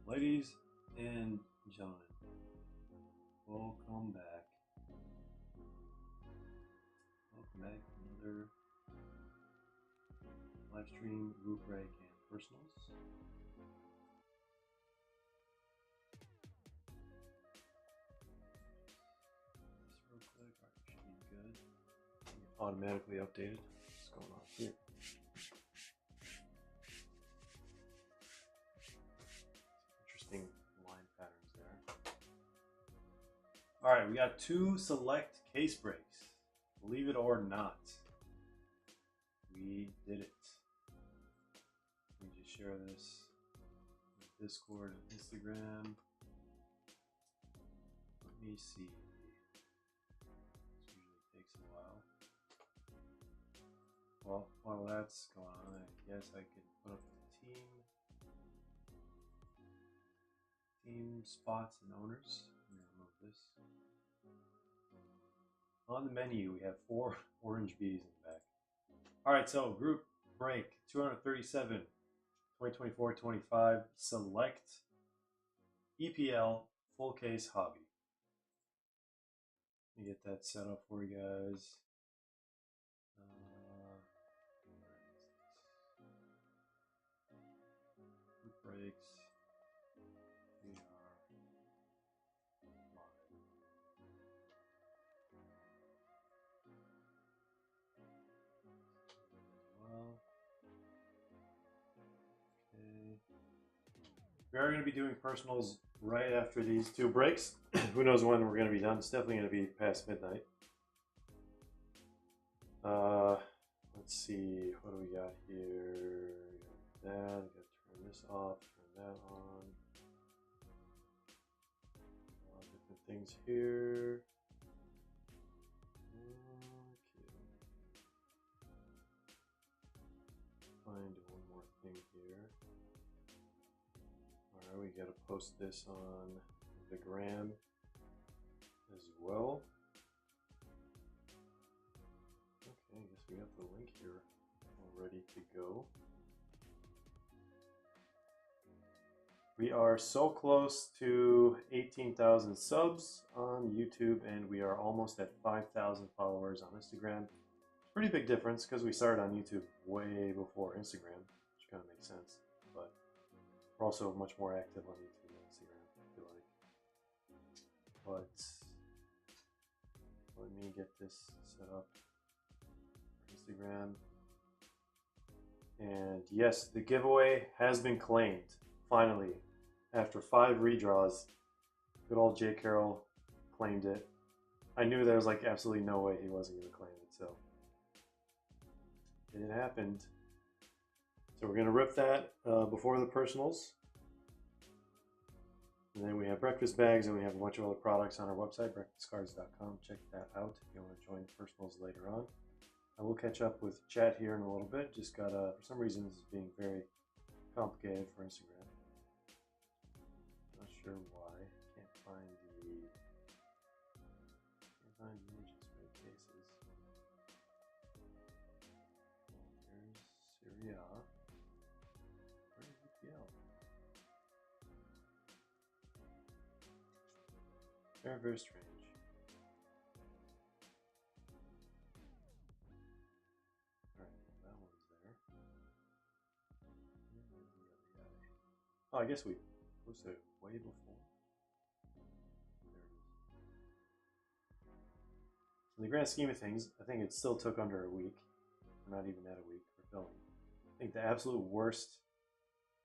Ladies and gentlemen, welcome back. Welcome back to another live stream, group break, and personals. This real quick, alright, should be good. Automatically updated. What's going on here? Interesting line patterns there. All right, we got two select case breaks. Believe it or not, we did it. Let me just share this with Discord and Instagram. Let me see. This usually takes a while. Well, while that's going on, I guess I could put up the team spots and owners. Let me remove this. On the menu, we have 4 orange bees in the back. All right, so group break 237, 2024-25 select EPL full case hobby. Let me get that set up for you guys. Group breaks. We are live. Well, okay. We are going to be doing personals right after these 2 breaks. Who knows when we're going to be done? It's definitely going to be past midnight. Let's see, what do we got here? We got that. We got to turn this off, turn that on. Different things here. Okay. Find one more thing here. Alright, we got to post this on the gram as well. Okay, I guess we have the link here all ready to go. We are so close to 18,000 subs on YouTube, and we are almost at 5,000 followers on Instagram. Pretty big difference because we started on YouTube way before Instagram, which kind of makes sense. But we're also much more active on YouTube than Instagram, I feel like. But let me get this set up for Instagram. And yes, the giveaway has been claimed, finally. After 5 redraws, good old Jay Carroll claimed it. I knew there was like absolutely no way he wasn't going to claim it, so it happened. So we're going to rip that before the personals. And then we have breakfast bags, and we have a bunch of other products on our website, breakfastcards.com. Check that out if you want to join the personals later on. I will catch up with chat here in a little bit. Just got for some reason this is being very complicated for Instagram. Not sure why. Can't find the images for the cases. There's Serie A. Where's EPL? Very, very strange. Alright, that one's there. Where's the other guy? Oh, I guess we posted it way before. There it is. In the grand scheme of things, I think it still took under a week. Not even at a week for filming. I think the absolute worst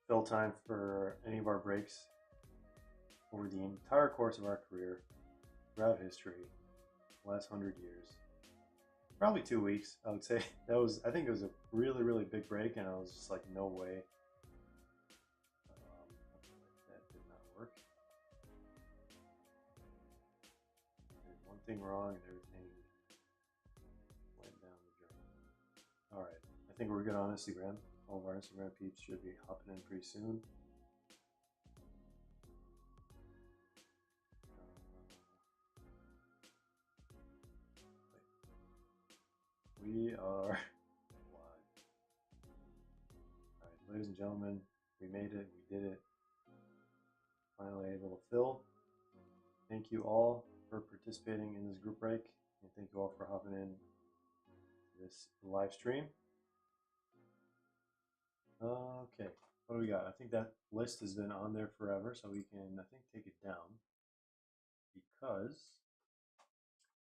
fill time for any of our breaks over the entire course of our career, throughout history, last 100 years. Probably 2 weeks, I would say. I think it was a really, really big break, and I was just like, no way. That did not work. Did one thing wrong, and everything went down the drain. Alright, I think we're good on Instagram. All of our Instagram peeps should be hopping in pretty soon. We are live. Alright, ladies and gentlemen, we made it, we did it. finally able to fill. Thank you all for participating in this group break, and thank you all for hopping in this live stream. Okay, what do we got? I think that list has been on there forever, so we can, I think, take it down, because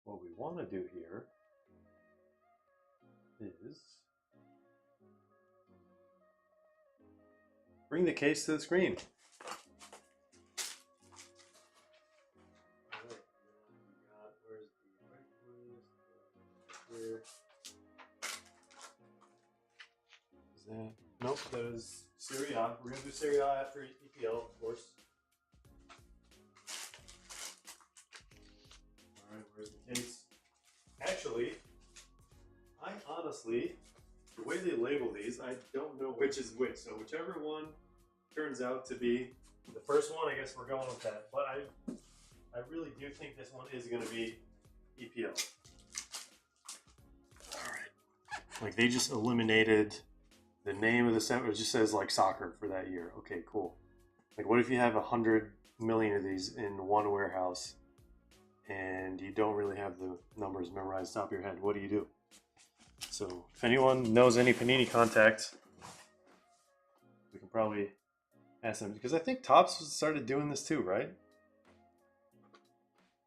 what we want to do here is bring the case to the screen. Is that? Nope, that is Serie A. We're going to do Serie A after EPL, of course. Alright, where's the case? Actually, I honestly, the way they label these, I don't know which is which. So whichever one turns out to be the first one, I guess we're going with that. But I really do think this one is going to be EPL. Alright. Like they just eliminated the name of the set. It just says like soccer for that year. Okay, cool. Like what if you have 100 million of these in one warehouse and you don't really have the numbers memorized top of your head? What do you do? So if anyone knows any Panini contacts, we can probably ask them, because I think Topps started doing this too, right?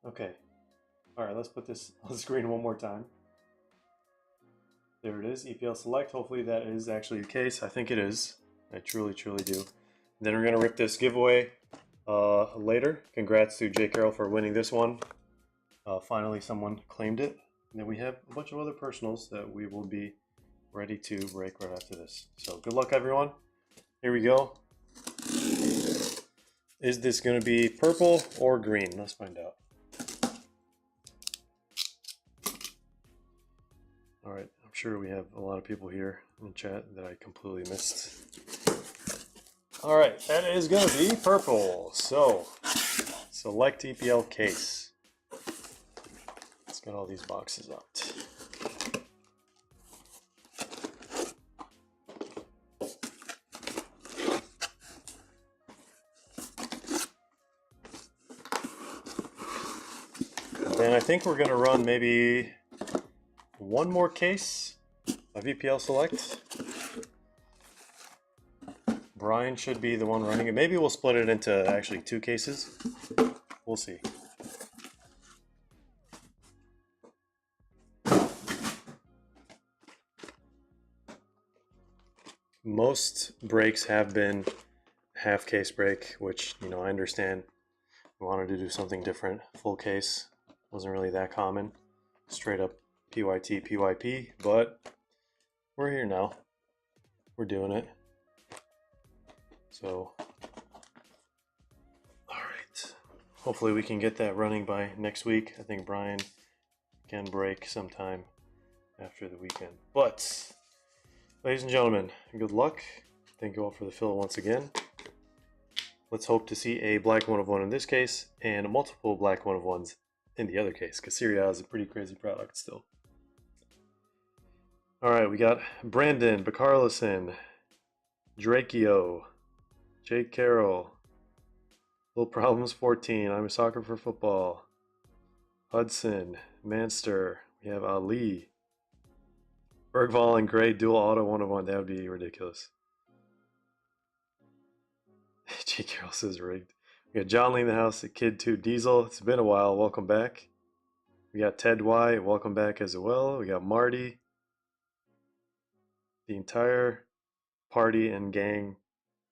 Okay. All right, let's put this on the screen one more time. There it is, EPL Select. Hopefully that is actually the case. I think it is. I truly, truly do. And then we're going to rip this giveaway later. Congrats to Jay Carroll for winning this one. Finally, someone claimed it. And then we have a bunch of other personals that we will be ready to break right after this. So good luck, everyone. Here we go. Is this going to be purple or green? Let's find out. All right, I'm sure we have a lot of people here in the chat that I completely missed. All right, that is going to be purple. So, select EPL case. Let's get all these boxes out. And I think we're going to run maybe one more case of EPL Select. Brian should be the one running it. Maybe we'll split it into actually 2 cases. We'll see. Most breaks have been half case break, which, you know, I understand. We wanted to do something different. Full case wasn't really that common. Straight up PYT, PYP, but we're here now. We're doing it. So, all right. Hopefully we can get that running by next week. I think Brian can break sometime after the weekend. But, ladies and gentlemen, good luck. Thank you all for the fill once again. Let's hope to see a black 1/1 in this case and multiple black 1/1s in the other case, because Serie A is a pretty crazy product still. All right, we got Brandon, Bacarlison, Drakeo, Jake Carroll, Little Problems 14, I'm a Soccer for Football, Hudson, Manster, we have Ali, Bergvall and Gray dual auto 1/1, that would be ridiculous. Jake Carroll says rigged. We got John Lee in the house, the Kid 2 Diesel, it's been a while, welcome back. We got Ted Y, welcome back as well. We got Marty. The entire party and gang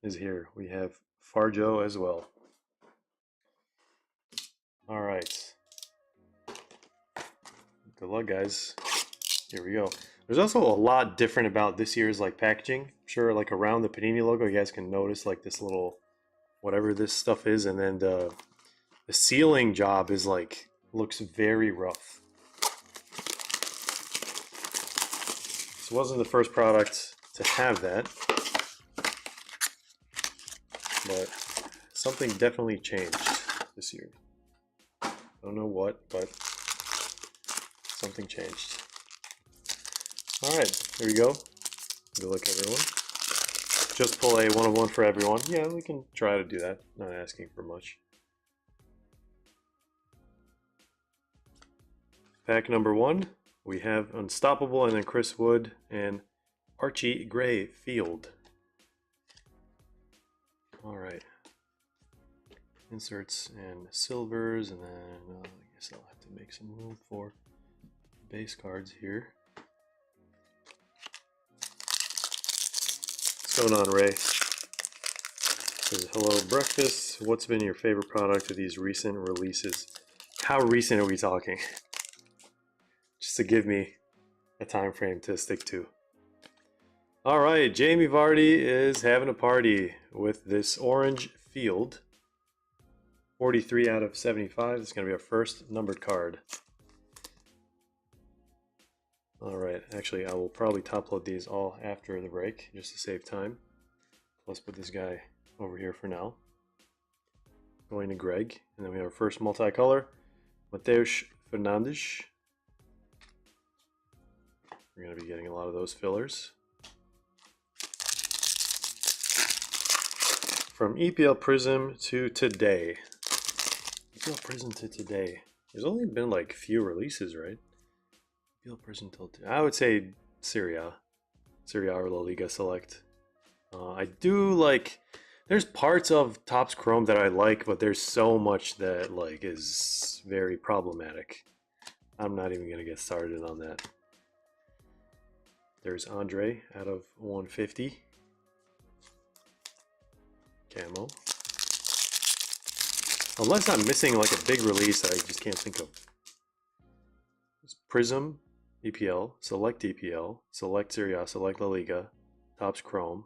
is here. We have Farjo as well. All right. Good luck, guys. Here we go. There's also a lot different about this year's like packaging. I'm sure like around the Panini logo, you guys can notice like this little whatever this stuff is, and then the sealing job is like looks very rough. This wasn't the first product to have that, but something definitely changed this year. I don't know what, but something changed. All right, here we go. Good luck, everyone. just pull a 1 of 1 for everyone. Yeah, we can try to do that. Not asking for much. Pack number 1, we have Unstoppable and then Chris Wood and Archie Gray Field. All right. Inserts and silvers, and then I guess I'll have to make some room for base cards here. What's going on, Ray? Says, hello, breakfast. What's been your favorite product of these recent releases? How recent are we talking? Just to give me a time frame to stick to. All right, Jamie Vardy is having a party with this orange field. 43 out of 75. It's going to be our first numbered card. All right, actually, I will probably top load these all after the break just to save time. Let's put this guy over here for now. Going to Greg, and then we have our first multicolor, Mateus Fernandes. We're going to be getting a lot of those fillers. From EPL Prism to today. EPL Prism to today. There's only been like few releases, right? EPL Prism till today. I would say Serie A. Serie A or La Liga Select. I do like... There's parts of Topps Chrome that I like, but there's so much that like is very problematic. I'm not even going to get started on that. There's Andre out of 150. Camo. Unless I'm missing like a big release that I just can't think of. It's Prism, EPL, Select EPL, Select Serie A, Select La Liga, Topps Chrome.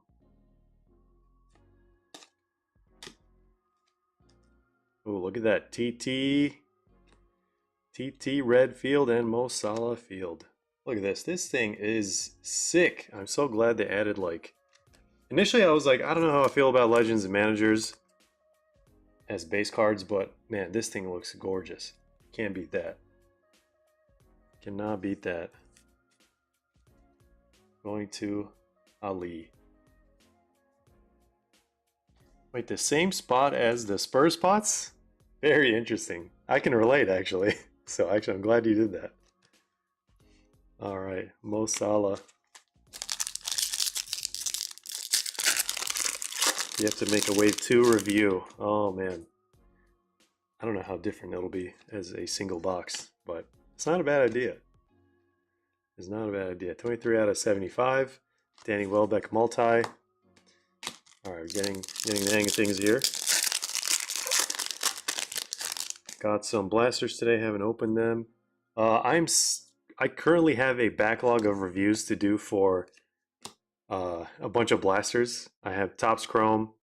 Oh, look at that. TT Red Field and Mo Salah Field. Look at this. This thing is sick. I'm so glad they added like... Initially I was like, I don't know how I feel about Legends and Managers as base cards, but man, this thing looks gorgeous. Can't beat that. Cannot beat that. Going to Ali. Wait, the same spot as the Spurs spots? Very interesting. I can relate, actually. So actually, I'm glad you did that. All right, Mo Salah. You have to make a Wave 2 review. Oh, man. I don't know how different it'll be as a single box, but it's not a bad idea. It's not a bad idea. 23 out of 75. Danny Welbeck multi. All right, getting the hang of things here. Got some blasters today. Haven't opened them. I currently have a backlog of reviews to do for a bunch of blasters. I have Topps Chrome,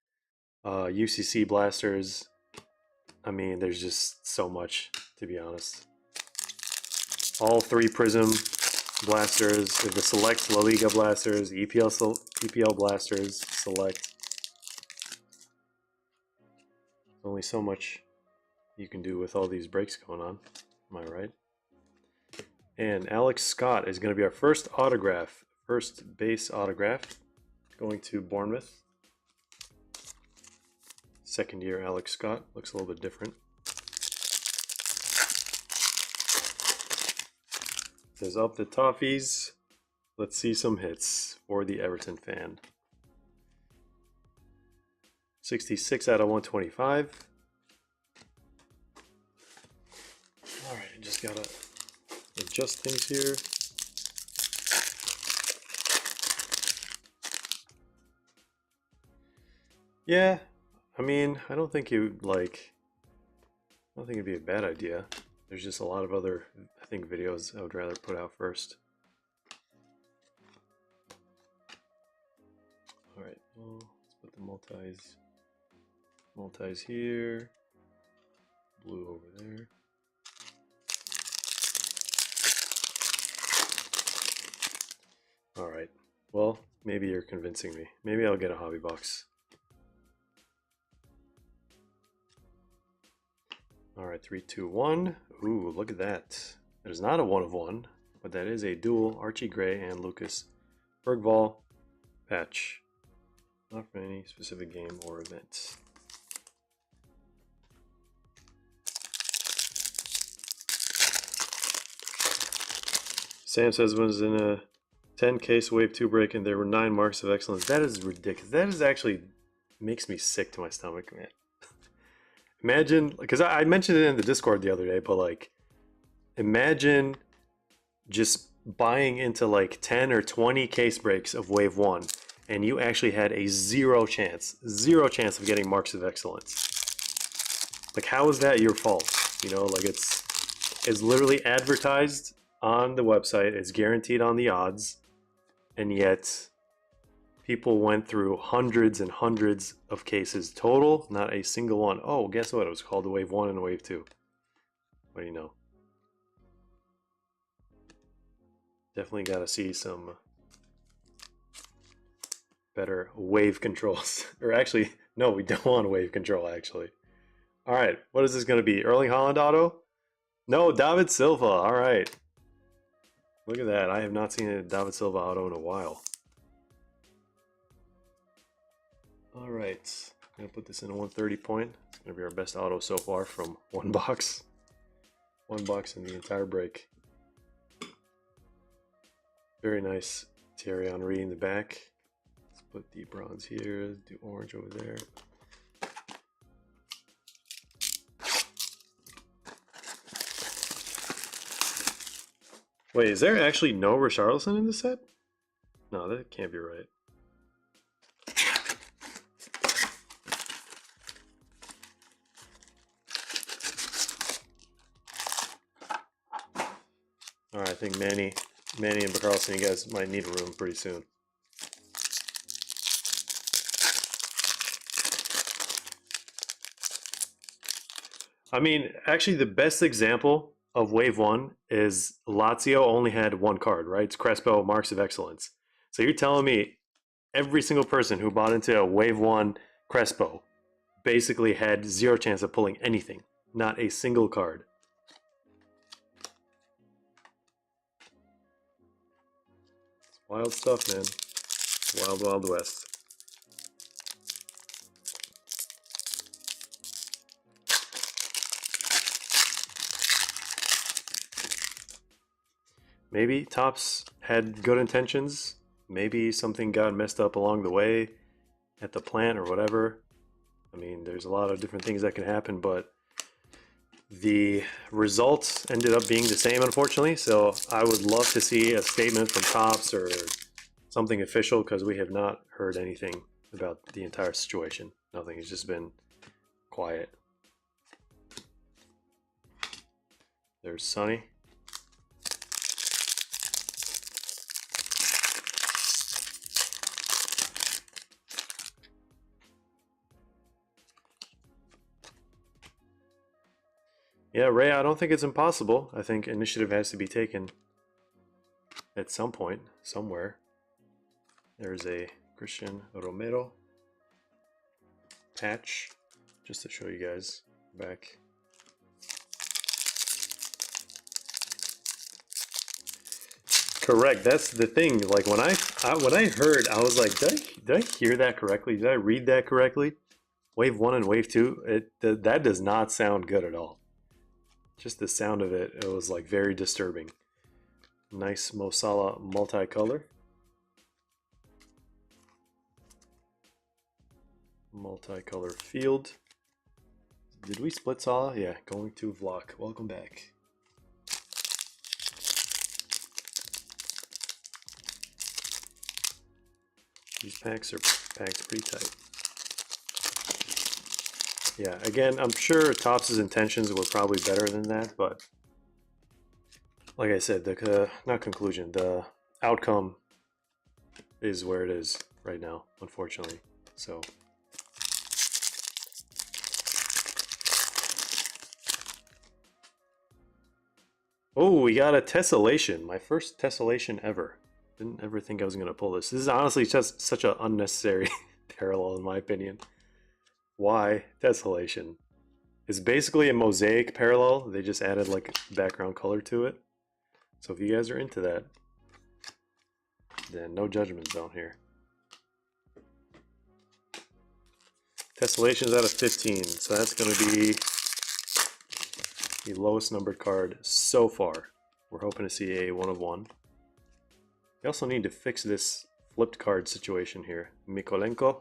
UCC blasters. I mean, there's just so much, to be honest. All 3 Prism blasters, the Select La Liga blasters, EPL blasters, Select. Only so much you can do with all these breaks going on. Am I right? And Alex Scott is going to be our first autograph, first base autograph, going to Bournemouth. Second year Alex Scott, looks a little bit different. Says up the Toffees. Let's see some hits for the Everton fan. 66 out of 125. All right, just gotta adjust things here. Yeah, I mean, I don't think it'd be a bad idea. There's just a lot of other, I think, videos I would rather put out first. All right, well, let's put the multis here, blue over there. All right, well, maybe you're convincing me. Maybe I'll get a hobby box. All right, 3, 2, 1. Ooh, look at that. There's not a 1 of 1, but that is a dual Archie Gray and Lucas Bergvall patch. Not for any specific game or event. Sam says was in a 10 case wave 2 break and there were 9 marks of excellence. That is ridiculous. That is actually makes me sick to my stomach, man. Imagine, because I mentioned it in the Discord the other day, but like, imagine just buying into like 10 or 20 case breaks of wave 1 and you actually had a zero chance of getting marks of excellence. Like, how is that your fault? You know, like it's literally advertised on the website, it's guaranteed on the odds, and yet people went through hundreds and hundreds of cases total, not a single one. Oh, guess what? It was called the wave 1 and wave 2. What do you know? Definitely got to see some better wave controls. Or actually, no, we don't want wave control, actually. All right, what is this going to be? Erling Haaland auto? No, David Silva. All right. Look at that. I have not seen a David Silva auto in a while. All right. I'm going to put this in a 130 point. It's going to be our best auto so far from one box. One box in the entire break. Very nice Thierry Henry in the back. Let's put the bronze here, do orange over there. Wait, is there actually no Richarlison in this set? No, that can't be right. Alright, I think Manny and Richarlison, you guys might need a room pretty soon. I mean, actually the best example of wave 1 is Lazio only had one card, right? It's Crespo, Marks of Excellence. So you're telling me every single person who bought into a wave 1 Crespo basically had zero chance of pulling anything. Not a single card. It's wild stuff, man. Wild, wild west. Maybe Topps had good intentions. Maybe something got messed up along the way at the plant or whatever. I mean, there's a lot of different things that can happen, but the results ended up being the same, unfortunately. So I would love to see a statement from Topps or something official, because we have not heard anything about the entire situation. Nothing. It's just been quiet. There's Sonny. Yeah, Ray, I don't think it's impossible. I think initiative has to be taken at some point, somewhere. There's a Christian Romero patch, just to show you guys back. Correct. That's the thing. Like when I heard, I was like, did I hear that correctly? Did I read that correctly? Wave 1 and wave 2. That does not sound good at all. Just the sound of it, it was like very disturbing. Nice Mo Salah multicolor. Multicolor field. Did we split Salah? Yeah, going to vlog. Welcome back. These packs are packed pretty tight. Yeah, again, I'm sure Topps' intentions were probably better than that, but like I said, the outcome is where it is right now, unfortunately. So oh, we got a tessellation. My first tessellation ever. Didn't ever think I was going to pull this. This is honestly just such an unnecessary parallel, in my opinion. Why tessellation? It's basically a mosaic parallel. They just added like background color to it. So if you guys are into that, then no judgment zone here. tessellations out of 15. So that's going to be the lowest numbered card so far. We're hoping to see a 1 of 1. We also need to fix this flipped card situation here. Mikolenko.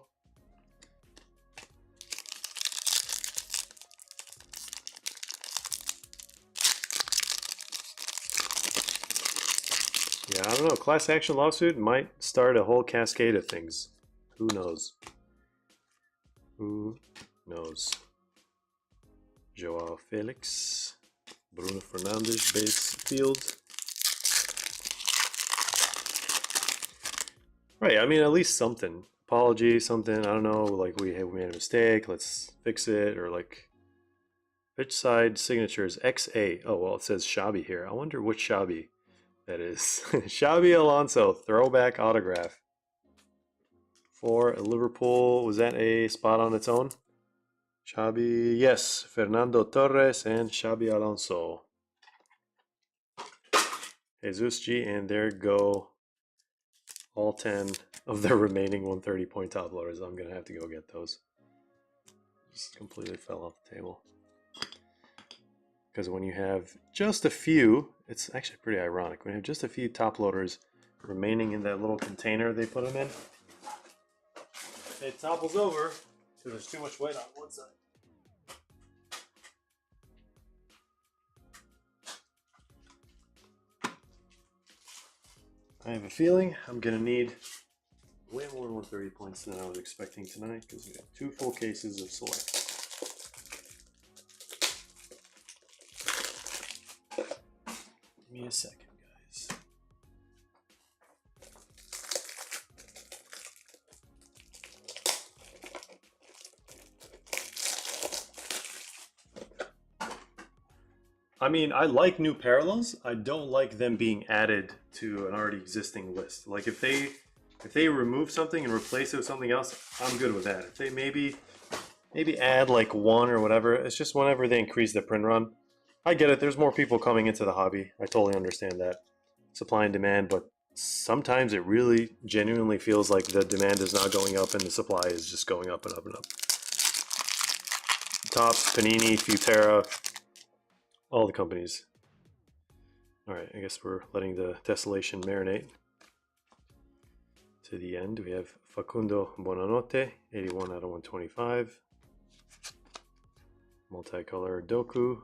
Yeah, I don't know. Class action lawsuit might start a whole cascade of things. Who knows? Who knows? Joao Felix, Bruno Fernandes, base field. Right, I mean, at least something. Apology, something, I don't know, like we made a mistake, let's fix it, or like pitch side signatures XA. Oh, well, it says Xabi here. I wonder which Xabi that is. Xabi Alonso, throwback autograph for Liverpool. Was that a spot on its own? Xabi, yes, Fernando Torres and Xabi Alonso. Jesus G, and there go all 10 of the remaining 130 point top loaders. I'm going to have to go get those. Just completely fell off the table. Because when you have just a few, it's actually pretty ironic. When you have just a few top loaders remaining in that little container they put them in, it topples over because there's too much weight on one side. I have a feeling I'm going to need way more than 130 points than I was expecting tonight because we have 2 full cases of select. Give me a second, guys. I mean, I like new parallels. I don't like them being added to an already existing list. Like if they remove something and replace it with something else, I'm good with that. If they maybe add like 1 or whatever, it's just whenever they increase the print run. I get it, there's more people coming into the hobby. I totally understand that. Supply and demand, but sometimes it really genuinely feels like the demand is not going up and the supply is just going up and up and up. Topps, Panini, Futera, all the companies. Alright, I guess we're letting the tessellation marinate. To the end, we have Facundo Buonanotte, 81 out of 125. Multicolor Doku.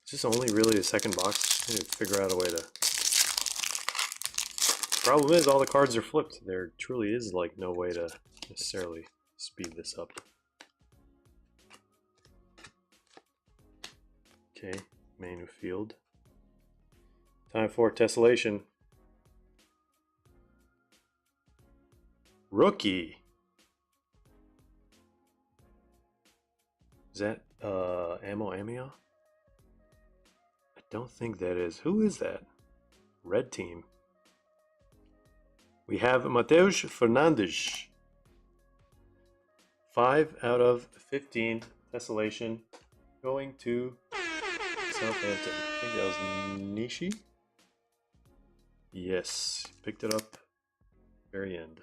It's just only really the second box. I need to figure out a way to... Problem is, all the cards are flipped. There truly is like no way to necessarily speed this up. Okay, main field. Time for tessellation. Rookie. Is that Amio? I don't think that is. Who is that? Red team. We have Mateus Fernandes. 5 out of 15 tessellation going to Southampton. I think that was Nishi. Yes, picked it up very end.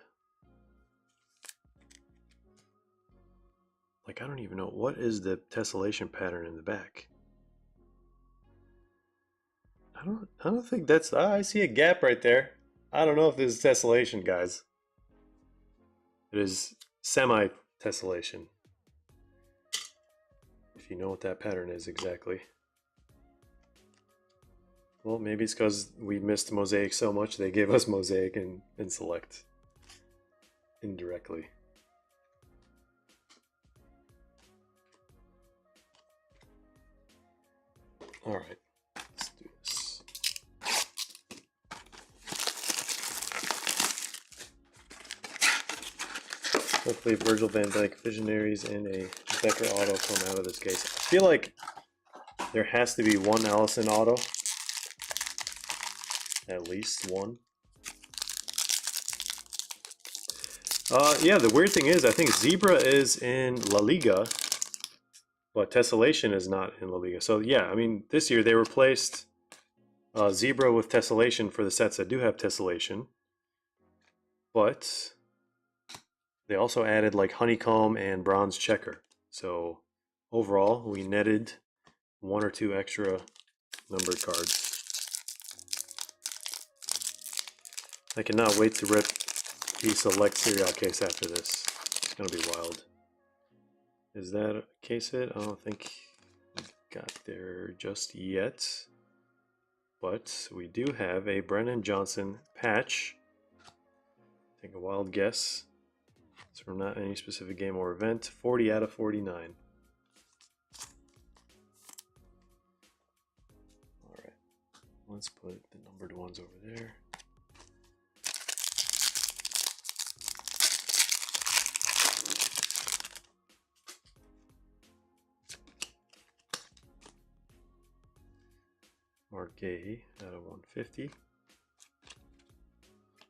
Like, I don't even know, what is the tessellation pattern in the back? I don't think that's, I see a gap right there. I don't know if this is tessellation, guys. It is semi-tessellation. If you know what that pattern is exactly. Well, maybe it's because we missed Mosaic so much, they gave us Mosaic and Select indirectly. All right, let's do this. Hopefully Virgil van Dijk Visionaries and a Becker auto come out of this case. I feel like there has to be one Allison auto. At least one. Yeah, the weird thing is, I think Zebra is in La Liga, but tessellation is not in La Liga. So yeah, I mean, this year they replaced Zebra with tessellation for the sets that do have tessellation. But They also added like honeycomb and bronze checker. So overall, we netted 1 or 2 extra numbered cards. I cannot wait to rip the select Serie A case after this. It's gonna be wild. Is that a case hit? I don't think we got there just yet. But we do have a Brennan Johnson patch. Take a wild guess. It's from not any specific game or event. 40 out of 49. Alright. Let's put the numbered ones over there. Margay out of 150.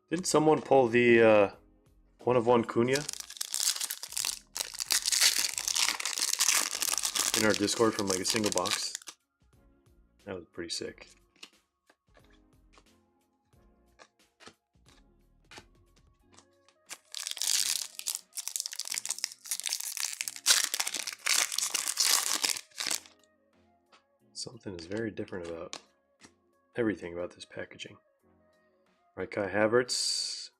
Didn't someone pull the 1/1 Cunha in our Discord from like a single box? That was pretty sick. Something is very different about everything about this packaging. Right, Kai Havertz.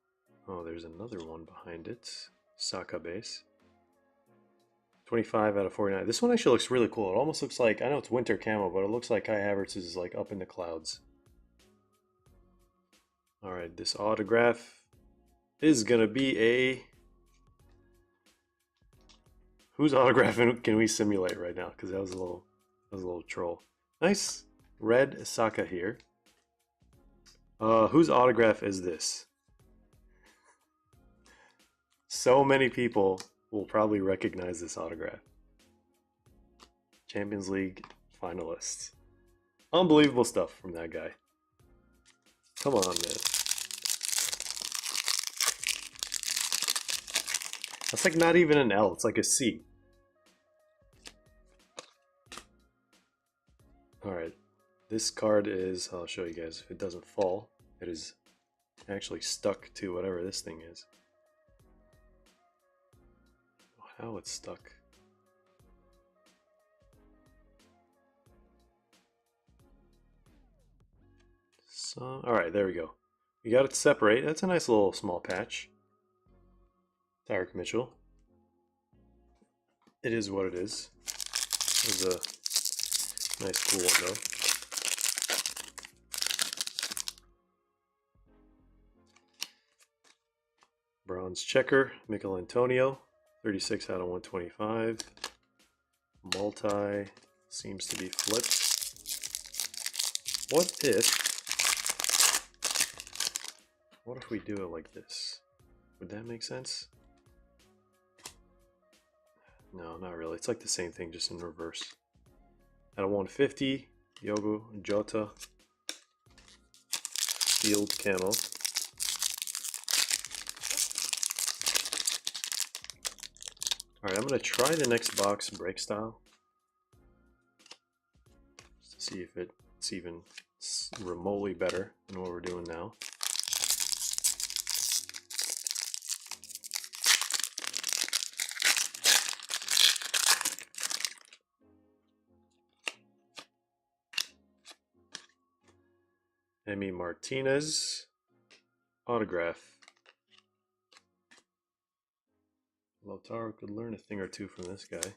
Oh, there's another one behind it. Saka base. 25 out of 49. This one actually looks really cool. It almost looks like, I know it's winter camo, but it looks like Kai Havertz is like up in the clouds. Alright, this autograph is gonna be a... Whose autograph can we simulate right now? Because that was a little troll. Nice red Saka here. Whose autograph is this? So many people will probably recognize this autograph. Champions League finalists. Unbelievable stuff from that guy. Come on, man. That's like not even an L, it's like a C. Alright, this card is, I'll show you guys if it doesn't fall. It is actually stuck to whatever this thing is. How it's stuck. So, alright, there we go. We got it to separate. That's a nice little small patch. Tyreek Mitchell. It is what it is. It was a nice cool one though. Bronze checker, Mikel Antonio, 36 out of 125. Multi seems to be flipped. What if we do it like this? Would that make sense? No, not really. It's like the same thing, just in reverse. Out of 150, Diogo Jota, Field Camo. Alright, I'm going to try the next box break style. Just to see if it's even remotely better than what we're doing now. Emi Martinez autograph. Lautaro could learn a thing or two from this guy.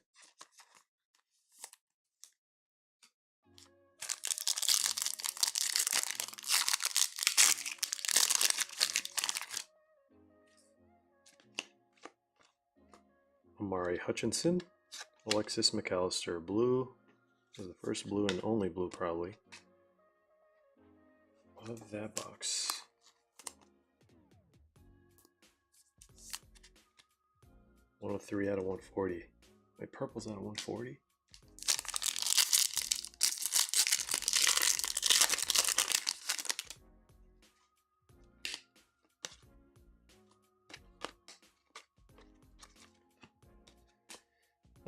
Amari Hutchinson, Alexis McAllister blue. This is the first blue and only blue probably of that box. $103 out of 140. My purple's out of 140.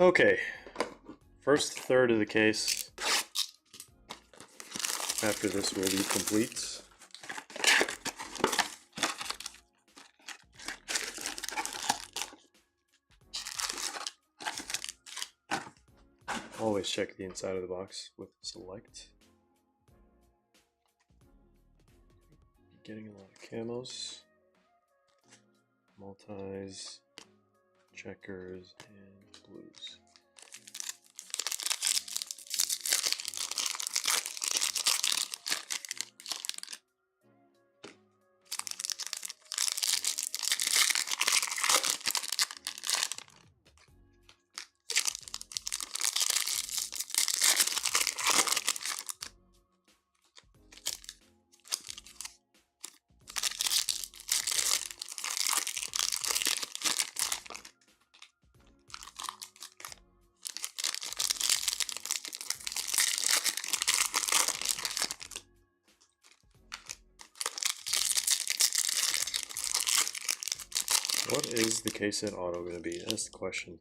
Okay, first third of the case after this will be complete. Always check the inside of the box with select. Getting a lot of camos, multis, checkers, and blues. What is the case set auto going to be? That's the question.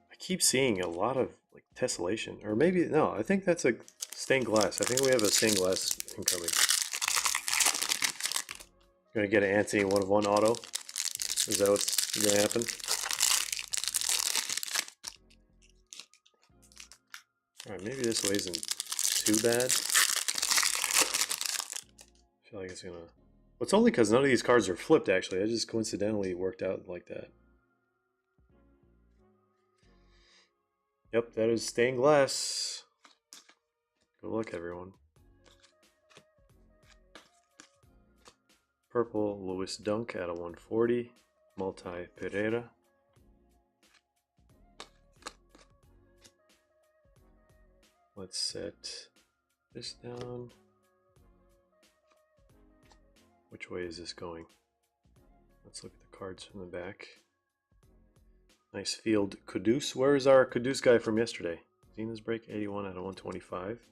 I keep seeing a lot of like tessellation, or maybe no. I think that's a stained glass. I think we have a stained glass incoming. Gonna get an Anthony 1/1 auto. Is that what's gonna happen? Alright, maybe this way isn't too bad. I feel like it's gonna... Well, it's only because none of these cards are flipped, actually. I just coincidentally worked out like that. Yep, that is stained glass. Good luck, everyone. Purple Lewis Dunk at a 140. Multi Pereira. Let's set this down. Which way is this going? Let's look at the cards from the back. Nice field Kudus. Where is our Kudus guy from yesterday? Seen this break? 81 out of 125.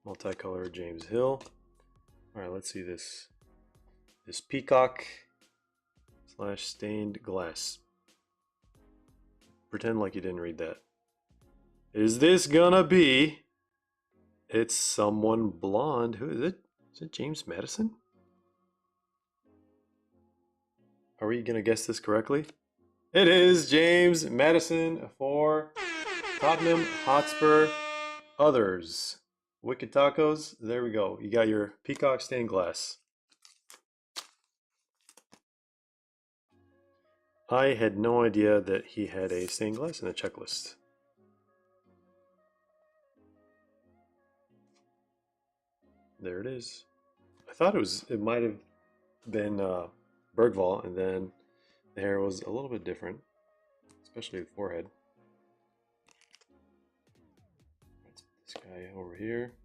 Multicolor James Hill. Alright, let's see this. This Peacock / stained glass. Pretend like you didn't read that. Is this gonna be... It's someone blonde. Who is it? Is it James Madison? Are we gonna guess this correctly? It is James Madison for Tottenham Hotspur Others. Wicked Tacos. There we go. You got your Peacock stained glass. I had no idea that he had a stained glass in the checklist. There it is. I thought it might have been Bergvall, and then the hair was a little bit different, especially the forehead. Let's put this guy over here.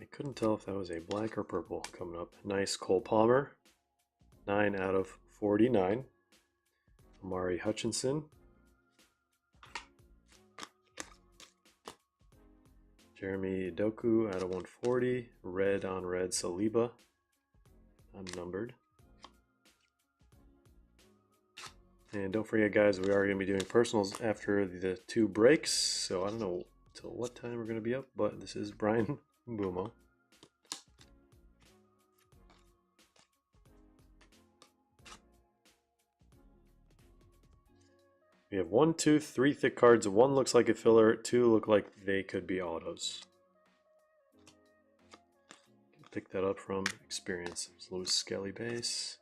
I couldn't tell if that was a black or purple coming up. Nice Cole Palmer. 9 out of 49. Amari Hutchinson. Jeremy Doku out of 140. Red on red Saliba. Unnumbered. And don't forget, guys, we are going to be doing personals after the 2 breaks. So I don't know till what time we're going to be up, but this is Brian Mbumo. We have 1, 2, 3 thick cards. 1 looks like a filler. 2 look like they could be autos. Pick that up from experience. There's Louis Skelly base.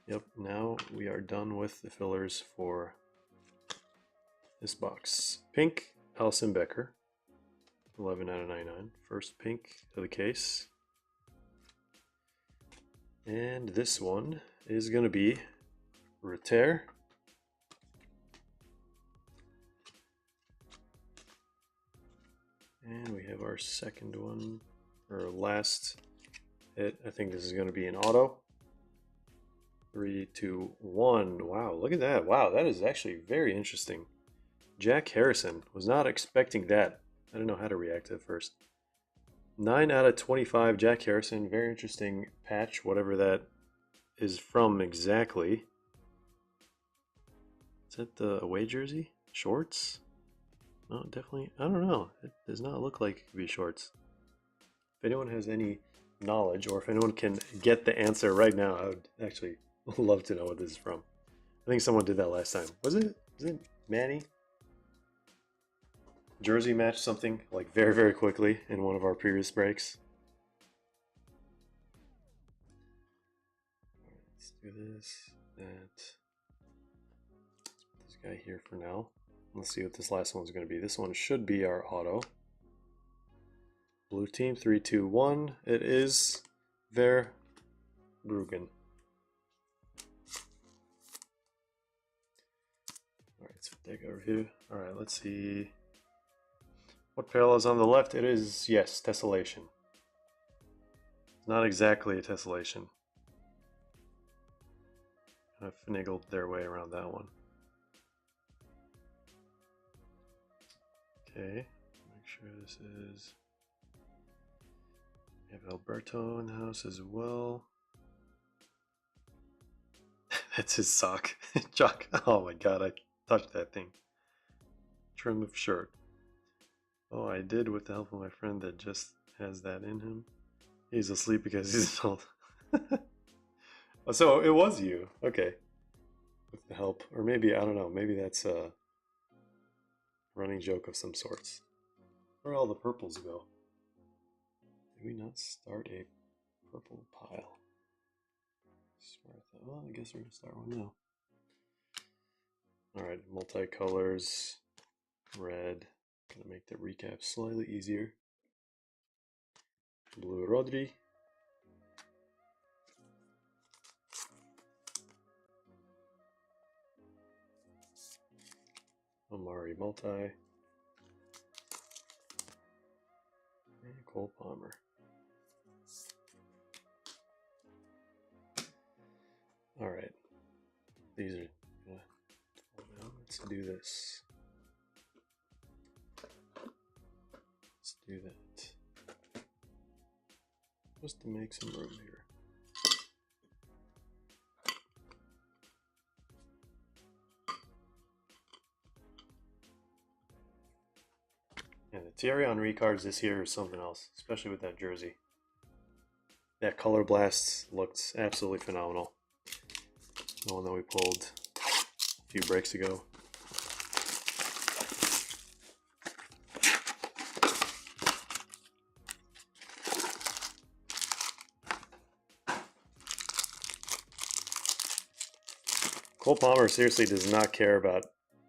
Yep, now we are done with the fillers for this box. Pink, Alison Becker. 11 out of 99. First pink of the case. And this one is going to be Reter. And we have our second one, or last hit. I think this is going to be an auto. 3, 2, 1. Wow, look at that. Wow, that is actually very interesting. Jack Harrison. Was not expecting that. I didn't know how to react at first. 9 out of 25, Jack Harrison. Very interesting patch, whatever that is from exactly. Is that the away jersey? Shorts? No, definitely. I don't know. It does not look like it could be shorts. If anyone has any knowledge, or if anyone can get the answer right now, I would actually love to know what this is from. I think someone did that last time. Was it Manny? Jersey match something like very, very quickly in one of our previous breaks. Let's do this, that. Let's put this guy here for now. Let's see what this last one's going to be. This one should be our auto. Blue team, 3, 2, 1. It is Verbruggen. Alright, let's put that guy over here. Alright, let's see. What parallel is on the left? It is, yes, tessellation. It's not exactly a tessellation. Kind of finagled their way around that one. Okay, make sure this is. We have Alberto in the house as well. That's his sock. Chuck. Oh my god, I touched that thing. Trim of shirt. Oh, I did with the help of my friend that just has that in him. He's asleep because he's old. So it was you. Okay. With the help. Or maybe, I don't know, maybe that's a running joke of some sorts. Where all the purples go? Did we not start a purple pile? Well, I guess we're going to start one now. Alright, multicolors. Red. Gonna make the recap slightly easier. Blue Rodri. Amari multi. And Cole Palmer. Alright. These are let's do this. Let's do that. Just to make some room here. And the Thierry Henry cards this year is something else, especially with that jersey. That color blast looked absolutely phenomenal. The one that we pulled a few breaks ago. Cole Palmer seriously does not care about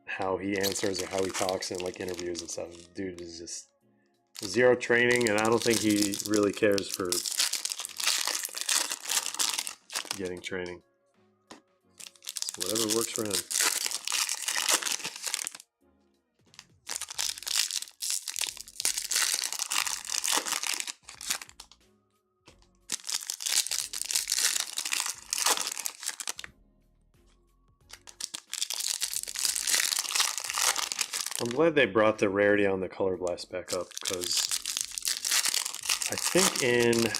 how he answers or how he talks in like interviews and stuff. Dude is just zero training, and I don't think he really cares for getting training. So whatever works for him. I'm glad they brought the rarity on the color blast back up, because I think in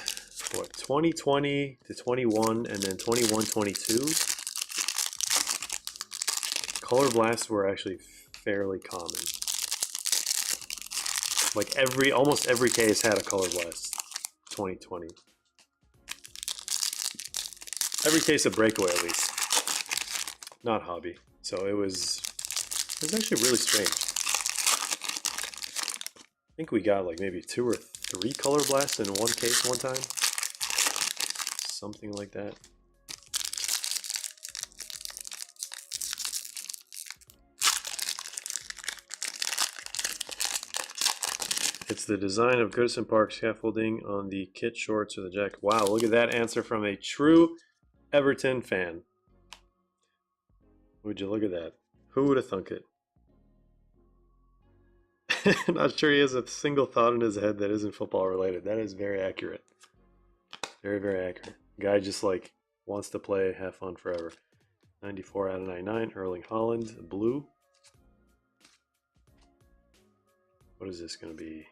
what 2020 to 21 and then 21-22 color blasts were actually fairly common. Like almost every case had a color blast. 2020. Every case a breakaway at least. Not hobby. So it was actually really strange. I think we got like maybe 2 or 3 color blasts in one case one time. Something like that. It's the design of Goodison Park scaffolding on the kit shorts or the jacket. Wow, look at that answer from a true Everton fan. Would you look at that? Who would have thunk it? Not sure he has a single thought in his head that isn't football related. That is very accurate. Very, very accurate. Guy just like wants to play, have fun forever. 94 out of 99. Erling Haaland, blue. What is this going to be?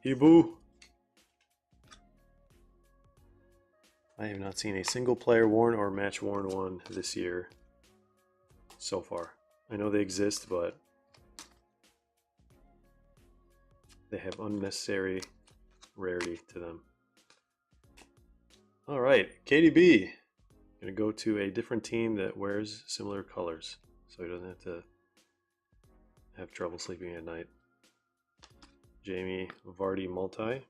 Hibu. I have not seen a single player worn or match worn one this year so far. I know they exist, but they have unnecessary rarity to them. All right, KDB. Gonna go to a different team that wears similar colors, so he doesn't have to have trouble sleeping at night. Jamie Vardy multi.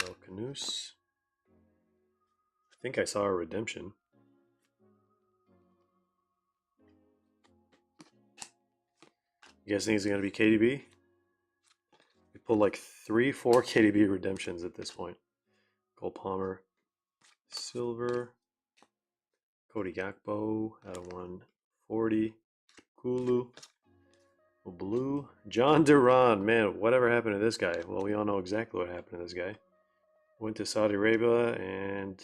El Canus. I think I saw a redemption. You guys think it's going to be KDB? We pulled like 3-4 KDB redemptions at this point. Cole Palmer, silver. Cody Gakpo out of 140. Kulu. Blue. John Duran. Man, whatever happened to this guy? Well, we all know exactly what happened to this guy. Went to Saudi Arabia and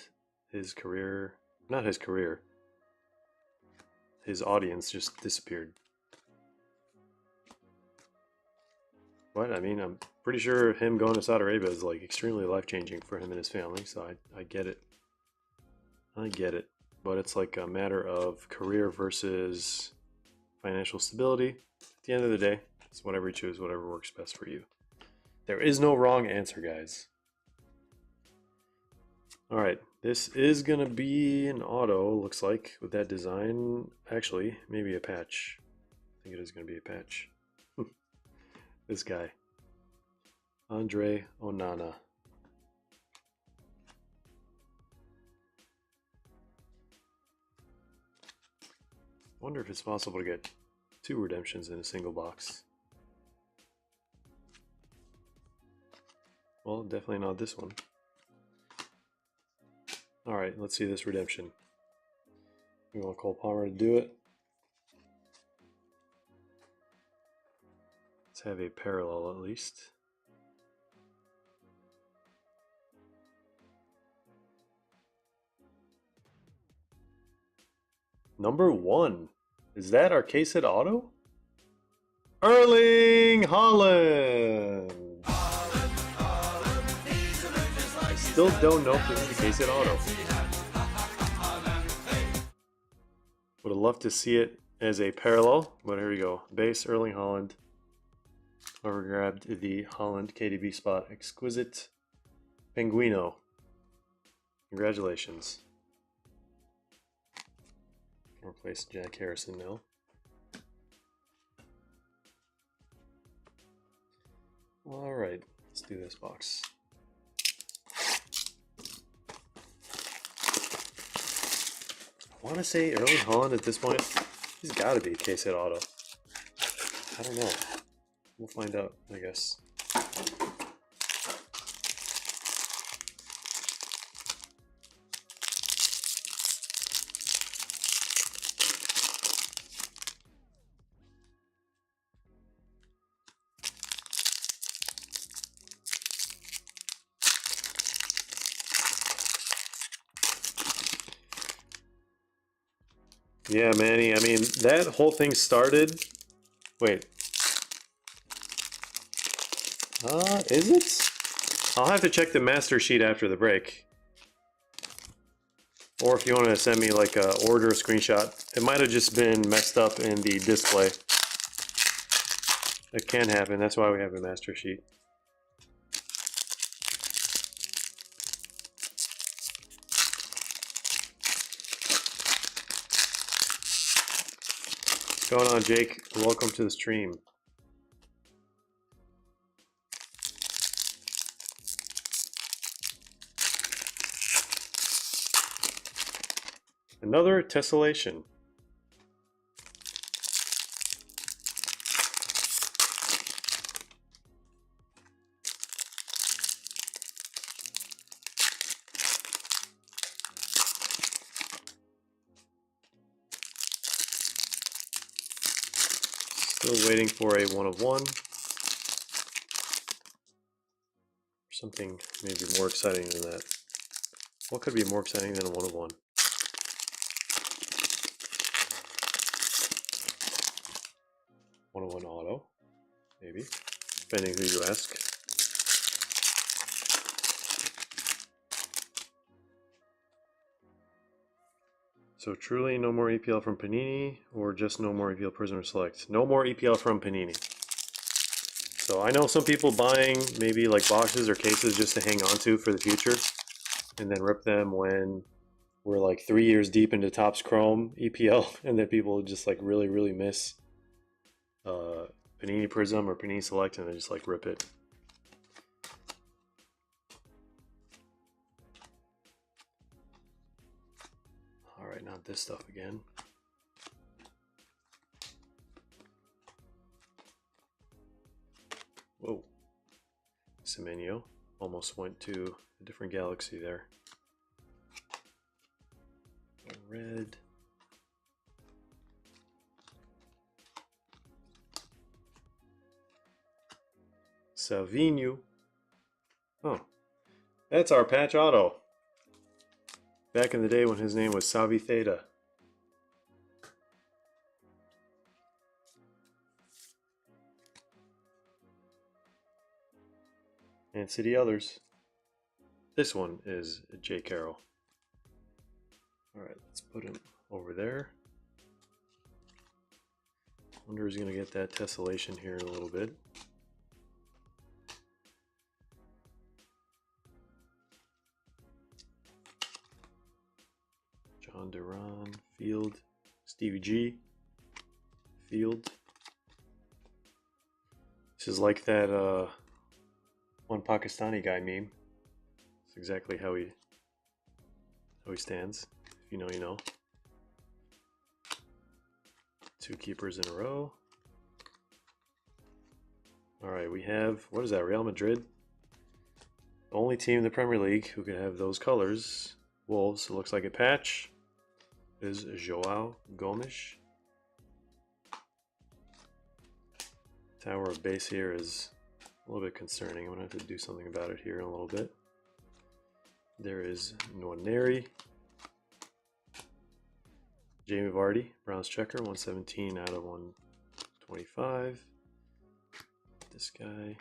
his career, not his career, his audience just disappeared. What? I mean, I'm pretty sure him going to Saudi Arabia is like extremely life-changing for him and his family, so I get it. I get it. But it's like a matter of career versus financial stability. At the end of the day, it's whatever you choose, whatever works best for you. There is no wrong answer, guys. All right, this is gonna be an auto, looks like, with that design. Actually, maybe a patch. I think it is gonna be a patch. This guy, Andre Onana. Wonder if it's possible to get 2 redemptions in a single box. Well, definitely not this one. All right, let's see this redemption. We want Cole Palmer to do it. Let's have a parallel at least. Number 1. Is that our case hit auto? Erling Haaland! I still don't know if this is the case hit auto. Would have loved to see it as a parallel, but here we go. Base Erling Haaland. Whoever grabbed the Haaland KDB spot. Exquisite Penguino. Congratulations. Replace Jack Harrison now. All right, let's do this box. I want to say Erling Haaland at this point. He's got to be a case hit auto. I don't know. We'll find out, I guess. Yeah, Manny, I mean, that whole thing started... Wait. Is it? I'll have to check the master sheet after the break. Or if you want to send me like a order screenshot. It might have just been messed up in the display. It can happen, that's why we have a master sheet. What's going on, Jake? Welcome to the stream. Another tessellation. Still waiting for a 1 of 1. Something maybe more exciting than that. What could be more exciting than a 1 of 1? One auto, maybe, depending who you ask. So truly no more EPL from Panini, or just no more EPL Prisoner Select? No more EPL from Panini. So I know some people buying maybe like boxes or cases just to hang on to for the future, and then rip them when we're like 3 years deep into Topps Chrome EPL, and then people just like really miss Panini Prism or Panini Select, and they just like rip it. All right, not this stuff again. Whoa, Semenyo almost went to a different galaxy there. Red. Savinho. Oh, that's our patch auto. Back in the day when his name was Savi Theta. And City Others. This one is J. Carroll. Alright, let's put him over there. Wonder who's going to get that tessellation here in a little bit. John Duran, Field, Stevie G, Field. This is like that one Pakistani guy meme. It's exactly how he stands. If you know, you know. 2 keepers in a row. Alright, we have, what is that, Real Madrid? The only team in the Premier League who can have those colors. Wolves, it looks like a patch, is Joao Gomes. Tower of base here is a little bit concerning. I'm going to have to do something about it here in a little bit. There is Nwaneri. Jamie Vardy, bronze checker, 117 out of 125. This guy.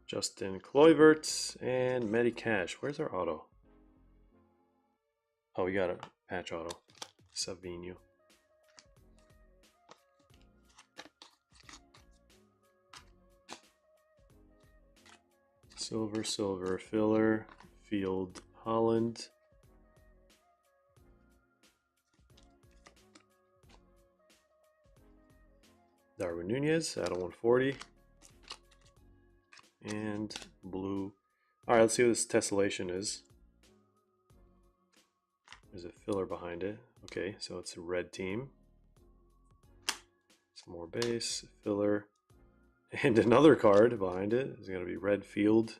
Justin Kluivert and Matty Cash. Where's our auto? Oh, we got a patch auto. Savinho. Silver, filler, Field, Holland. Darwin Nunez out of 140. And blue. Alright, let's see what this tessellation is. There's a filler behind it. Okay, so it's a red team. Some more base, filler. And another card behind it is going to be red Field.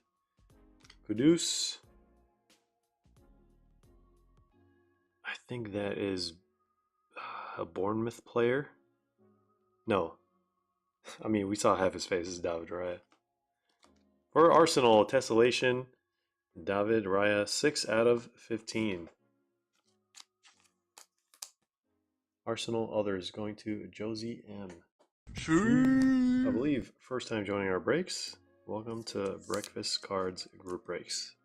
Kudus. I think that is a Bournemouth player. No. I mean, we saw half his face. This is David Raya. For Arsenal, tessellation. David Raya, 6 out of 15. Arsenal others going to Josie M. I believe first time joining our breaks. Welcome to Breakfast Cards Group Breaks.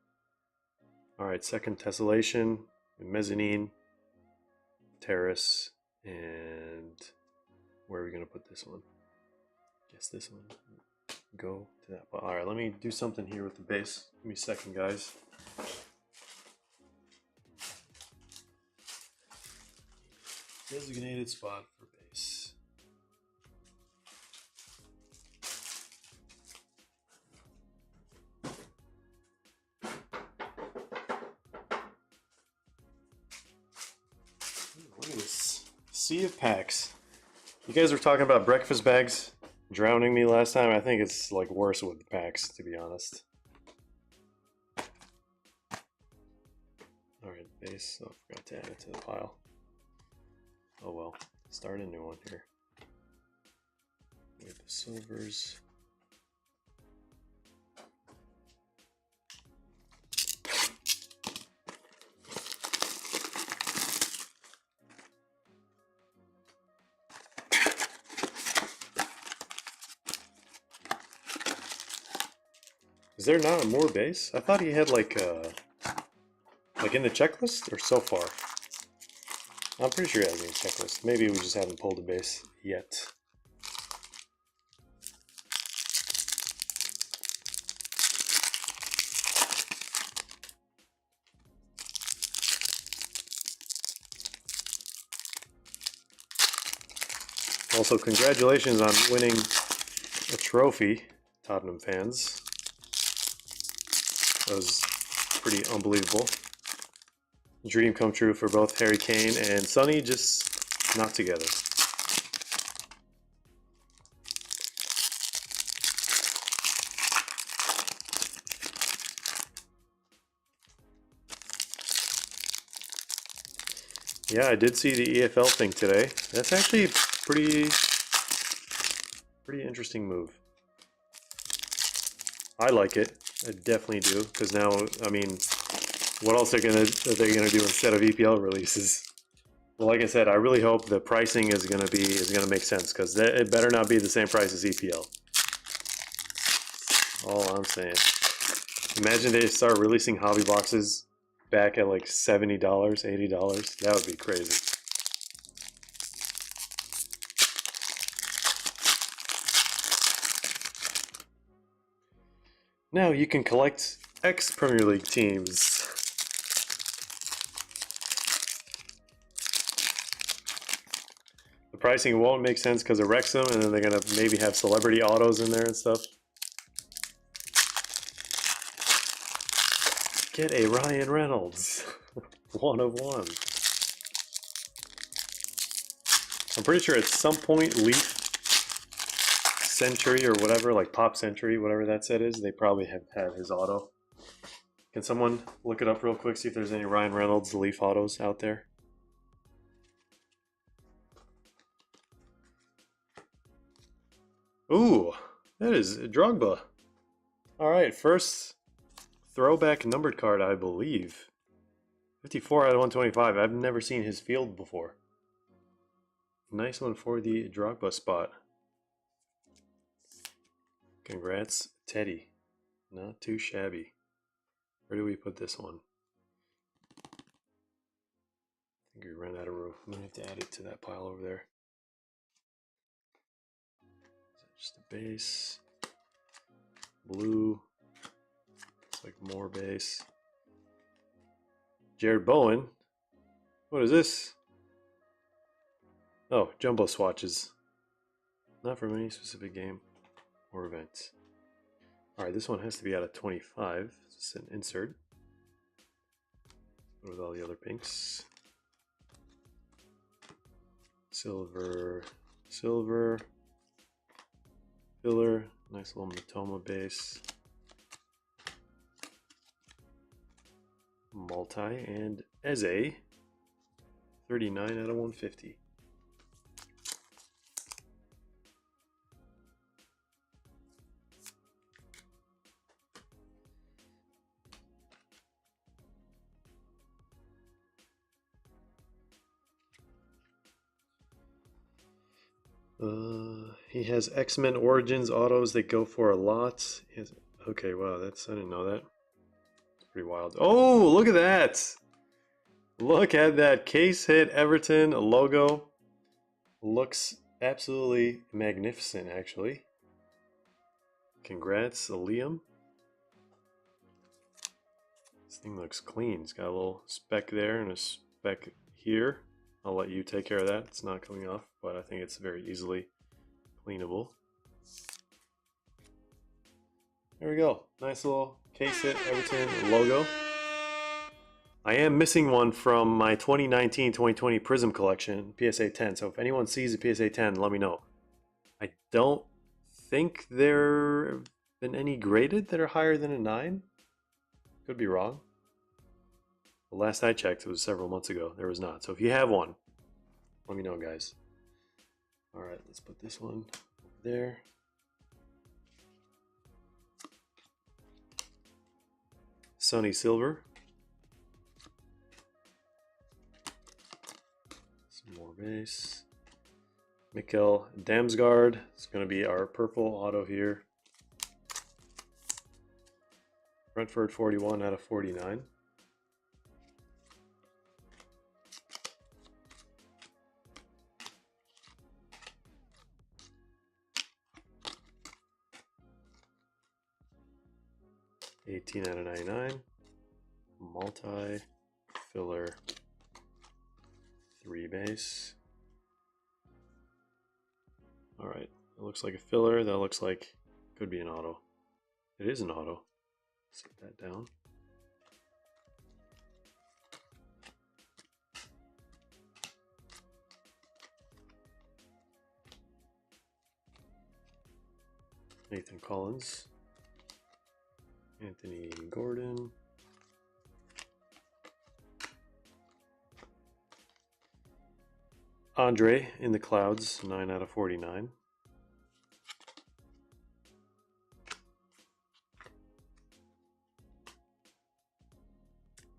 Alright, second tessellation, mezzanine, terrace, and where are we going to put this one? Guess this one. Go to that. Alright, let me do something here with the base. Give me a second, guys. Designated spot for base. Look at this sea of packs. You guys were talking about breakfast bags drowning me last time. I think it's like worse with the packs, to be honest. Alright, base. Oh, forgot to add it to the pile. Oh well, start a new one here. With the silvers. Is there not more base? I thought he had like in the checklist or so far. I'm pretty sure he has a checklist. Maybe we just haven't pulled a base yet. Also, congratulations on winning a trophy, Tottenham fans. That was pretty unbelievable. Dream come true for both Harry Kane and Sonny, just not together. Yeah, I did see the EFL thing today. That's actually a pretty interesting move. I like it. I definitely do, because now, I mean, what else are they gonna do instead of EPL releases? Well, like I said, I really hope the pricing is gonna make sense, because it better not be the same price as EPL. All I'm saying. Imagine they start releasing hobby boxes back at like $70, $80. That would be crazy. Now you can collect ex-Premier League teams. The pricing won't make sense because of Wrexham, and then they're gonna maybe have celebrity autos in there and stuff. Get a Ryan Reynolds. 1 of 1. I'm pretty sure at some point Leaf Century or whatever, like Pop Century, whatever that set is, they probably have had his auto. Can someone look it up real quick, see if there's any Ryan Reynolds Leaf autos out there? Ooh, that is Drogba. All right, first throwback numbered card, I believe. 54 out of 125. I've never seen his field before. Nice one for the Drogba spot. Congrats, Teddy. Not too shabby. Where do we put this one? I think we ran out of room. I'm gonna have to add it to that pile over there. Just a base. Blue. Looks like more base. Jared Bowen. What is this? Oh, jumbo swatches. Not from any specific game or event. Alright, this one has to be out of 25. This is an insert. With all the other pinks. Silver, silver, filler, nice little Matoma base. Multi, and Eze, 39 out of 150. He has X-Men Origins autos that go for a lot. Okay, wow, I didn't know that. It's pretty wild. Oh, look at that! Look at that case hit Everton logo. Looks absolutely magnificent, actually. Congrats, Liam. This thing looks clean. It's got a little speck there and a speck here. I'll let you take care of that. It's not coming off, but I think it's very easily cleanable. There we go. Nice little case hit Everton logo. I am missing one from my 2019-2020 Prism collection, PSA 10. So if anyone sees a PSA 10, let me know. I don't think there have been any graded that are higher than a 9. Could be wrong. The last I checked, it was several months ago. There was not. So if you have one, let me know, guys. All right, let's put this one over there. Sunny Silver. Some more base. Mikkel Damsgaard. It's going to be our purple auto here. Brentford 41 out of 49. $18 out of 99. Multi filler 3 base. All right, it looks like a filler. That looks like could be an auto. It is an auto. Set that down. Nathan Collins, Anthony Gordon, Andre in the clouds, 9 out of 49.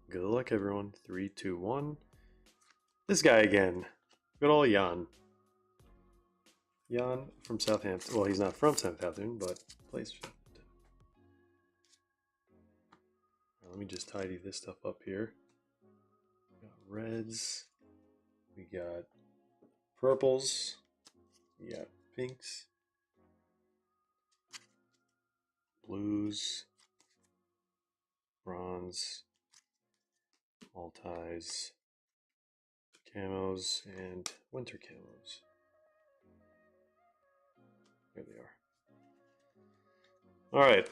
Good luck, everyone. 3, 2, 1. This guy again. Good old Jan. Jan from Southampton. Well, he's not from Southampton, but plays for Southampton. Now, let me just tidy this stuff up here. We got reds. We got purples. We got pinks. Blues. Bronze. Multis. Camos and winter camos. There they are. All right.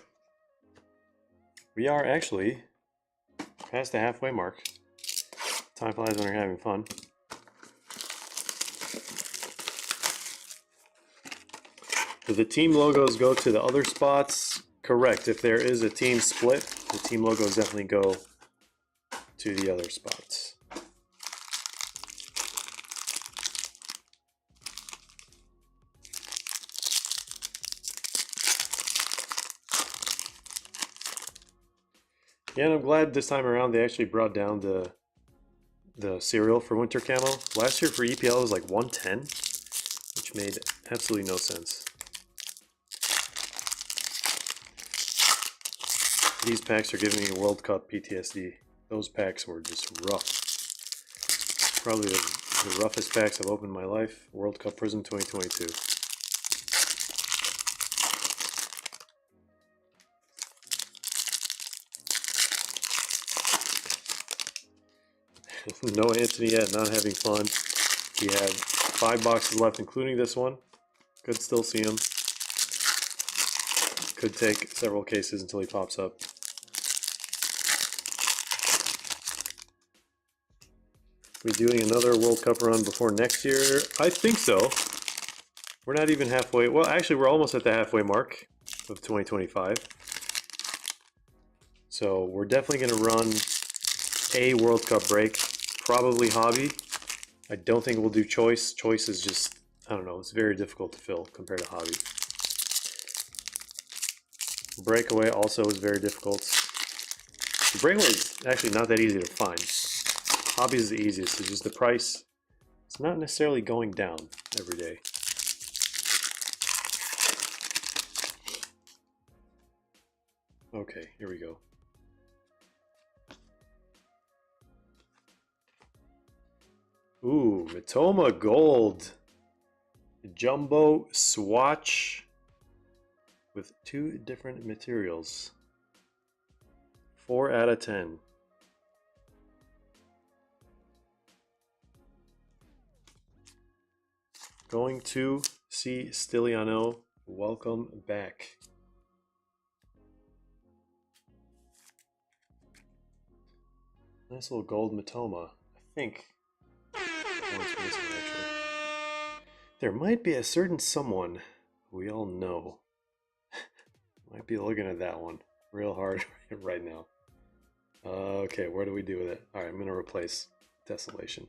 We are actually past the halfway mark. Time flies when you're having fun. Do the team logos go to the other spots? Correct. If there is a team split, the team logos definitely go to the other spots. Yeah, and I'm glad this time around they actually brought down the cereal for winter camo. Last year for EPL it was like 110, which made absolutely no sense. These packs are giving me World Cup PTSD. Those packs were just rough. Probably the roughest packs I've opened in my life. World Cup Prism 2022. No Anthony yet, not having fun. He had 5 boxes left, including this one. Could still see him. Could take several cases until he pops up. We doing another World Cup run before next year? I think so. We're not even halfway. Well, actually, we're almost at the halfway mark of 2025. So we're definitely going to run a World Cup break. Probably hobby. I don't think we'll do choice. Choice is just, I don't know, it's very difficult to fill compared to hobby. Breakaway also is very difficult. The breakaway is actually not that easy to find. Hobby is the easiest. It's just the price. It's not necessarily going down every day. Okay, here we go. Ooh, Mitoma Gold. Jumbo swatch with 2 different materials. 4 out of 10. Going to see Stiliano. Welcome back. Nice little gold Mitoma. I think. There might be a certain someone we all know. Might be looking at that one real hard right now. Okay, where do we do with it? All right, I'm going to replace Desolation.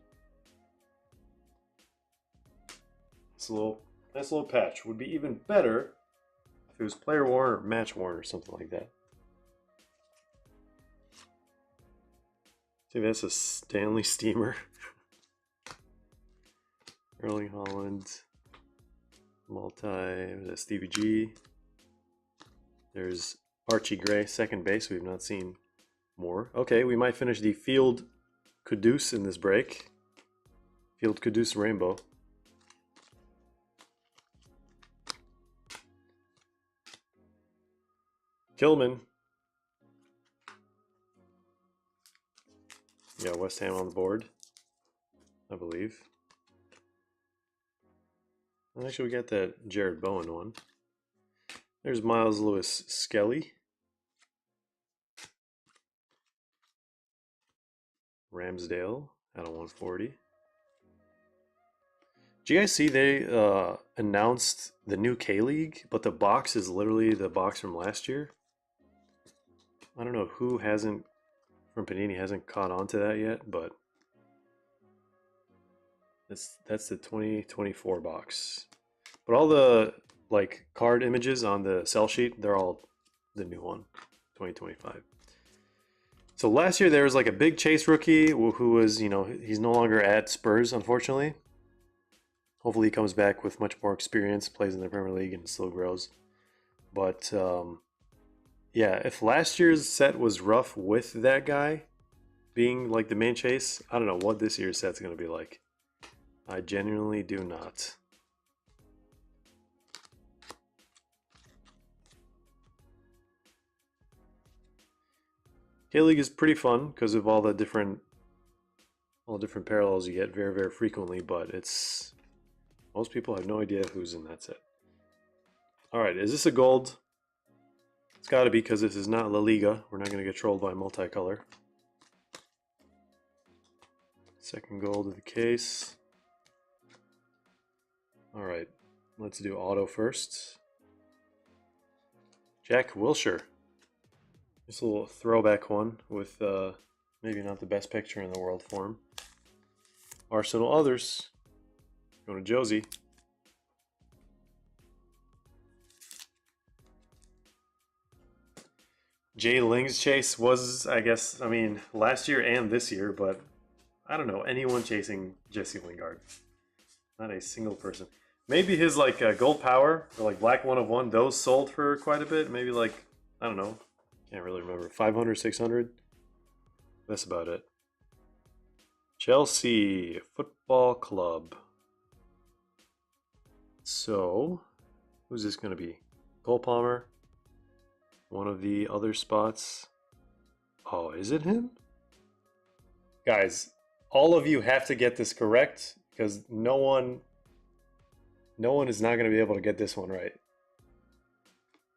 Nice little patch. Would be even better if it was player worn or match worn or something like that. See, that's a Stanley Steamer. Erling Holland. Multi. Stevie G. There's Archie Gray, second base. We've not seen more. Okay, we might finish the Field Caduce in this break. Field Caduce Rainbow. Killman. Yeah, West Ham on the board, I believe. Actually, we got that Jared Bowen one. There's Miles Lewis Skelly. Ramsdale at a 140. Do you guys see they announced the new K-League, but the box is literally the box from last year? I don't know who hasn't, from Panini, hasn't caught on to that yet, but that's the 2024 box. But all the like card images on the sell sheet, they're all the new one, 2025. So last year there was like a big chase rookie who was, you know, he's no longer at Spurs, unfortunately. Hopefully he comes back with much more experience, plays in the Premier League, and still grows. But yeah, if last year's set was rough with that guy being like the main chase, I don't know what this year's set's going to be like. I genuinely do not. K-League is pretty fun because of all the different parallels you get very, very frequently, but it's most people have no idea who's in that set. All right, is this a gold? It's got to be because this is not La Liga. We're not going to get trolled by multicolor. Second gold of the case. All right, let's do auto first. Jack Wilshere. Just a little throwback one with maybe not the best picture in the world for him. Arsenal others. Going to Josie. Jay Ling's chase was, I guess, I mean, last year and this year, but I don't know anyone chasing Jesse Lingard. Not a single person. Maybe his like gold power or like black 1 of 1, those sold for quite a bit. Maybe like, I don't know. Can't really remember. 500, 600. That's about it. Chelsea Football Club. So, who's this going to be? Cole Palmer. One of the other spots. Oh, is it him? Guys, all of you have to get this correct because no one is not going to be able to get this one right.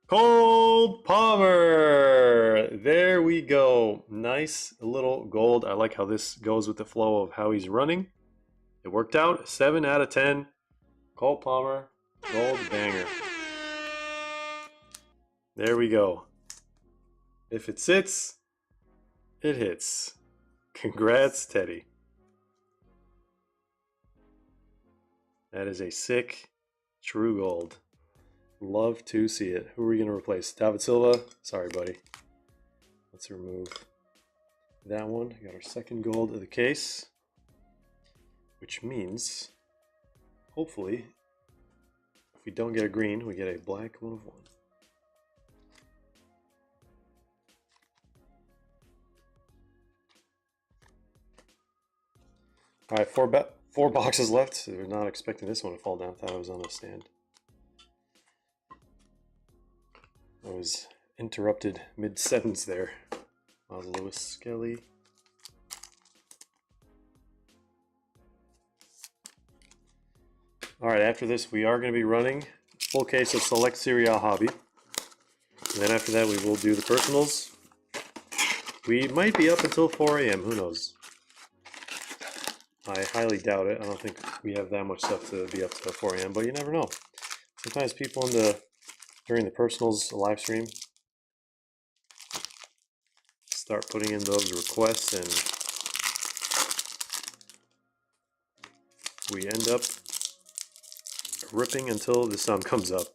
Cole Palmer! There we go. Nice little gold. I like how this goes with the flow of how he's running. It worked out. 7 out of 10. Cole Palmer, gold banger. There we go. If it sits, it hits. Congrats, Teddy. That is a sick, true gold. Love to see it. Who are we going to replace? David Silva? Sorry, buddy. Let's remove that one. We got our second gold of the case, which means, hopefully, if we don't get a green, we get a black 1 of 1. All right, four boxes left. We're not expecting this one to fall down. Thought it was on a stand. I was interrupted mid-sentence there. Miles Lewis Skelly. All right, after this, we are going to be running full case of Select Serie A Hobby. And then after that, we will do the personals. We might be up until 4 a.m. Who knows? I highly doubt it. I don't think we have that much stuff to be up to 4 a.m., but you never know. Sometimes people during the personals live stream start putting in those requests, and we end up ripping until the sun comes up.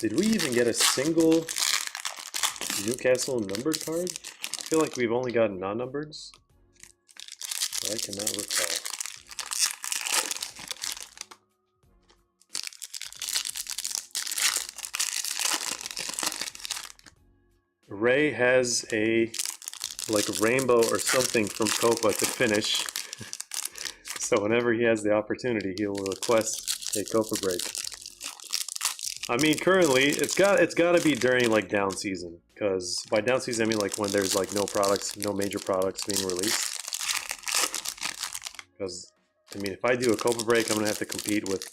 Did we even get a single Newcastle numbered card? I feel like we've only gotten non-numbereds, but I cannot recall. Ray has a like rainbow or something from Copa to finish. So whenever he has the opportunity, he will request a Copa break. I mean, currently it's got to be during like down season, because by down season I mean like when there's like no major products being released. Because I mean, if I do a Copa break, I'm gonna have to compete with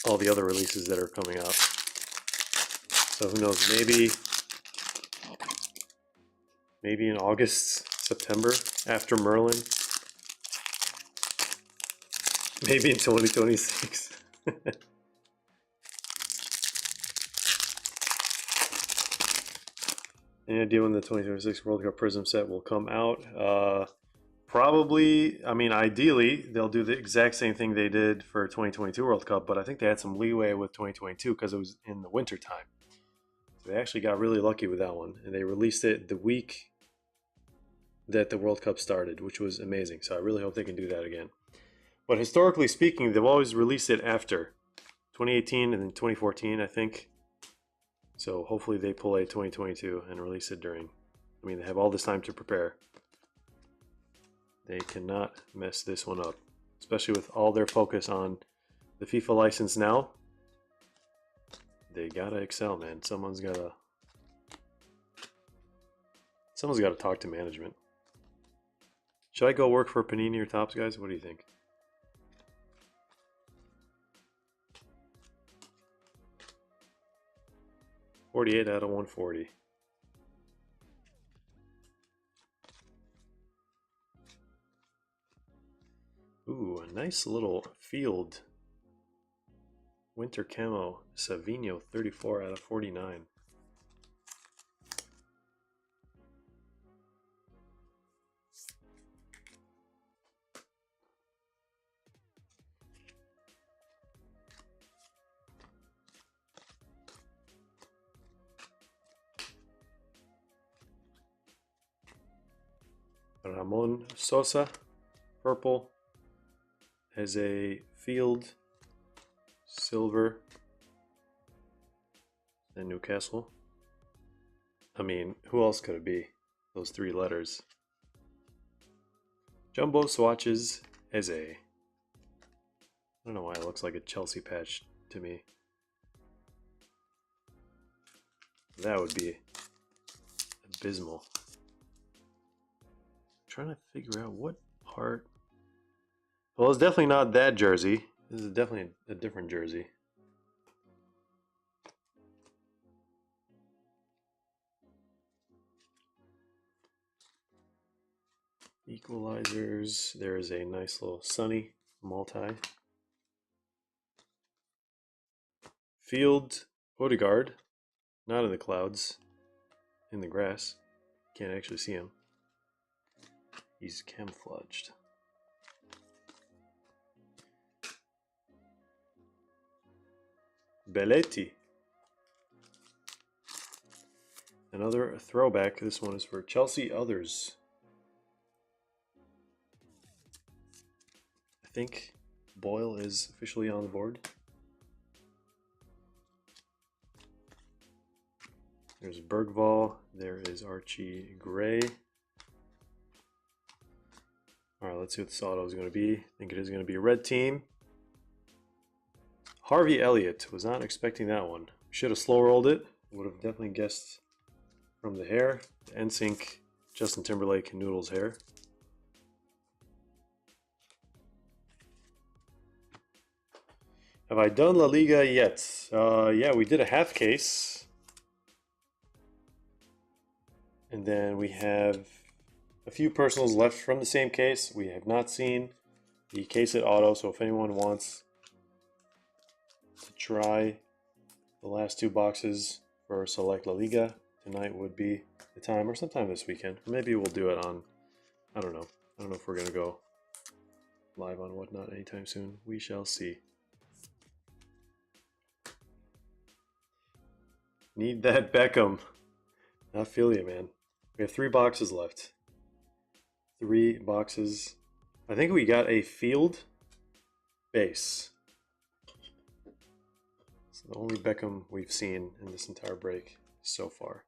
all the other releases that are coming out. So who knows? Maybe in August, September, after Merlin. Maybe in 2026. Any idea when the 2026 World Cup Prism set will come out? Probably, I mean, ideally, they'll do the exact same thing they did for 2022 World Cup, but I think they had some leeway with 2022 because it was in the winter time. So they actually got really lucky with that one, and they released it the week that the World Cup started, which was amazing. So I really hope they can do that again. But historically speaking, they've always released it after 2018 and then 2014, I think. So hopefully they pull a 2022 and release it during. I mean, they have all this time to prepare. They cannot mess this one up, especially with all their focus on the FIFA license now. They gotta excel, man. Someone's gotta talk to management. Should I go work for Panini or Topps, guys? What do you think? $48 out of 140. Ooh, a nice little field. Winter camo, Savino, 34 out of 49. Ramon Sosa, purple, has a field, silver, and Newcastle. I mean, who else could it be? Those three letters. Jumbo swatches as a... I don't know why it looks like a Chelsea patch to me. That would be abysmal. Trying to figure out what part. Well, it's definitely not that jersey. This is definitely a different jersey. Equalizers. There is a nice little Sunny multi. Field Odegaard. Not in the clouds. In the grass. Can't actually see him. He's camouflaged. Belletti. Another throwback. This one is for Chelsea Others. I think Boyle is officially on the board. There's Bergvall. There is Archie Gray. Alright, let's see what this auto is going to be. I think it is going to be a red team. Harvey Elliott. Was not expecting that one. Should have slow rolled it. Would have definitely guessed from the hair. The NSYNC Justin Timberlake and Noodles hair. Have I done La Liga yet? Yeah, we did a half case. And then we have a few personals left from the same case. We have not seen the case at auto, so if anyone wants to try the last two boxes for Select La Liga, tonight would be the time, or sometime this weekend. Maybe we'll do it on, I don't know. I don't know if we're going to go live on Whatnot anytime soon. We shall see. Need that Beckham. I feel you, man. We have 3 boxes left. 3 boxes. I think we got a field base. It's the only Beckham we've seen in this entire break so far.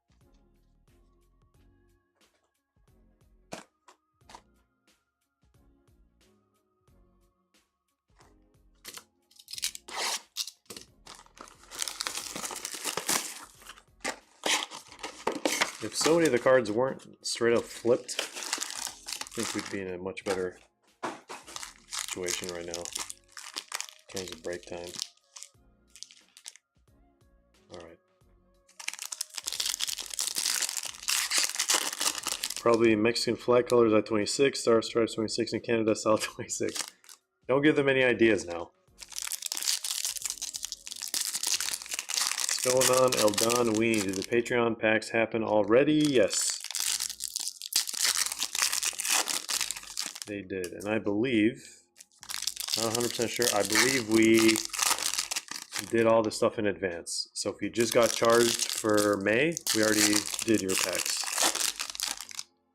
If so many of the cards weren't straight up flipped, I think we'd be in a much better situation right now in terms of break time. Alright. Probably Mexican flag colors at 26, Star Stripes 26, and Canada style 26. Don't give them any ideas now. What's going on, Eldon Wee? Did the Patreon packs happen already? Yes. They did. And I believe, not 100% sure, I believe we did all the stuff in advance. So if you just got charged for May, we already did your packs.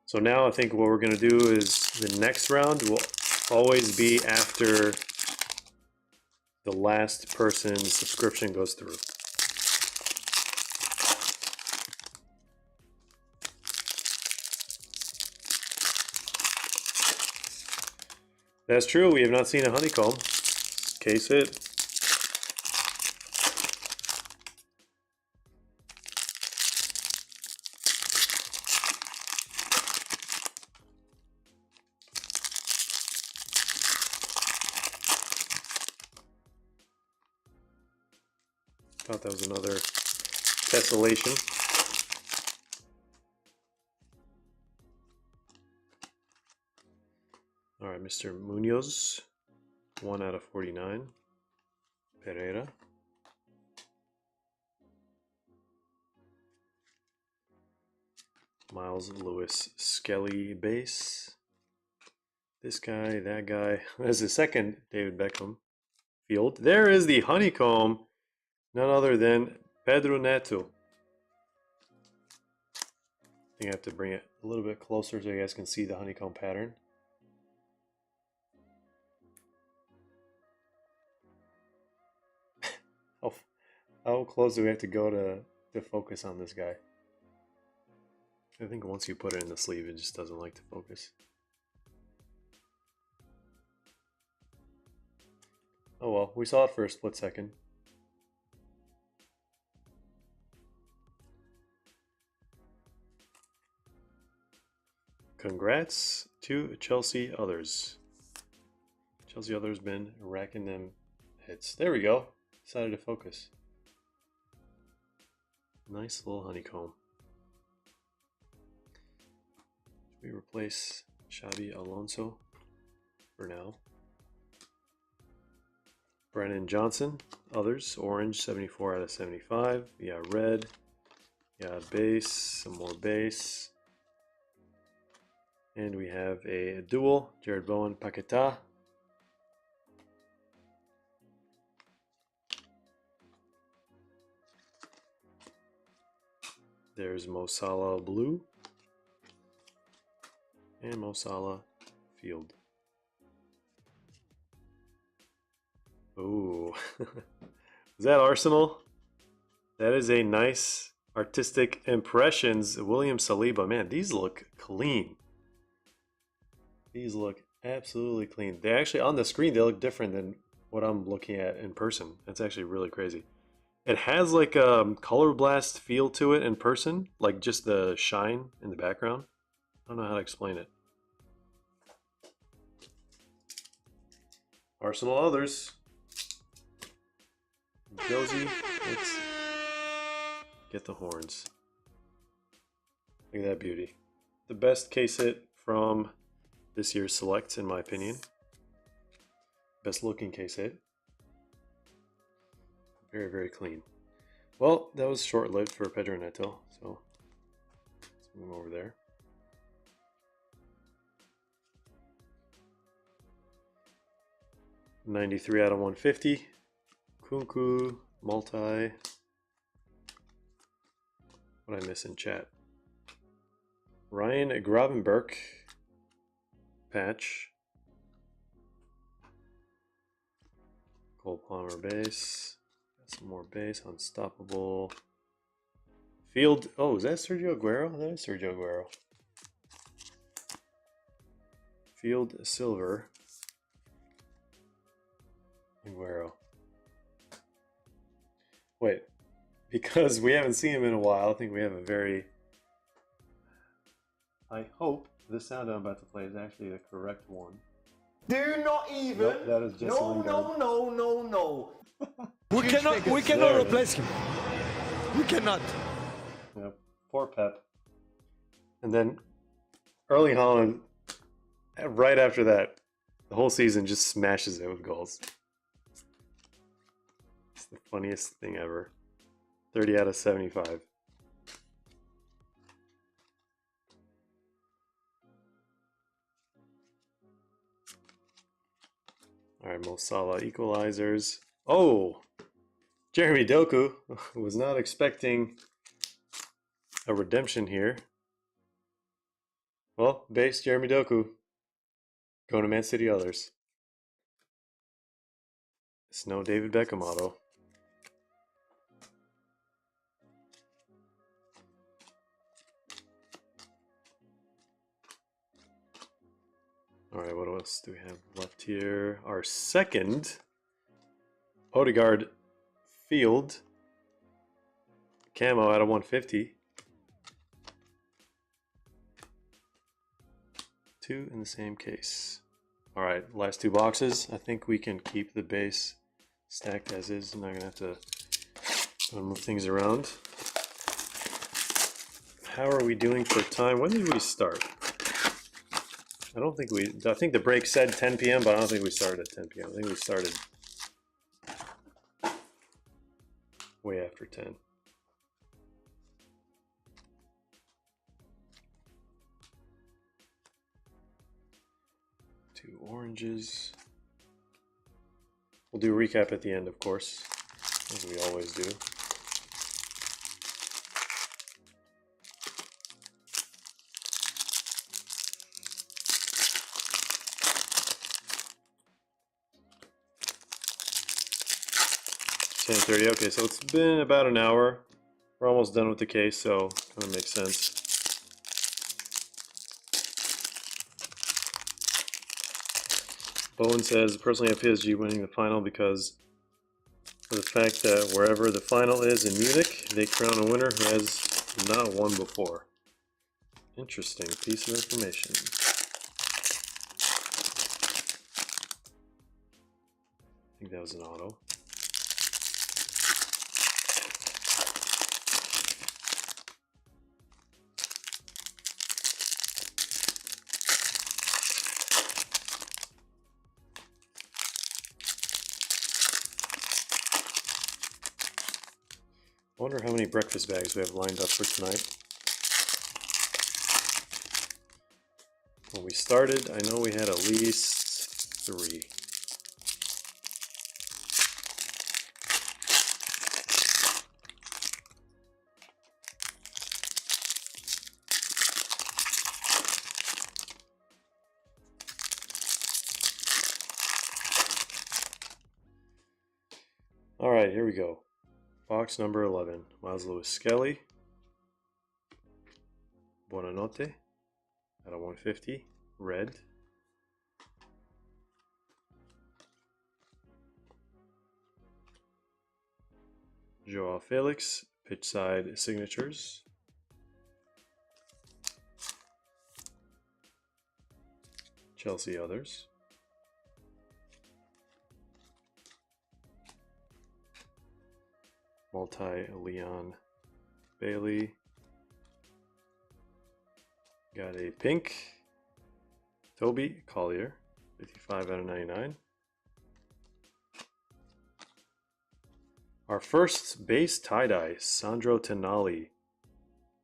So now I think what we're going to do is the next round will always be after the last person's subscription goes through. That's true, we have not seen a honeycomb. Case hit. Thought that was another tessellation. All right, Mr. Munoz, 1 out of 49. Pereira. Miles Lewis Skelly base. This guy, that guy. That's the second David Beckham field. There is the honeycomb. None other than Pedro Neto. I think I have to bring it a little bit closer so you guys can see the honeycomb pattern. How close do we have to go to focus on this guy? I think once you put it in the sleeve, it just doesn't like to focus. Oh well, we saw it for a split second. Congrats to Chelsea Others. Chelsea Others been racking them hits. There we go. Decided to focus. Nice little honeycomb. Should we replace Xabi Alonso for now? Brennan Johnson, Others, orange, 74 out of 75. Yeah, red. Yeah, base, some more base. And we have a dual, Jared Bowen, Paquetá. There's Mo Salah blue. And Mo Salah field. Ooh. Is that Arsenal? That is a nice artistic impressions. William Saliba. Man, these look clean. These look absolutely clean. They actually, on the screen, they look different than what I'm looking at in person. That's actually really crazy. It has like a color blast feel to it in person, like just the shine in the background. I don't know how to explain it. Arsenal Others. Josie, let's get the horns. Look at that beauty. The best case hit from this year's selects, in my opinion. Best looking case hit. Very, very clean. Well, that was short-lived for Pedro Neto, so let's move over there. $93 out of 150. Kunku, multi. What did I miss in chat? Ryan Gravenberg. Patch. Cole Palmer base. Got some more base. Unstoppable. Field. Oh, is that Sergio Aguero? That is Sergio Aguero. Field Silver. Aguero. Wait. Because we haven't seen him in a while, I think we have a very... I hope the sound I'm about to play is actually the correct one. Do not even. Nope, that is Jesse Lingard. No. We cannot replace him. We cannot. Yep, poor Pep. And then Erling Haaland, right after that, the whole season just smashes it with goals. It's the funniest thing ever. 30 out of 75. All right, Mo Salah equalizers. Oh, Jeremy Doku was not expecting a redemption here. Well, base Jeremy Doku. Going to Man City others. It's no David Beckham auto. All right, what else do we have left here? Our second Odegaard Field camo out of 150. Two in the same case. All right, last two boxes. I think we can keep the base stacked as is. I'm not gonna have to move things around. How are we doing for time? When did we start? I think the break said 10 p.m., but I don't think we started at 10 p.m. I think we started way after 10. Two oranges. We'll do a recap at the end, of course, as we always do. $10:30. Okay, so it's been about an hour. We're almost done with the case, so kind of makes sense. Bowen says, personally I have PSG winning the final because of the fact that wherever the final is in Munich, they crown a winner who has not won before. Interesting piece of information. I think that was an auto. I wonder how many breakfast bags we have lined up for tonight. When we started, I know we had at least 3. All right, here we go. Box number 11. Miles Lewis Skelly. Buonanotte. Out of 150. Red. Joao Felix. Pitch side signatures. Chelsea others. Multi-Leon Bailey. Got a pink Toby Collier, 55 out of 99. Our first base tie-dye, Sandro Tonali,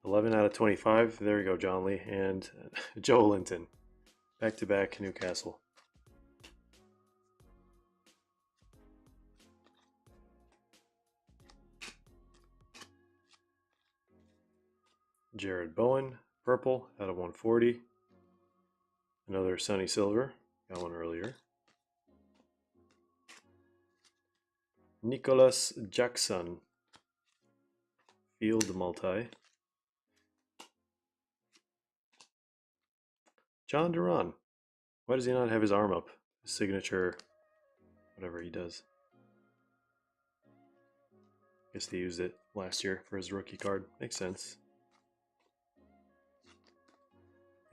11 out of 25. There we go, John Lee. And Joe Linton, back-to-back Newcastle. Jared Bowen, purple out of 140. Another Sunny Silver, got one earlier. Nicholas Jackson, field multi. John Duran. Why does he not have his arm up? His signature, whatever he does. Guess they used it last year for his rookie card. Makes sense.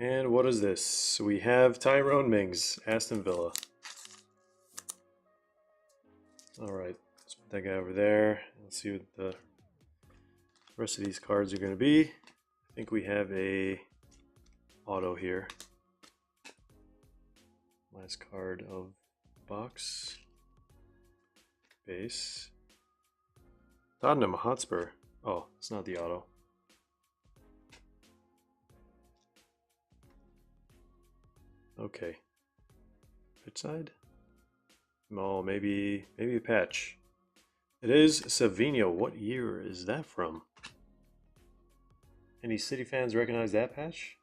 And what is this? We have Tyrone Mings, Aston Villa. Alright, let's put that guy over there. Let's see what the rest of these cards are going to be. I think we have a auto here. Last card of box. Base. Tottenham Hotspur. Oh, it's not the auto. Okay. Pitch side? Oh, maybe a patch. It is Savinho. What year is that from? Any City fans recognize that patch?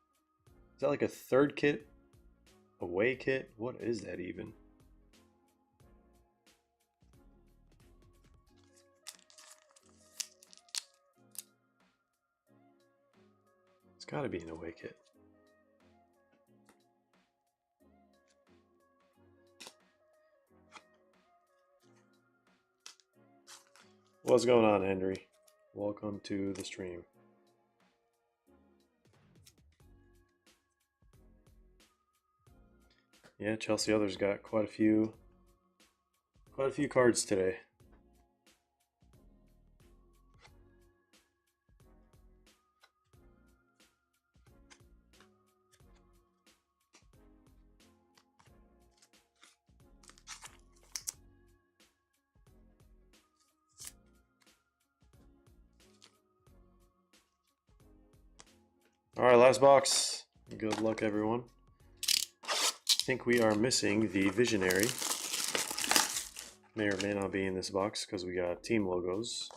Is that like a third kit? Away kit? What is that even? It's got to be an away kit. What's going on, Henry? Welcome to the stream. Yeah, Chelsea Others got quite a few cards today. All right, last box. Good luck, everyone. I think we are missing the Visionary. May or may not be in this box because we got team logos.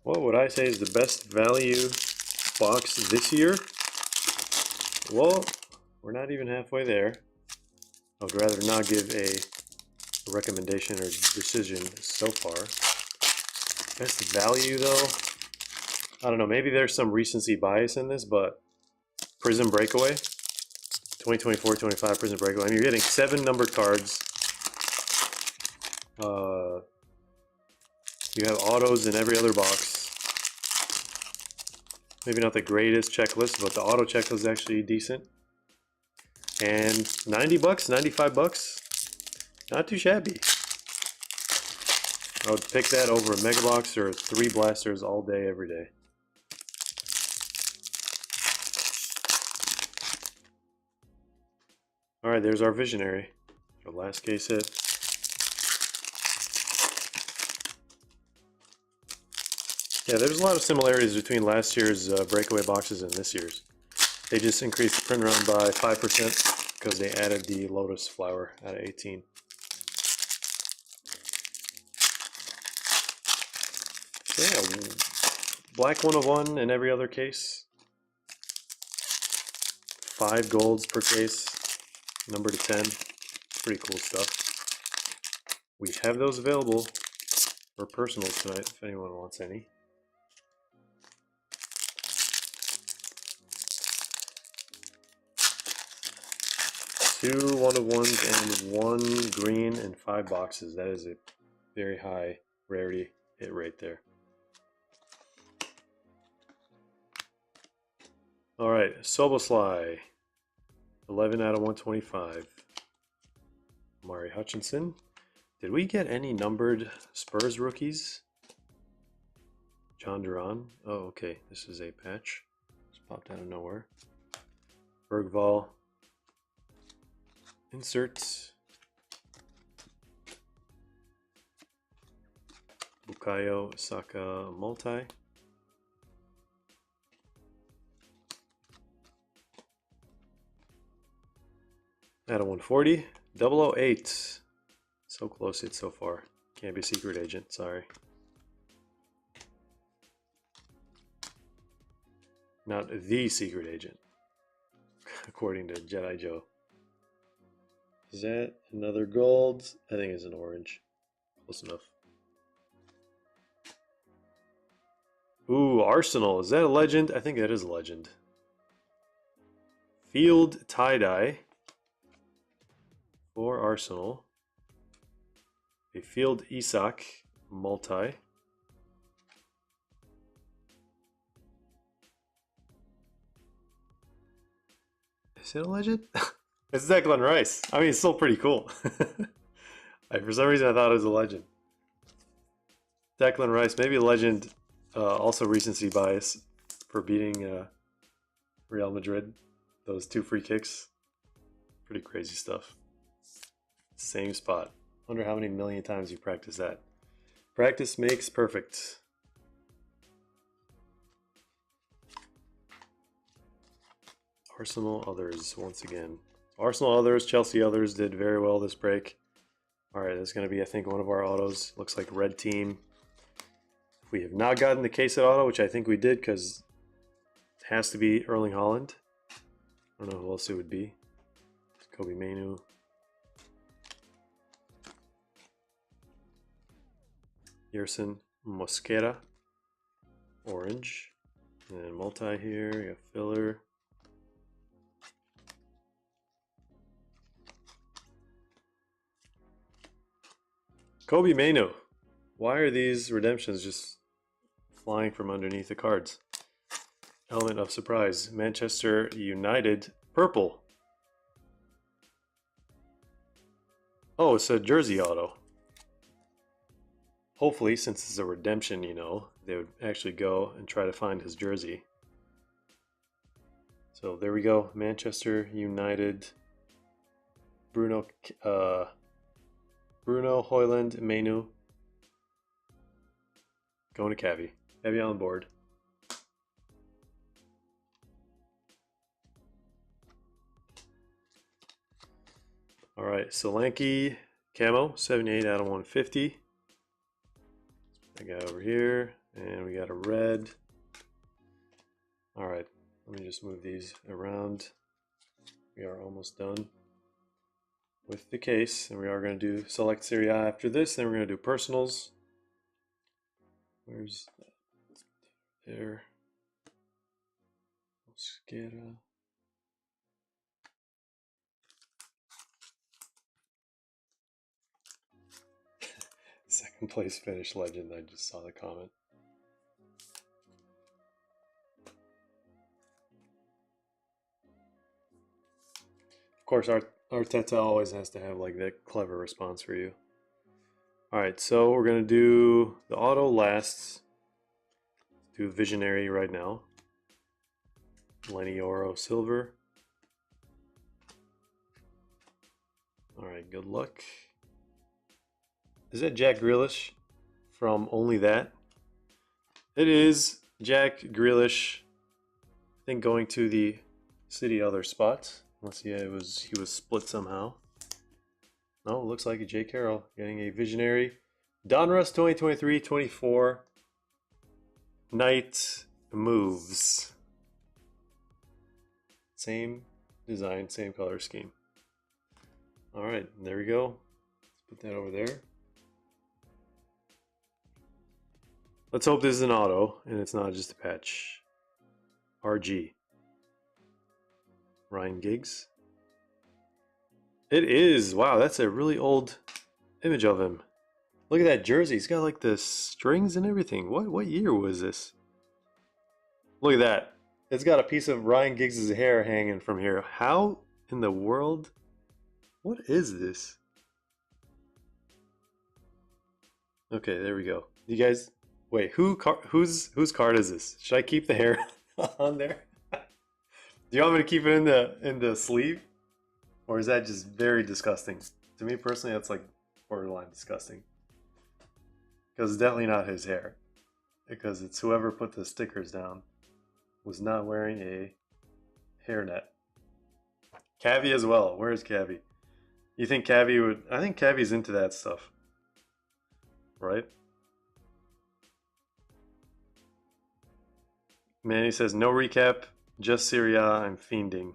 What would I say is the best value box this year? Well, we're not even halfway there. I would rather not give a recommendation or decision so far. Best value though? I don't know, maybe there's some recency bias in this, but Prism Breakaway, 2024-25 Prism Breakaway. I mean, you're getting 7 numbered cards. You have autos in every other box. Maybe not the greatest checklist, but the auto checklist is actually decent. And 90 bucks, 95 bucks, not too shabby. I would pick that over a mega box or 3 blasters all day, every day. All right, there's our Visionary, our last case hit. Yeah, there's a lot of similarities between last year's breakaway boxes and this year's. They just increased the print run by 5% because they added the lotus flower out of 18. So yeah, black 1 of 1 in every other case. 5 golds per case, number to 10. Pretty cool stuff. We have those available for personals tonight if anyone wants any. 2 1 of 1s and 1 green and 5 boxes. That is a very high rarity hit rate there. All right, Soboslai, 11 out of 125. Mari Hutchinson. Did we get any numbered Spurs rookies? John Duran. Oh, okay. This is a patch. Just popped out of nowhere. Bergvall. Insert. Bukayo Saka multi. At a 140. 008. So close it so far. Can't be a secret agent, sorry. Not the secret agent, according to Jedi Joe. Is that another gold? I think it's an orange. Close enough. Ooh, Arsenal. Is that a legend? I think that is a legend. Field tie-dye for Arsenal. A Field Isak multi. Is it a legend? It's Declan Rice. I mean, it's still pretty cool. For some reason, I thought it was a legend. Declan Rice, maybe a legend. Also recency bias for beating Real Madrid. Those 2 free kicks. Pretty crazy stuff. Same spot. Wonder how many million times you practice that. Practice makes perfect. Arsenal others once again. Arsenal others, Chelsea others did very well this break. All right, that's going to be, I think, one of our autos. Looks like red team. If we have not gotten the case at auto, which I think we did because it has to be Erling Haaland. I don't know who else it would be. Kobe Mainu. Yerson Mosquera. Orange. And then multi here. You got filler. Kobe Mainu. Why are these redemptions just flying from underneath the cards? Element of surprise. Manchester United. Purple. Oh, it's a jersey auto. Hopefully, since it's a redemption, you know, they would actually go and try to find his jersey. So there we go. Manchester United. Bruno Højlund, Mainu. Going to Cavi. Cavi on board. All right, Solanke camo, 78 out of 150. I got over here, and we got a red. All right, let me just move these around. We are almost done with the case, and we are going to do select Serie A after this. Then we're going to do personals. Where's that? There. Mosquera. Second place finish legend. I just saw the comment. Of course, Arteta always has to have like that clever response for you. All right, so we're gonna do the auto last. Do Visionary right now. Lenny Oro silver. All right, good luck. Is that Jack Grealish from Only That? It is Jack Grealish. I think going to the City other spot. Unless he was split somehow. No, it looks like a J. Carroll getting a Visionary. Donruss 2023-24. Night moves. Same design, same color scheme. All right, there we go. Let's put that over there. Let's hope this is an auto and it's not just a patch. RG. Ryan Giggs. It is. Wow, that's a really old image of him. Look at that jersey. He's got like the strings and everything. What year was this? Look at that. It's got a piece of Ryan Giggs' hair hanging from here. How in the world? What is this? Okay, there we go. You guys, wait, whose card is this? Should I keep the hair on there? Do you want me to keep it in the sleeve? Or is that just very disgusting? To me personally, that's like borderline disgusting. Because it's definitely not his hair. Because it's whoever put the stickers down was not wearing a hairnet. Cavi as well. Where's Cavi? You think Cavi would... I think Cavi's into that stuff. Right? Manny says, no recap, just Serie A, I'm fiending.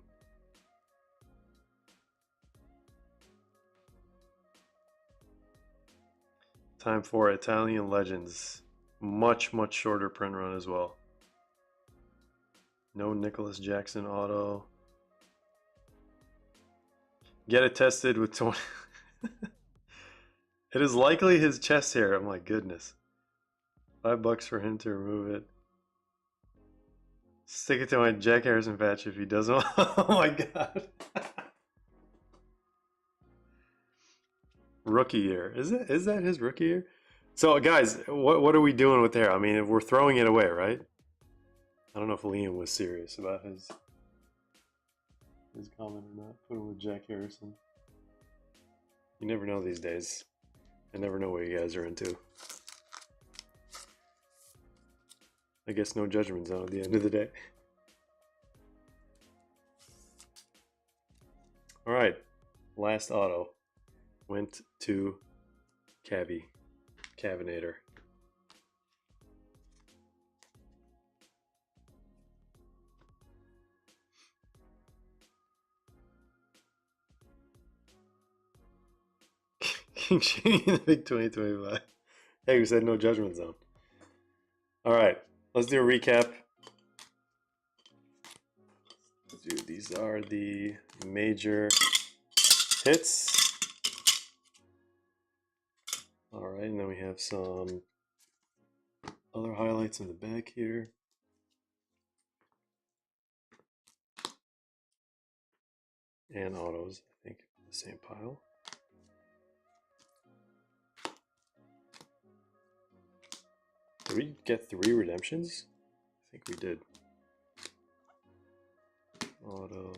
Time for Italian Legends. Much, much shorter print run as well. No Nicholas Jackson auto. Get it tested with 20. It is likely his chest hair. Oh my goodness. $5 for him to remove it. Stick it to my Jack Harrison patch if he doesn't. Oh my god. Rookie year. Is that his rookie year? So guys, what are we doing with hair? I mean, if we're throwing it away, right? I don't know if Liam was serious about his comment or not. Put him with Jack Harrison. You never know these days. I never know what you guys are into. I guess no judgment zone at the end of the day. All right, last auto went to Cavi, Cavinator. King Shady in the big 2025. Hey, we said no judgment zone. All right, let's do a recap. Dude, these are the major hits. All right, and then we have some other highlights in the back here. And autos, I think, the same pile. Did we get 3 redemptions? I think we did. Auto.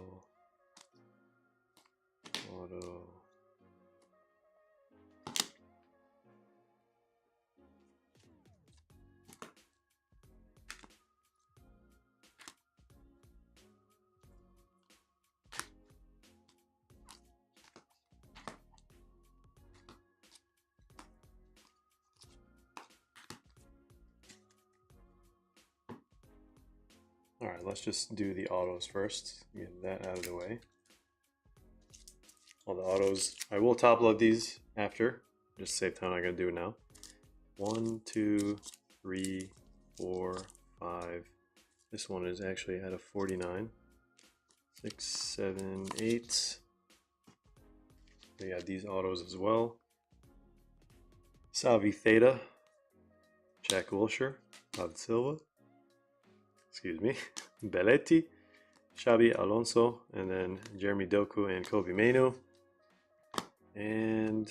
Alright, let's just do the autos first. Get that out of the way. All the autos. I will top load these after. Just to save time, I'm going to do it now. 1, 2, 3, 4, 5. This one is actually at a 49. 6, 7, 8. We got these autos as well. Salvi Theta. Jack Wilshere. David Silva. Excuse me, Belletti, Xabi Alonso, and then Jeremy Doku and Kobe Mainu. And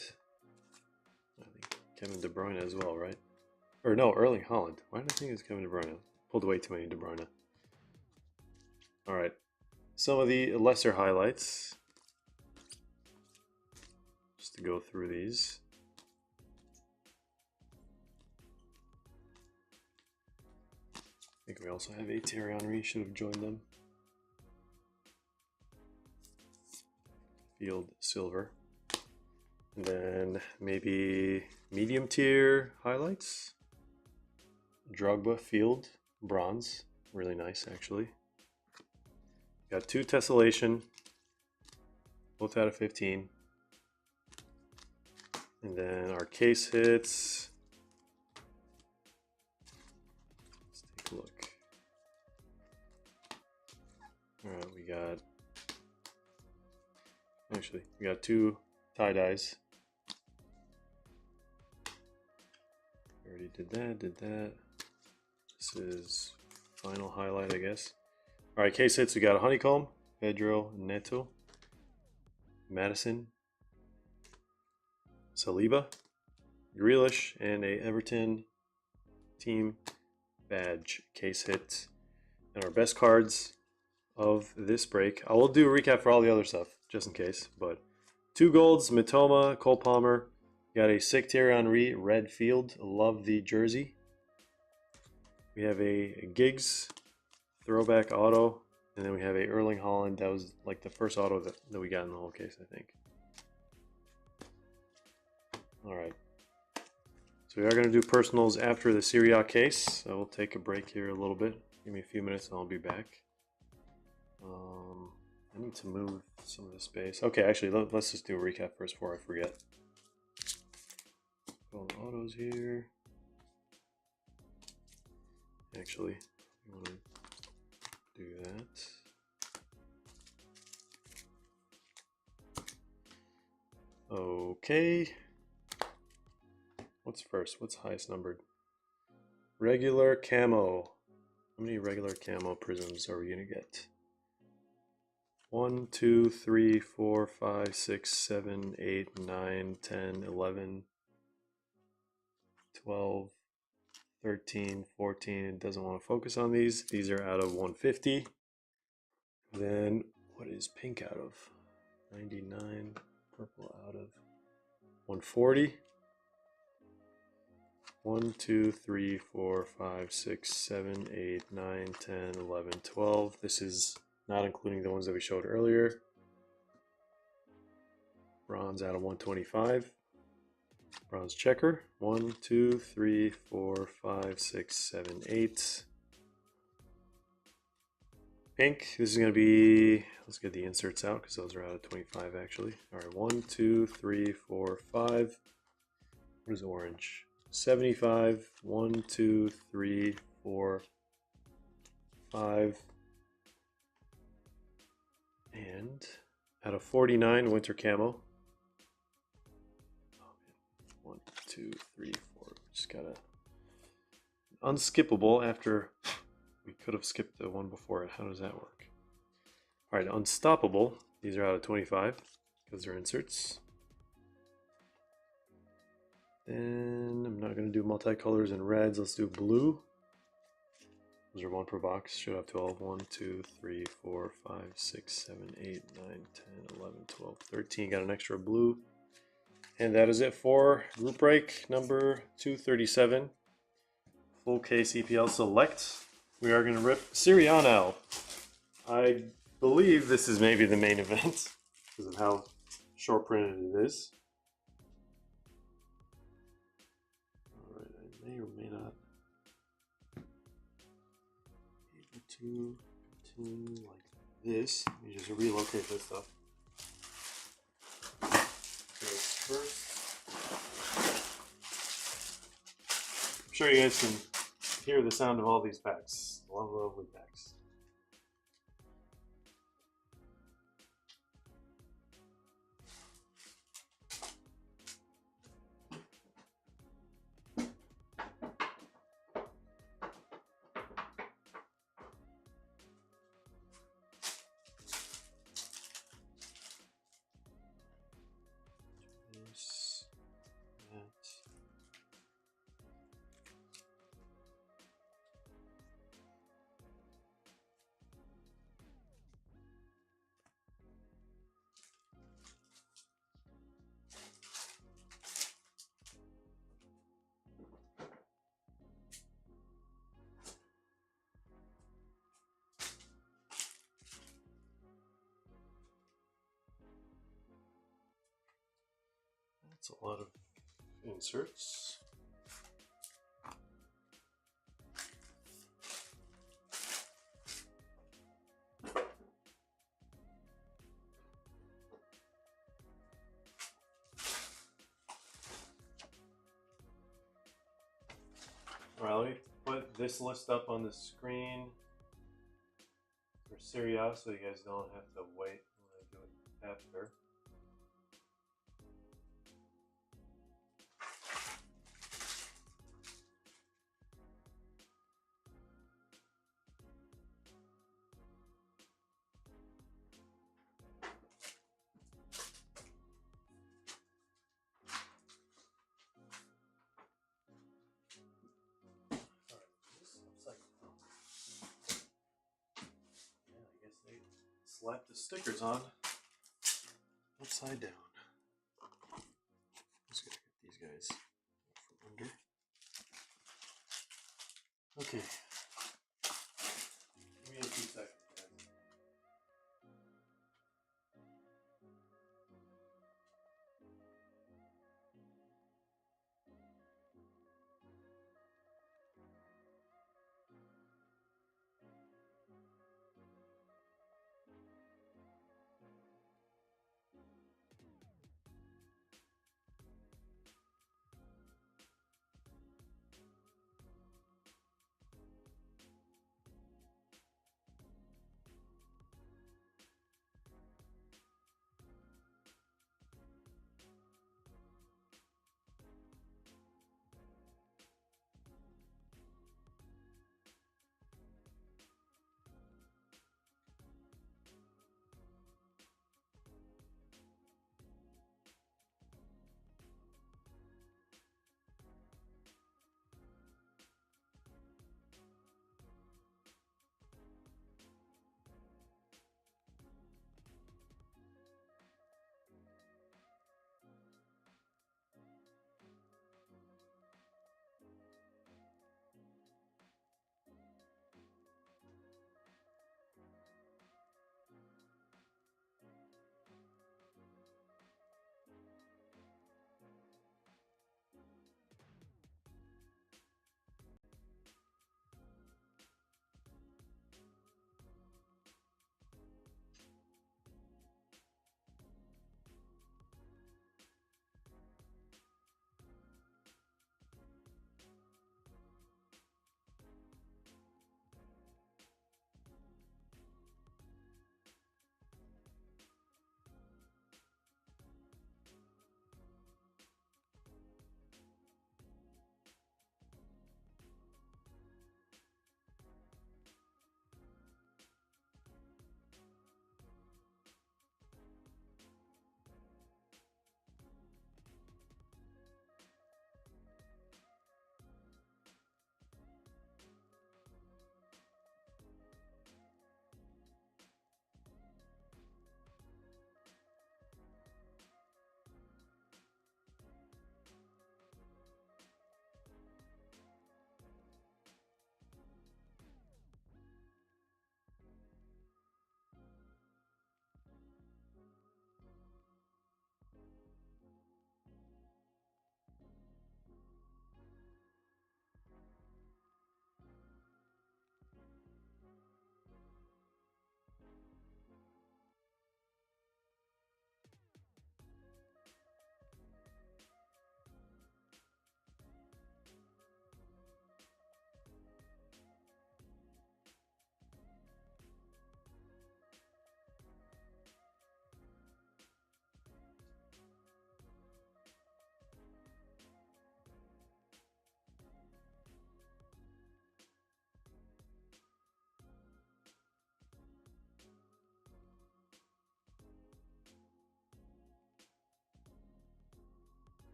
I think Kevin De Bruyne as well, right? Or no, Erling Haaland. Why did I think it was Kevin De Bruyne? Pulled away too many De Bruyne. Alright, some of the lesser highlights. Just to go through these. I think we also have a Thierry Henry, should have joined them. Field silver. And then maybe medium tier highlights. Drogba Field bronze, really nice actually. Got 2 tessellation, both out of 15. And then our case hits. Look. Alright, we got 2 tie-dyes. Already did that. This is final highlight, I guess. Alright, case hits, we got a Honeycomb, Pedro Neto, Madison, Saliba, Grealish, and a Everton team badge case hit. And our best cards of this break. I will do a recap for all the other stuff just in case, but 2 golds, Mitoma, Cole Palmer, Got a sick Thierry Henry red field. Love the jersey. We have a Giggs throwback auto. And then we have a Erling Haaland. That was like the first auto that we got in the whole case, I think. Alright. So we are going to do personals after the Serie A case. So we'll take a break here a little bit. Give me a few minutes and I'll be back. I need to move some of the space. Okay, actually, let's just do a recap first before I forget. Go on autos here. Actually, I want to do that. Okay. What's first? What's highest numbered? Regular camo. How many regular camo prisms are we gonna get? 1, 2, 3, 4, 5, 6, 7, 8, 9, 10, 11, 12, 13, 14. It doesn't want to focus on these. These are out of 150. Then what is pink out of? 99. Purple out of 140. 1, 2, 3, 4, 5, 6, 7, 8, 9, 10, 11, 12. This is not including the ones that we showed earlier. Bronze out of 125. Bronze checker. 1, 2, 3, 4, 5, 6, 7, 8. Pink. This is going to be, let's get the inserts out because those are out of 25 actually. All right, 1, 2, 3, 4, 5. What is orange? 75. 1, 2, 3, 4, 5. And out of 49, winter camo. 1, 2, 3, 4. Just gotta unskippable after we could have skipped the one before it. How does that work? All right, unstoppable. These are out of 25 because they're inserts. And I'm not going to do multicolors and reds. Let's do blue. Those are 1 per box. Should have 12. 1, 2, 3, 4, 5, 6, 7, 8, 9, 10, 11, 12, 13. Got an extra blue. And that is it for group break number 237. Full case EPL Select. We are going to rip Serie A now. I believe this is maybe the main event because of how short printed it is. Alright, I may or may not be able to continue like this. Let me just relocate this stuff. First, I'm sure you guys can hear the sound of all these packs. Lovely packs. This, that. That's a lot of inserts. Alright, let me put this list up on the screen for Serie A so you guys don't have to wait when I do it after. Slap the stickers on upside down. Just gotta get these these guys from under. Okay. Give me a few seconds.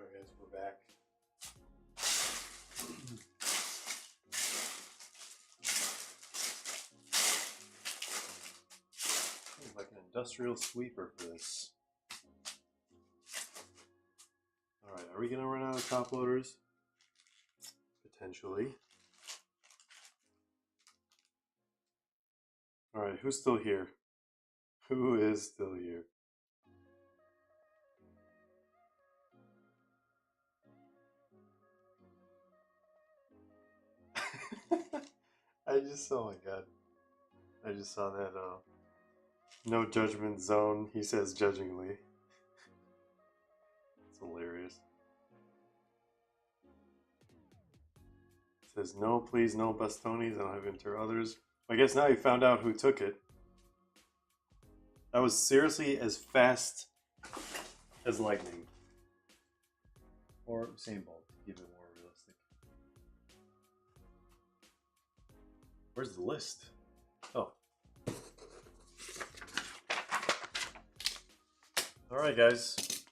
Alright guys, we're back. Like an industrial sweeper for this. Alright, are we going to run out of top loaders? Potentially. Alright, who's still here? Who is still here? oh my god. I just saw that, no judgment zone, he says judgingly. It's hilarious. It says, no, please, no bastonis, I don't have enter others. I guess now you found out who took it. That was seriously as fast as lightning. Or Usain Bolt, to keep it more realistic. Where's the list? Oh. Alright guys,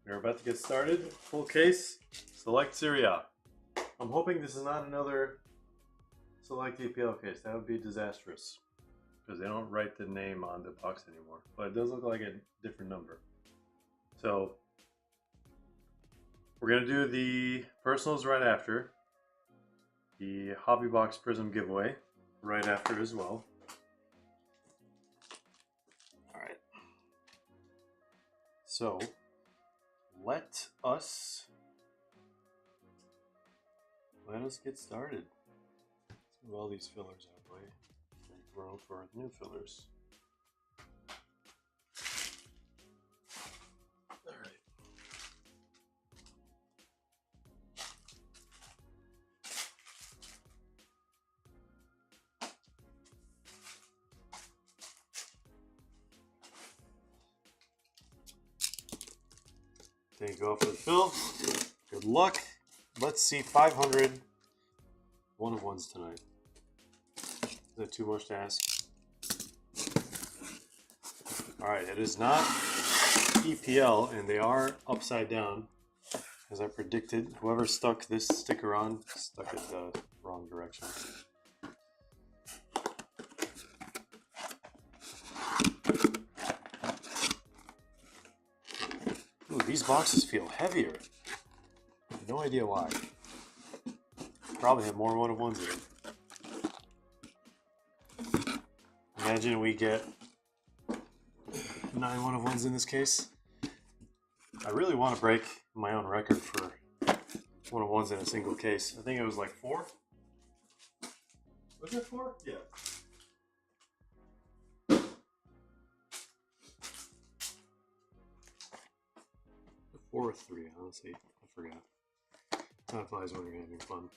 we're about to get started. Full case, select Serie A. I'm hoping this is not another select EPL case. That would be disastrous. because they don't write the name on the box anymore. But it does look like a different number. So we're gonna do the personals right after, the Hobby Box Prism giveaway right after as well. All right. So let us get started. Let's move all these fillers out of the way. Make room for new fillers. All right. There you go for the fill. Good luck. Let's see 500 one-of-ones tonight. Is that too much to ask? Alright, it is not EPL, and they are upside down, as I predicted. Whoever stuck this sticker on stuck it the wrong direction. Ooh, these boxes feel heavier. No idea why. Probably have more one-of-ones in it. Imagine we get 9 one-of-ones in this case. I really want to break my own record for one-of-ones in a single case. I think it was like 4. Was it 4? Yeah. 4 or 3, honestly. I forgot. Time flies when you're having fun.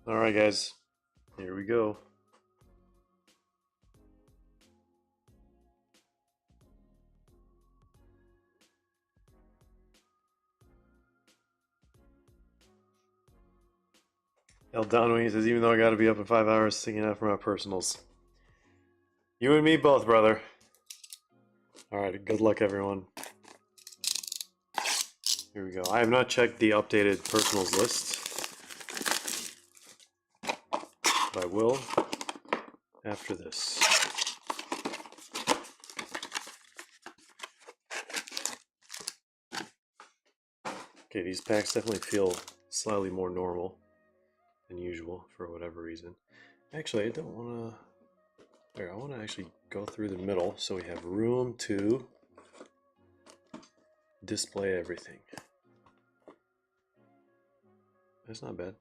All right, guys, here we go. El Donway says, even though I got to be up in 5 hours singing out for my personals. You and me both, brother. All right, good luck, everyone. Here we go. I have not checked the updated personals list, but I will after this. Okay, these packs definitely feel slightly more normal than usual for whatever reason. Actually, I don't want to... There, I want to actually go through the middle so we have room to display everything. That's not bad.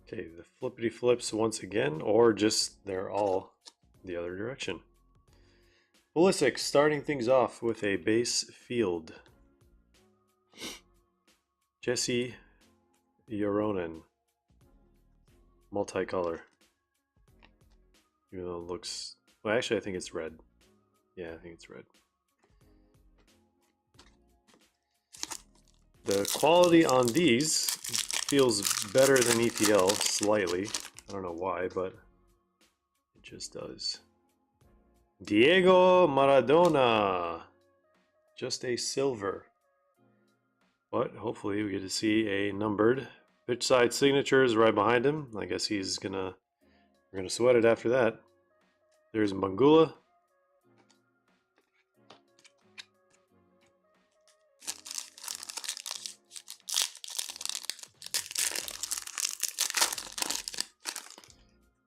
Okay, the flippity flips once again, or just they're all the other direction. Pulisic starting things off with a base field. Jesse Yoronen, multicolor. Even though it looks, well, actually I think it's red. Yeah, I think it's red. The quality on these feels better than EPL slightly. I don't know why, but it just does. Diego Maradona, just a silver. But hopefully we get to see a numbered pitch side signatures right behind him. I guess we're gonna sweat it after that. There's Mangula.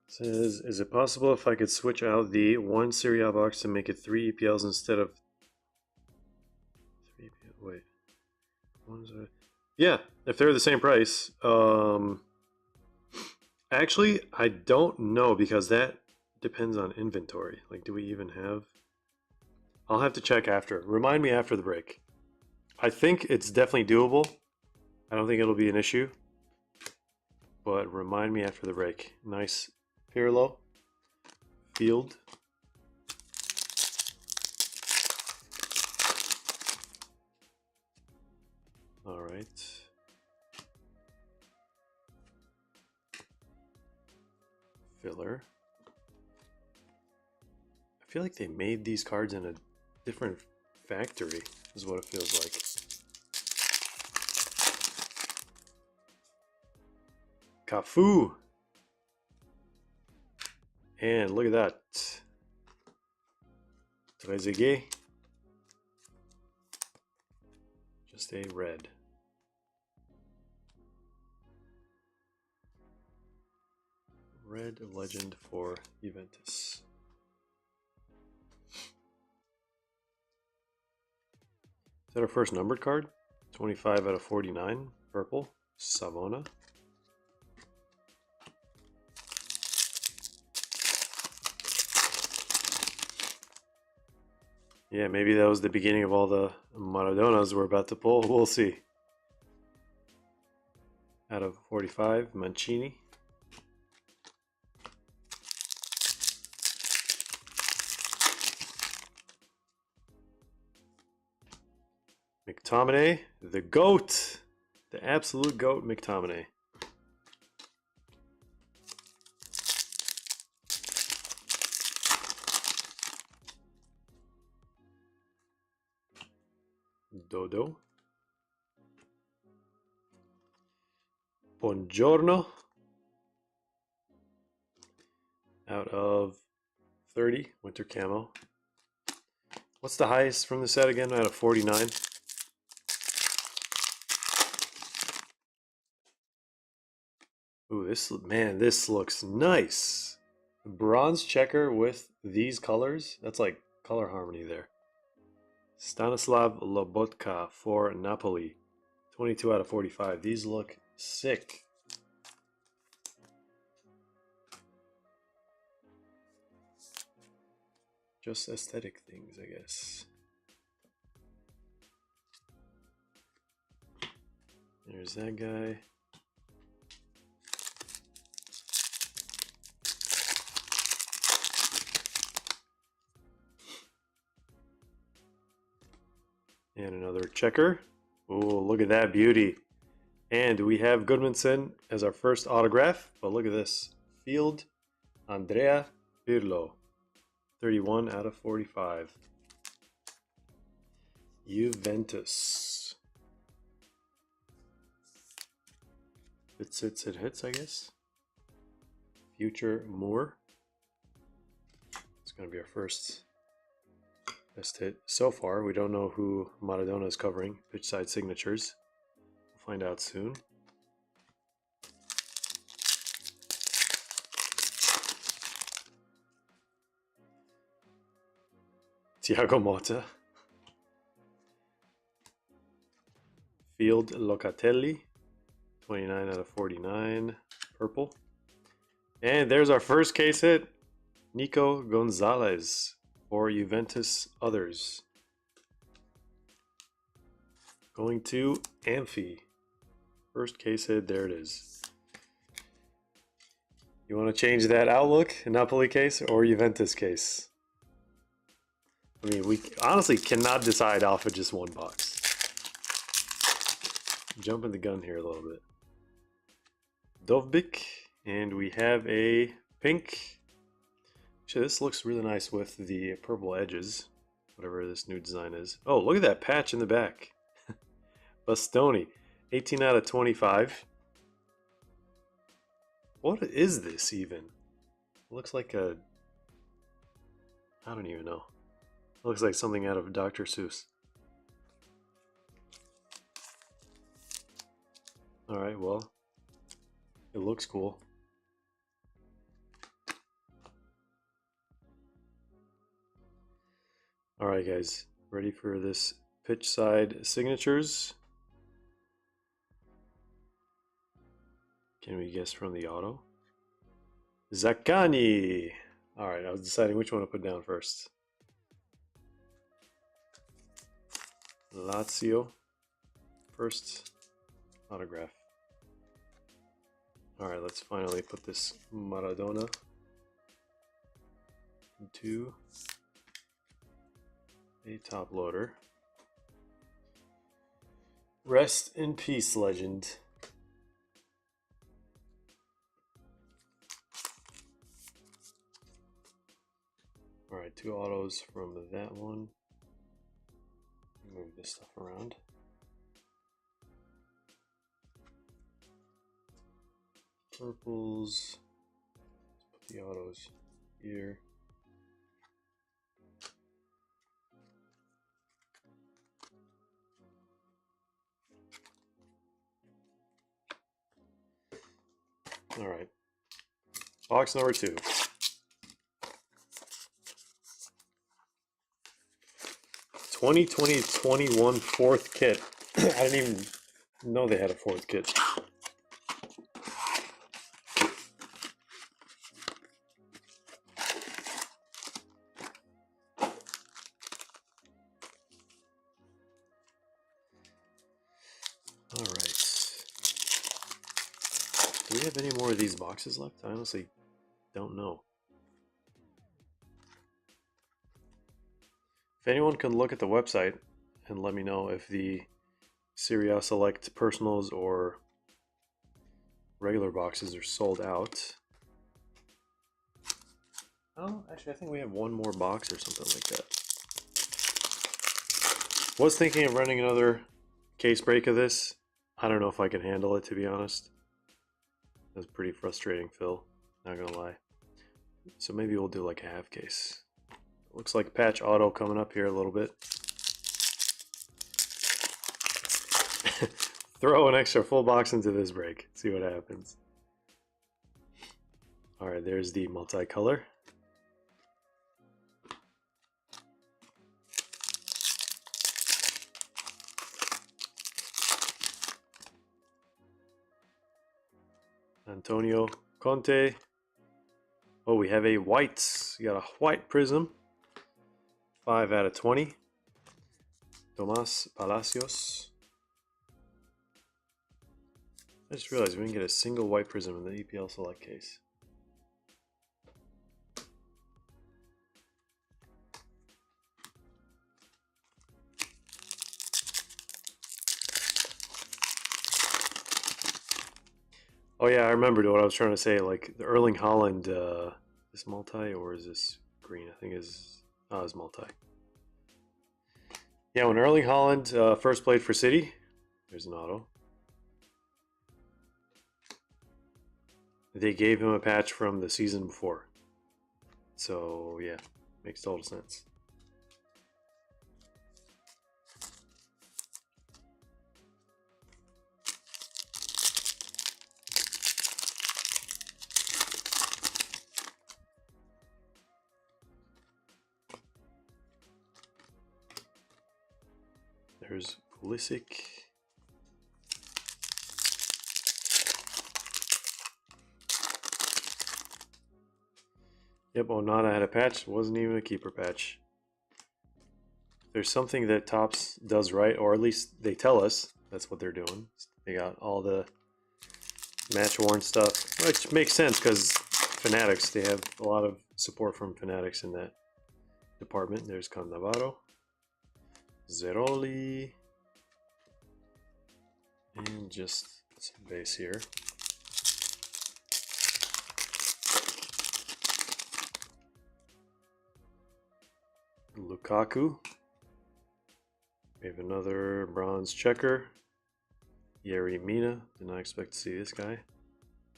Says, is it possible if I could switch out the 1 Serie A box to make it 3 EPLs instead of 3 EPL? Wait. Yeah, if they're the same price. Actually, I don't know because that depends on inventory. Like, do we even have? I'll have to check after. Remind me after the break. I think it's definitely doable. I don't think it'll be an issue. But remind me after the break. Nice Pirlo. Field. All right. Filler. I feel like they made these cards in a different factory, is what it feels like. Cafu. And look at that. Trezeguet. Just a red. Red legend for Juventus. Is that our first numbered card? 25 out of 49. Purple. Savona. Yeah, maybe that was the beginning of all the Maradonas we're about to pull. We'll see. Out of 45, Mancini. McTominay, the GOAT. The absolute GOAT, McTominay. Dodo. Buongiorno. Out of 30, winter camo. What's the highest from the set again? Out of 49. Ooh, this looks nice. Bronze checker with these colors. That's like color harmony there. Stanislav Lobotka for Napoli. 22 out of 45. These look sick. Just aesthetic things, I guess. There's that guy. And another checker. Oh, look at that beauty. And we have Goodmanson as our first autograph. But look at this. Field Andrea Pirlo. 31 out of 45. Juventus. It hits, I guess. Future Moore. It's going to be our first best hit so far. We don't know who Maradona is covering. Pitch side signatures. We'll find out soon. Thiago Motta. Field Locatelli. 29 out of 49. Purple. And there's our first case hit. Nico Gonzalez for Juventus Others. Going to Amphi. First case hit, there it is. You want to change that outlook? Napoli case or Juventus case? I mean, we honestly cannot decide off of just one box. Jumping the gun here a little bit. Dovbik, and we have a pink. Actually, this looks really nice with the purple edges, whatever this new design is. Oh, look at that patch in the back. Bastoni, 18 out of 25. What is this even? It looks like a... I don't even know. It looks like something out of Dr. Seuss. Alright, well, it looks cool. Alright guys, ready for this pitch side signatures? Can we guess from the auto? Zaccagni! Alright, I was deciding which one to put down first. Lazio. First autograph. Alright, let's finally put this Maradona. into a top loader. Rest in peace, legend. Alright, 2 autos from that one. Move this stuff around. Purples. Let's put the autos here. Alright. Box number 2. 2020-21 fourth kit. I didn't even know they had a fourth kit. Alright. Do we have any more of these boxes left? I honestly don't know. If anyone can look at the website and let me know if the Serie A Select Personals or regular boxes are sold out. Oh, actually I think we have one more box or something like that. Was thinking of running another case break of this. I don't know if I can handle it, to be honest. That's pretty frustrating, Phil. Not gonna lie. So maybe we'll do like a half case. Looks like patch auto coming up here a little bit. Throw an extra full box into this break. See what happens. Alright, there's the multicolor. Antonio Conte. Oh, we have a white. We got a white prism. 5 out of 20. Tomas Palacios. I just realized we didn't get a single white prism in the EPL Select case. Oh yeah, I remembered what I was trying to say. Like the Erling Haaland, this multi or is this green? I think is it's multi. Yeah, when Erling Haaland first played for City, there's an auto. They gave him a patch from the season before. So yeah, makes total sense. There's Pulisic. Yep, Onana had a patch. Wasn't even a keeper patch. There's something that Topps does right, or at least they tell us that's what they're doing. They got all the match-worn stuff, which makes sense because Fanatics, they have a lot of support from Fanatics in that department. There's Cannavaro, Zeroli, and just some base here. Lukaku. We have another bronze checker. Yerry Mina. Did not expect to see this guy.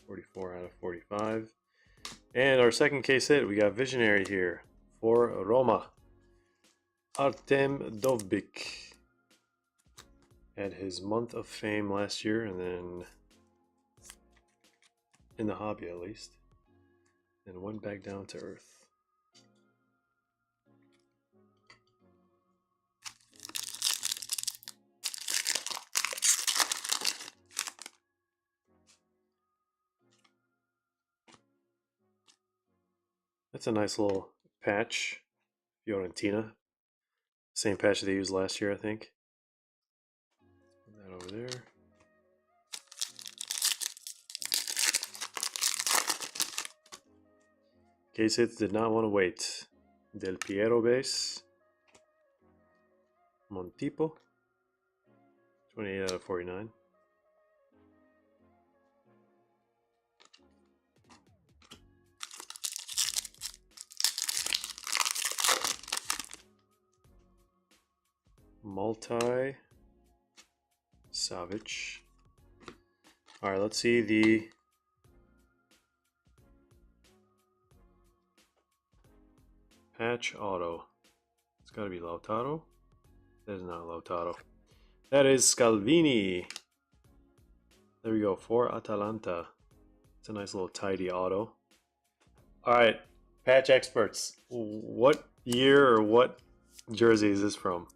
44 out of 45. And our second case hit, we got Visionary here for Roma. Artem Dovbyk. Had his month of fame last year, and then in the hobby at least. And went back down to earth. That's a nice little patch. Fiorentina. Same patch that they used last year, I think. Put that over there. Case hits did not want to wait. Del Piero base. Montipo. 28 out of 49. Multi. Savic. All right, let's see the patch auto. It's got to be Lautaro. That is not Lautaro. That is Scalvini. There we go, for Atalanta. It's a nice little tidy auto. All right, patch experts. What year or what jersey is this from?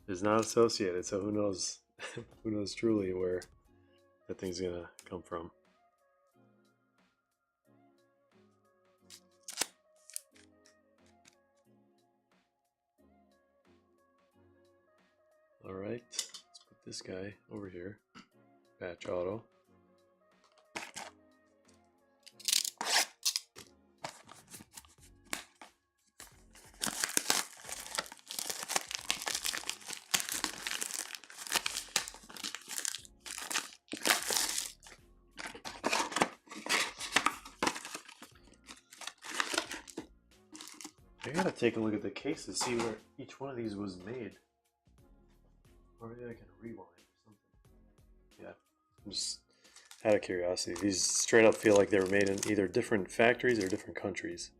It's not associated, so who knows? Who knows truly where that thing's gonna come from? All right, let's put this guy over here. Patch auto. I gotta take a look at the case to see where each one of these was made. Or maybe I can rewind or something. Yeah, just out of curiosity. These straight up feel like they were made in either different factories or different countries.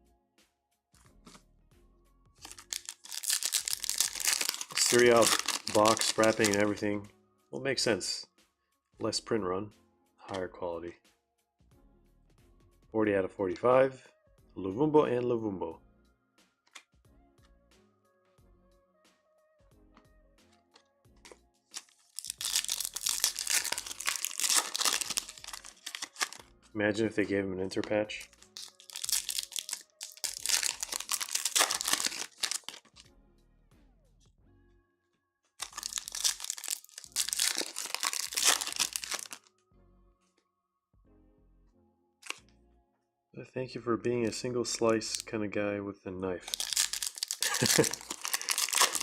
Serie A box wrapping and everything. Well, it makes sense. Less print run, higher quality. 40 out of 45. Luvumbo and Luvumbo. Imagine if they gave him an Inter patch. Thank you for being a single slice kind of guy with a knife.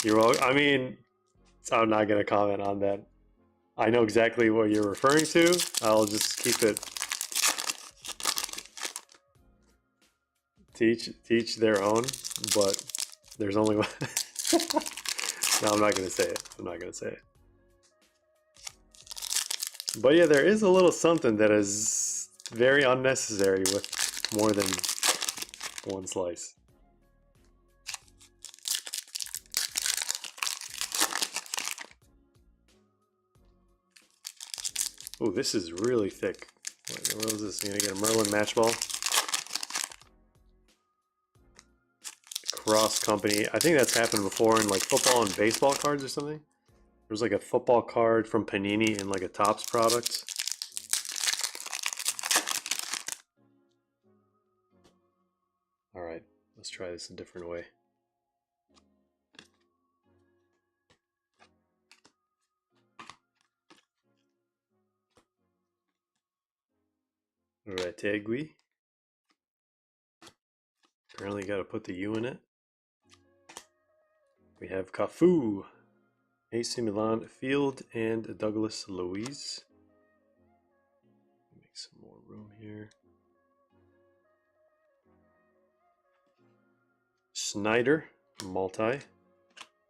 You're all, I mean, I'm not going to comment on that. I know exactly what you're referring to. I'll just keep it. Teach their own, but there's only one. No, I'm not going to say it. I'm not going to say it. But yeah, there is a little something that is very unnecessary with more than one slice. Oh, this is really thick. What is this? You gonna get a Merlin match ball? Cross company. I think that's happened before in like football and baseball cards or something. There's like a football card from Panini in like a Topps product. All right, let's try this a different way. Retegui. Apparently got to put the U in it. We have Cafu, AC Milan Field, and Douglas Luiz. Make some more room here. Snyder, multi.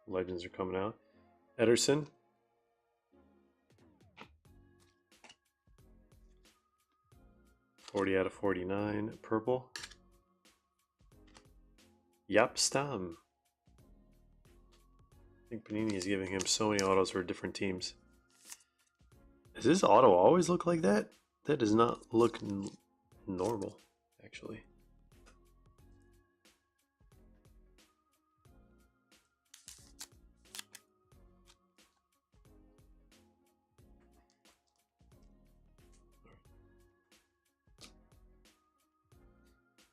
Legends are coming out. Ederson. (40 out of 49), purple. Yap Stam. I think Panini is giving him so many autos for different teams. Does this auto always look like that? That does not look normal, actually.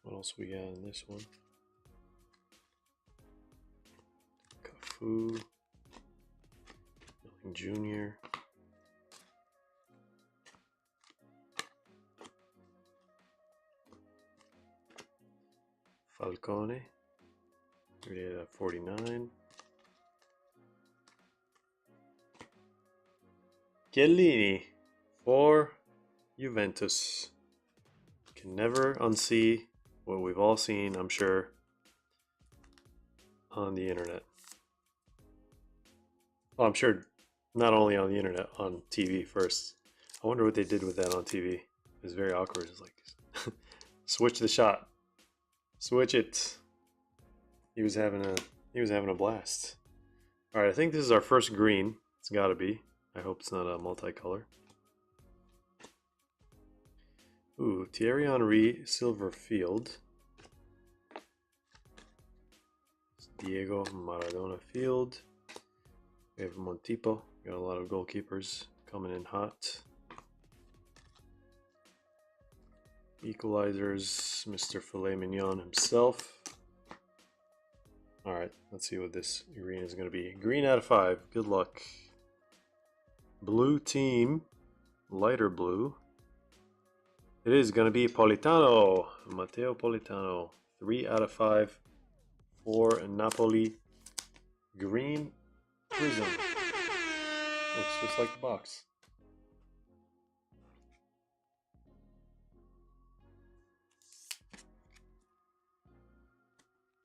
What else we got in this one? Cafu, Jr. Falcone. Rated at 49. Chiellini for Juventus. Can never unsee what we've all seen, I'm sure, on the internet. Well, I'm sure not only on the internet, on TV first. I wonder what they did with that on TV. It was very awkward. It's like, switch the shot, switch it. He was having a blast. All right, I think this is our first green. It's got to be. I hope it's not a multicolor. Ooh, Thierry Henry, Silver Field. Diego Maradona Field. We have Montipo. Got a lot of goalkeepers coming in hot. Equalizers, Mr. Filet Mignon himself. All right, let's see what this green is going to be. Green out of 5. Good luck. Blue team, lighter blue. It is going to be Politano, Matteo Politano. 3 out of 5 for Napoli. Green prism. Looks just like the box.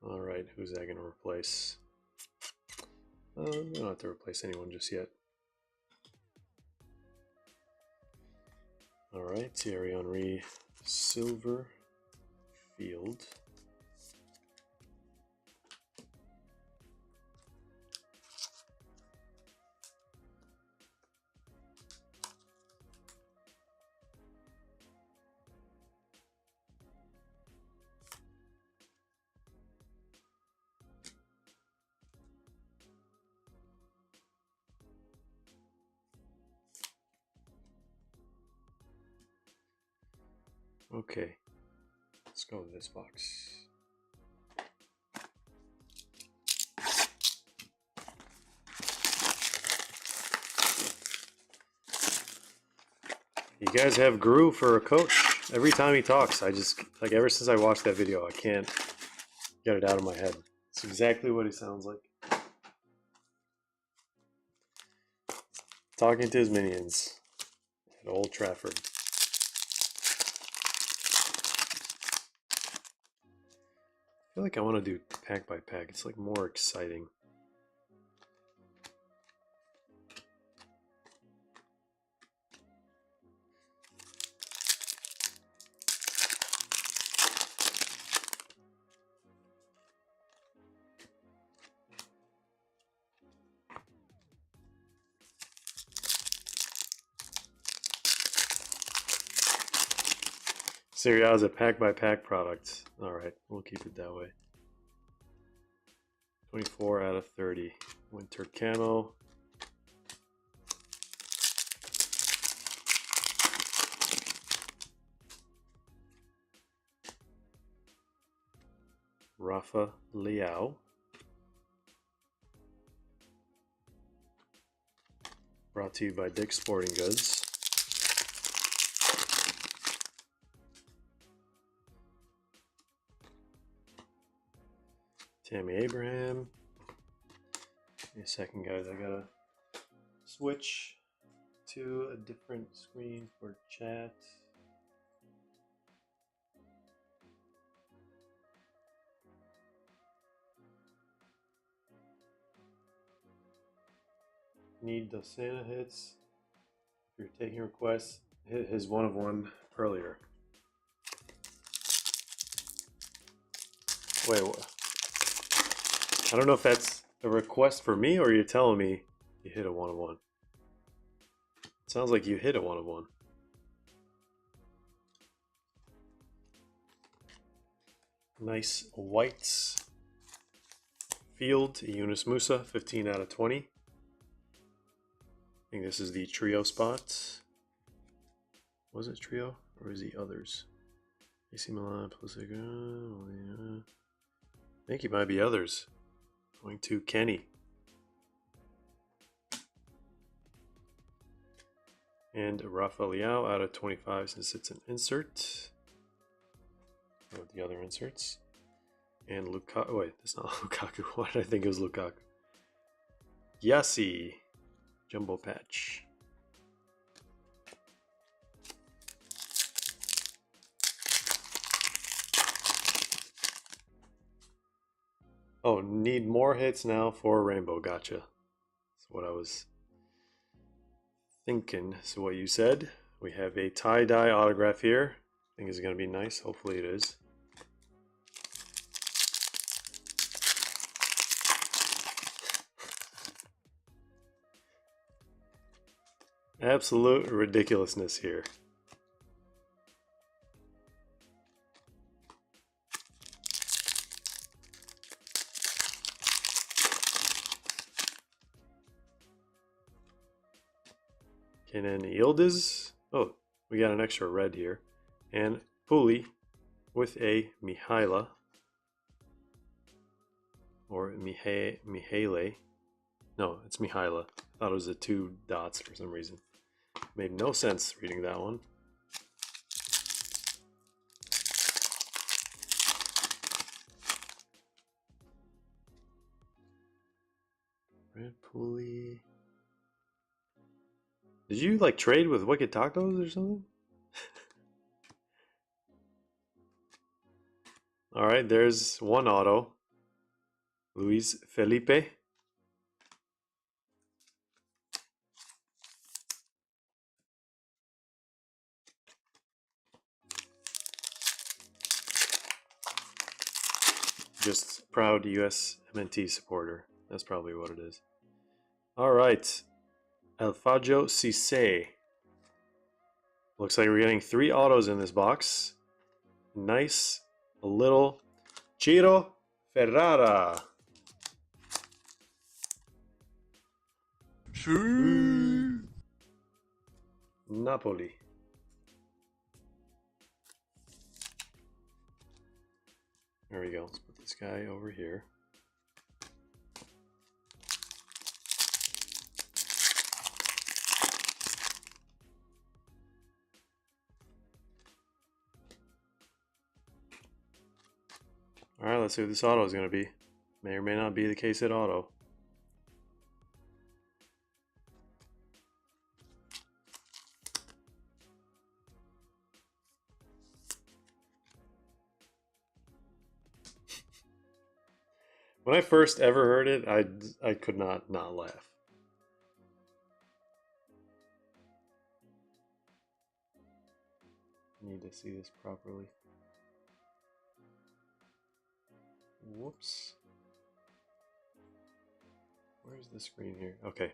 All right, who's that going to replace? We don't have to replace anyone just yet. All right, Thierry Henry, Silver Field. Okay, let's go with this box. You guys have Gru for a coach. Every time he talks, I just, like, ever since I watched that video, I can't get it out of my head. It's exactly what he sounds like. Talking to his minions at Old Trafford. I feel like I want to do pack by pack. It's like more exciting. Serie A is a pack by pack product. All right, we'll keep it that way. 24 out of 30. Winter camo. Rafa Leao. Brought to you by Dick's Sporting Goods. Tammy Abraham. Give me a second, guys. I gotta switch to a different screen for chat. Need the Santa hits. If you're taking requests, hit his 1 of 1 earlier. Wait, what? I don't know if that's a request for me or you're telling me you hit a 1 of 1. It sounds like you hit a 1 of 1. Nice whites. Field, Yunus Musa, 15 out of 20. I think this is the trio spot. Was it trio or is he others? AC Milan, I think he might be others. Going to Kenny. And Rafa Leao out of 25 since it's an insert. Go with the other inserts. And Lukaku. Wait, that's not Lukaku. Why did I think it was Lukaku? Yassi. Jumbo patch. Oh, need more hits now for Rainbow. Gotcha. That's what I was thinking. So what you said. We have a tie-dye autograph here. I think it's going to be nice. Hopefully it is. Absolute ridiculousness here. Kenan Yildiz. Oh, we got an extra red here. And Puli with a Mihaila. Or Mihaile. No, it's Mihaila. I thought it was the 2 dots for some reason. Made no sense reading that one. Red Puli. Did you like trade with Wicked Tacos or something? Alright, there's one auto. Luis Felipe. Just proud US MNT supporter. That's probably what it is. Alright. Alfajo Cisse. Looks like we're getting 3 autos in this box. Nice little Ciro Ferrara. Napoli. There we go. Let's put this guy over here. Alright, let's see what this auto is going to be. May or may not be the case at auto. When I first ever heard it, I could not laugh. Need to see this properly. Whoops. Where's the screen here? Okay.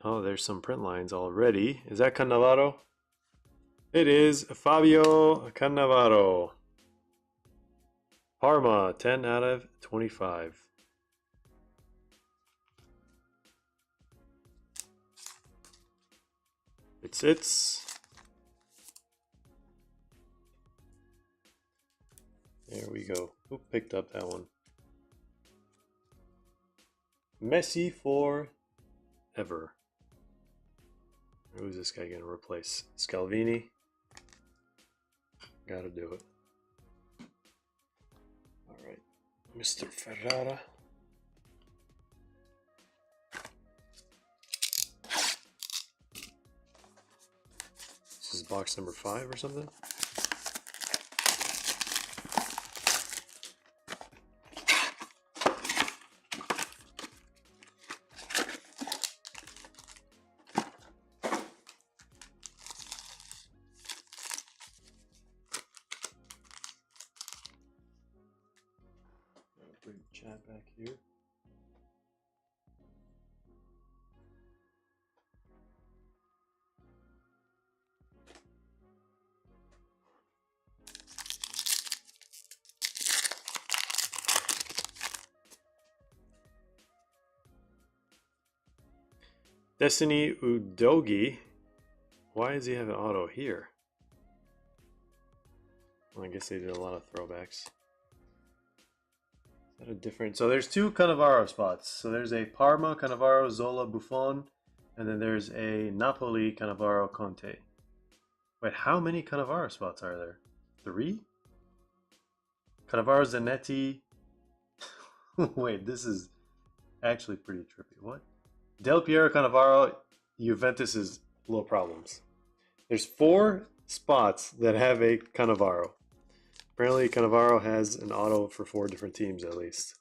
Oh, there's some print lines already. Is that Cannavaro? It is Fabio Cannavaro. Parma, 10 out of 25. It's. There we go. Who picked up that one? Messi for ever. Who's this guy going to replace? Scalvini? Gotta do it. Alright. Mr. Ferrara. This is box number 5 or something? Bring the chat back here. Destiny Udogi. Why does he have an auto here? Well, I guess they did a lot of throwbacks. Is that a different? So there's 2 Cannavaro spots. So there's a Parma Cannavaro Zola Buffon, and then there's a Napoli Cannavaro Conte. Wait, how many Cannavaro spots are there? 3? Cannavaro, Zanetti. Wait, this is actually pretty trippy. What? Del Piero, Cannavaro, Juventus is little problems. There's 4 spots that have a Cannavaro. Apparently, Cannavaro has an auto for 4 different teams at least.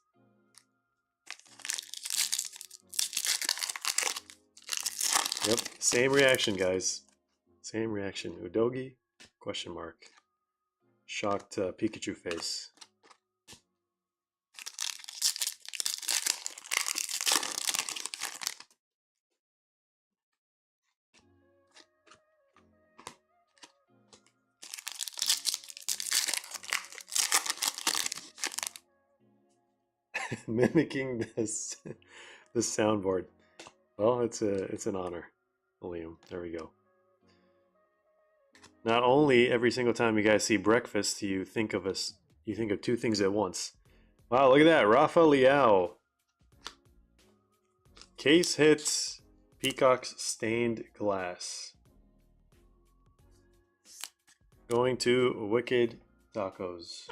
Yep, same reaction, guys. Same reaction. Udogi? Question mark. Shocked Pikachu face. Mimicking this soundboard. Well, it's an honor, Liam. There we go. Not only every single time you guys see breakfast, you think of 2 things at once. Wow, look at that, Rafa Leao. Case hits Peacock's stained glass. Going to Wicked Tacos.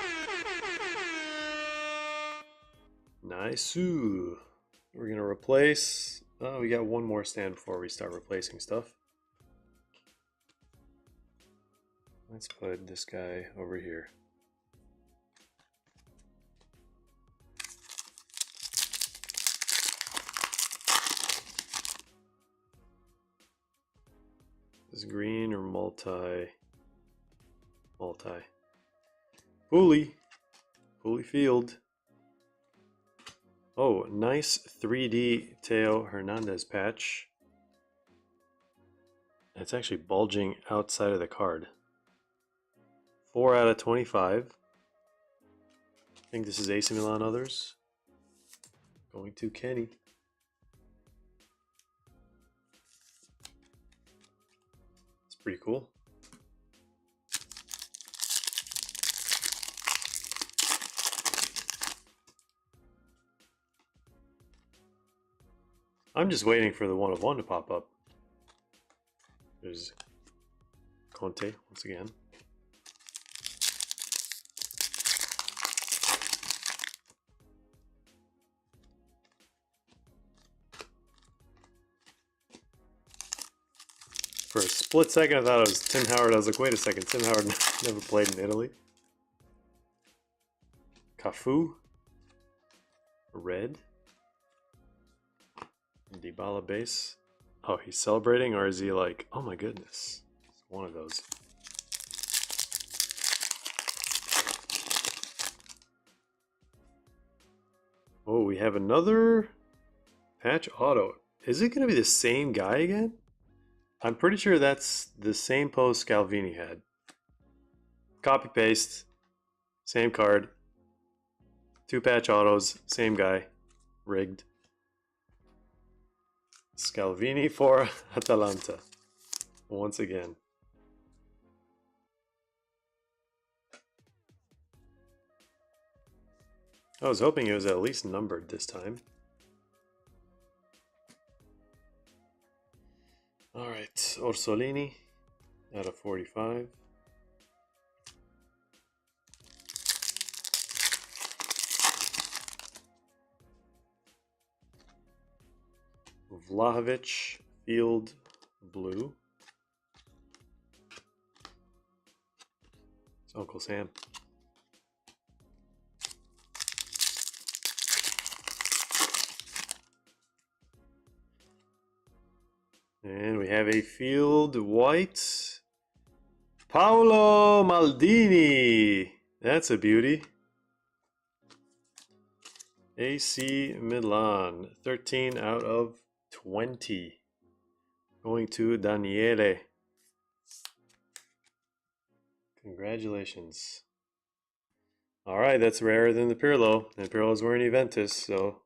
Nice. We're gonna replace. Oh, we got one more stand before we start replacing stuff. Let's put this guy over here. Is green or multi? Multi. Pulley Field. Oh, nice 3D Teo Hernandez patch. It's actually bulging outside of the card. 4 out of 25. I think this is AC Milan others. Going to Kenny. It's pretty cool. I'm just waiting for the 1 of 1 to pop up. There's Conte once again. For a split second, I thought it was Tim Howard. I was like, wait a second, Tim Howard never played in Italy. Cafu. Red. Dybala base. Oh, he's celebrating, or is he like, oh my goodness? It's one of those. Oh, we have another patch auto. Is it going to be the same guy again? I'm pretty sure that's the same post Scalvini had. Copy paste, same card, 2 patch autos, same guy, rigged. Scalvini for Atalanta, once again. I was hoping it was at least numbered this time. All right, Orsolini out of 45. Vlahovic, field blue. It's Uncle Sam. And we have a field white. Paolo Maldini. That's a beauty. AC Milan. 13 out of 20. Going to Daniele. Congratulations. All right, that's rarer than the Pirlo. And Pirlo's wearing Juventus, so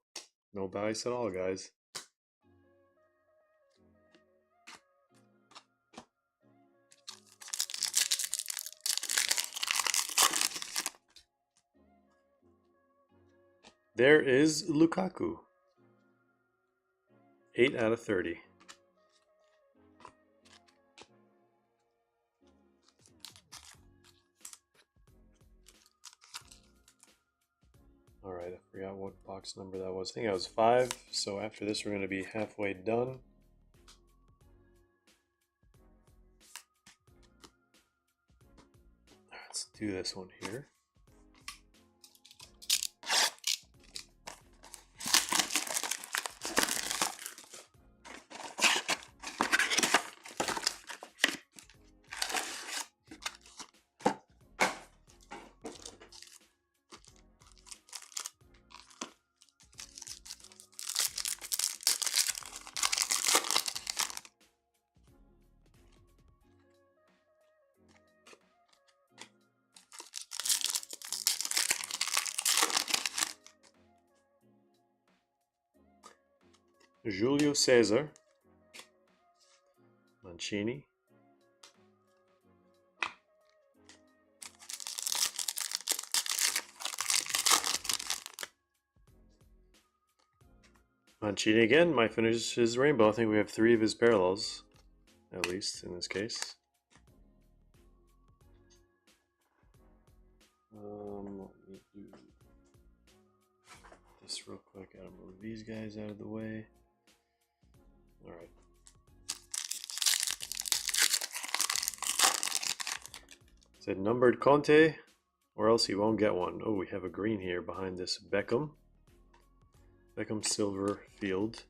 no bias at all, guys. There is Lukaku. 8 out of 30. I forgot what box number that was. I think that was 5. So after this, we're going to be halfway done. Let's do this one here. Julio Cesar, Mancini, Mancini again might finish his rainbow. I think we have 3 of his parallels, at least in this case. Let me do this real quick. Gotta move these guys out of the way. All right. Said numbered Conte, or else he won't get one. Oh, we have a green here behind this Beckham. Beckham Silver Field.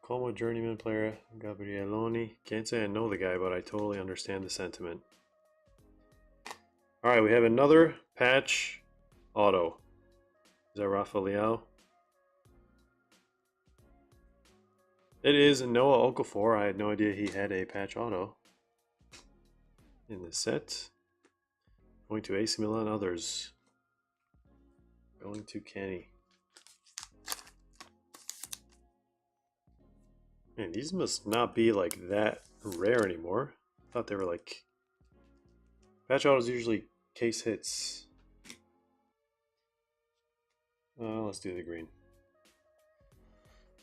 Como journeyman player Gabrieloni. Can't say I know the guy, but I totally understand the sentiment. Alright, we have another patch auto. Is that Rafael? It is Noah Okafor. I had no idea he had a patch auto in the set. Going to AC Milan, others. Going to Kenny. Man, these must not be like that rare anymore. I thought they were like... Patch autos usually case hits. Let's do the green.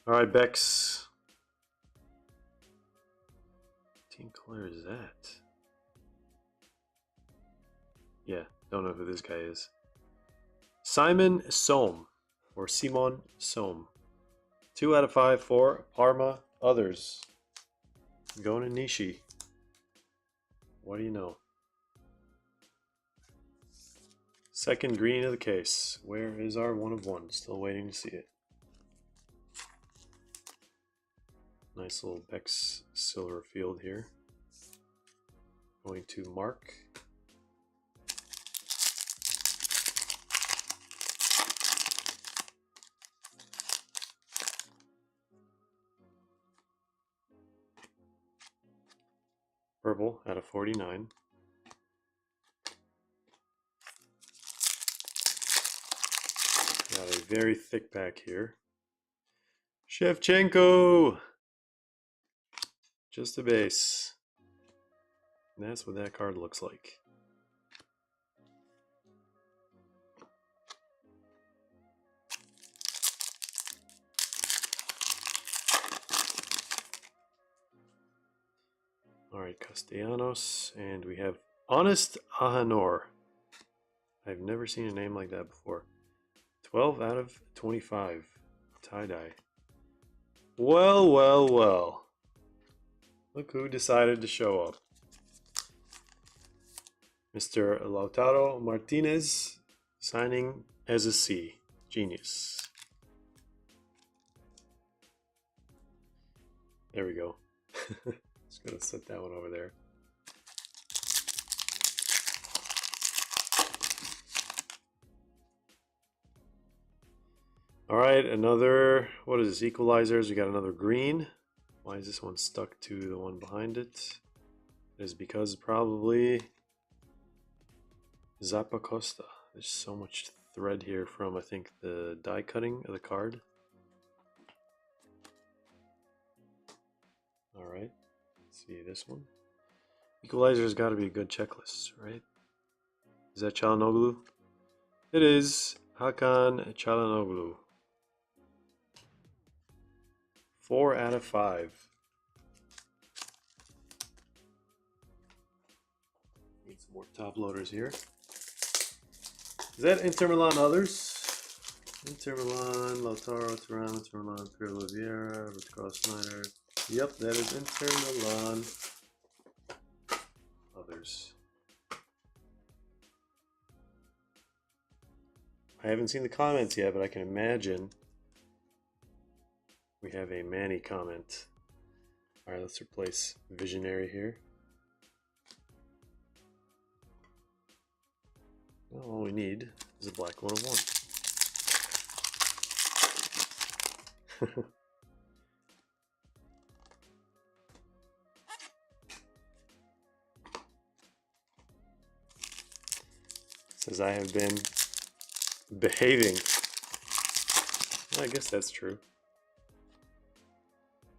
Alright, Bex. Team color is that? Yeah, don't know who this guy is. Simon Sohm, or Simon Sohm. 2 out of 5 for Parma. Others. Going to Nishi. What do you know? Second green of the case. Where is our 1 of 1? Still waiting to see it. Nice little Bex Silver Field here. Going to Mark. Purple out of 49. Got a very thick pack here. Shevchenko! Just a base. And that's what that card looks like. Alright, Castellanos, and we have Honest Ahanor. I've never seen a name like that before. 12 out of 25. Tie-dye. Well, well, well. Look who decided to show up. Mr. Lautaro Martinez signing as a C. Genius. There we go. Just gonna set that one over there. Alright, another, what is this, equalizers? We got another green. Why is this one stuck to the one behind it? It is because probably Zappa Costa. There's so much thread here from, I think, the die cutting of the card. Alright, let's see this one. Equalizer's got to be a good checklist, right? Is that Çalhanoğlu? It is Hakan Çalhanoğlu. 4 out of 5. More top loaders here. Is that Inter Milan others? Inter Milan, Lautaro, Thuram, Inter Milan, Pirlo Vieira, Rutger Snyder. Yep, that is Inter Milan others. I haven't seen the comments yet, but I can imagine we have a Manny comment. All right, let's replace Visionary here. Well, all we need is a black 1 of 1. Says I have been behaving. Well, I guess that's true.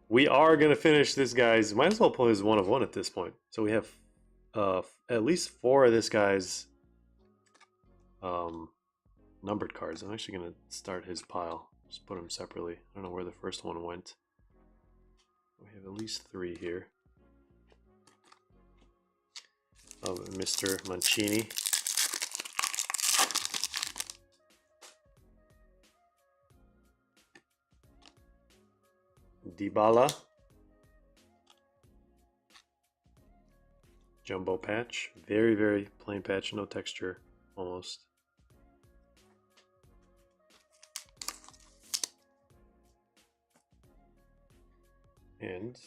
We are going to finish this guy's. Might as well pull his 1 of 1 at this point. So we have at least 4 of this guy's numbered cards. I'm actually going to start his pile. Just put them separately. I don't know where the first one went. We have at least 3 here of Mr. Mancini. Dybala. Jumbo patch. Very, very plain patch. No texture. Almost. And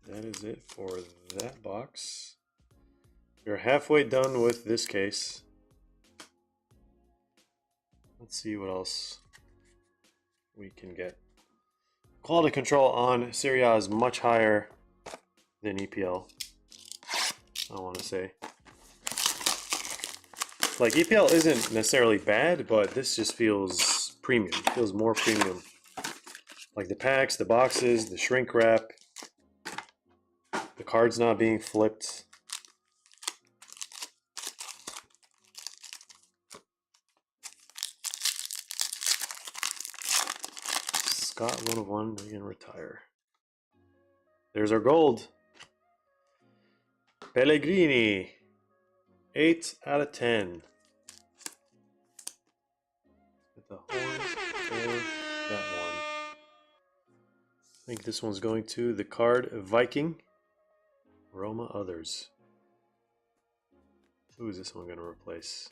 that is it for that box. We're halfway done with this case. Let's see what else we can get. Quality control on Serie A is much higher than EPL, I want to say. Like, EPL isn't necessarily bad, but this just feels premium. It feels more premium. Like the packs, the boxes, the shrink wrap, the cards not being flipped. Scott 1 of 1, we can retire. There's our gold. Pellegrini, 8 out of 10. Get the horns for that one. I think this one's going to the card Viking. Roma others. Who is this one going to replace?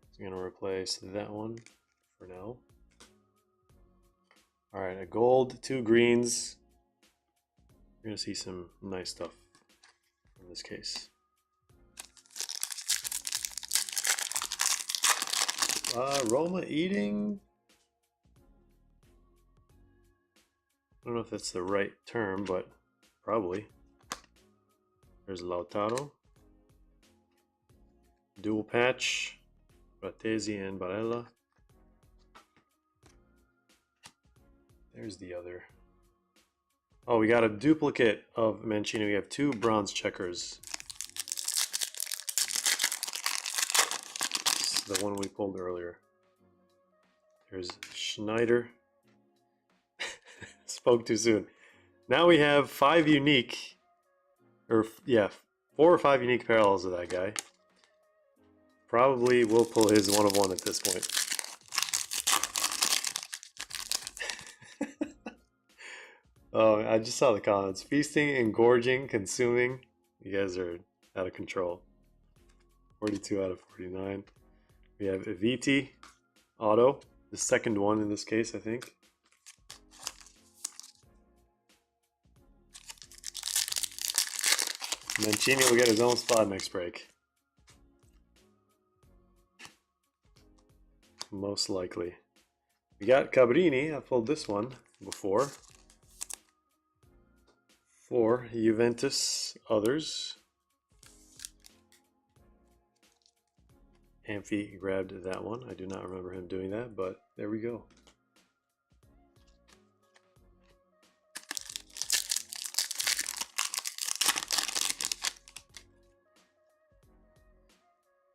It's going to replace that one for now. Alright, a gold, 2 greens. You're going to see some nice stuff in this case. Roma eating. I don't know if that's the right term, but probably. There's Lautaro. Dual patch. Fratesi and Barella. There's the other. Oh, we got a duplicate of Mancini. We have 2 bronze checkers. This is the one we pulled earlier. There's Schneider. Spoke too soon. Now we have 5 unique, or yeah, 4 or 5 unique parallels of that guy. Probably will pull his 1 of 1 at this point. Oh, I just saw the comments. Feasting, engorging, consuming. You guys are out of control. 42 out of 49. We have Eviti, auto. The second one in this case, I think. Mancini will get his own spot next break. Most likely. We got Cabrini. I pulled this one before. For Juventus others. Amphi grabbed that one. I do not remember him doing that, but there we go.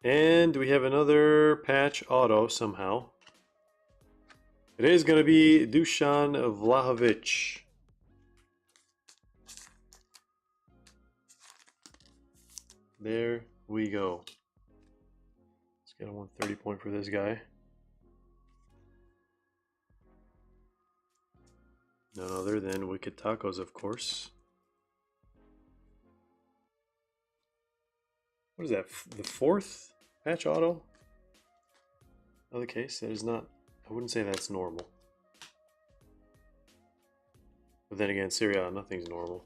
And we have another patch auto somehow. It is going to be Dusan Vlahovic. There we go. Let's get a 130 point for this guy. None other than Wicked Tacos, of course. What is that? The fourth patch auto of the case? That is not, I wouldn't say that's normal. But then again, Serie A, nothing's normal.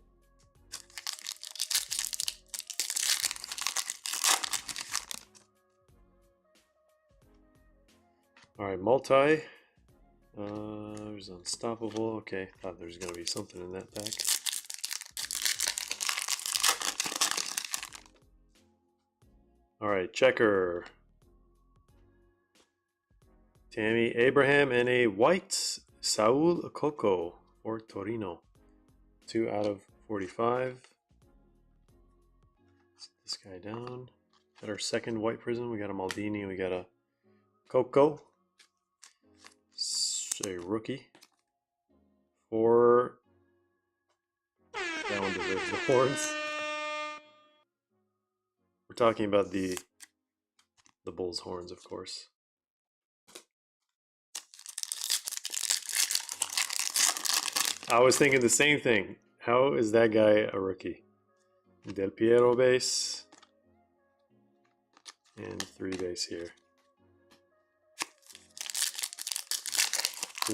Alright, multi. There's Unstoppable. Okay, thought there was going to be something in that pack. Alright, checker. Tammy Abraham and a white Saul Coco for Torino. 2 out of 45. Set this guy down. Got our second white prism. We got a Maldini. We got a Coco. A rookie. 4. That one deserves the horns. We're talking about the bull's horns, of course. I was thinking the same thing. How is that guy a rookie? Del Piero base. And 3 base here.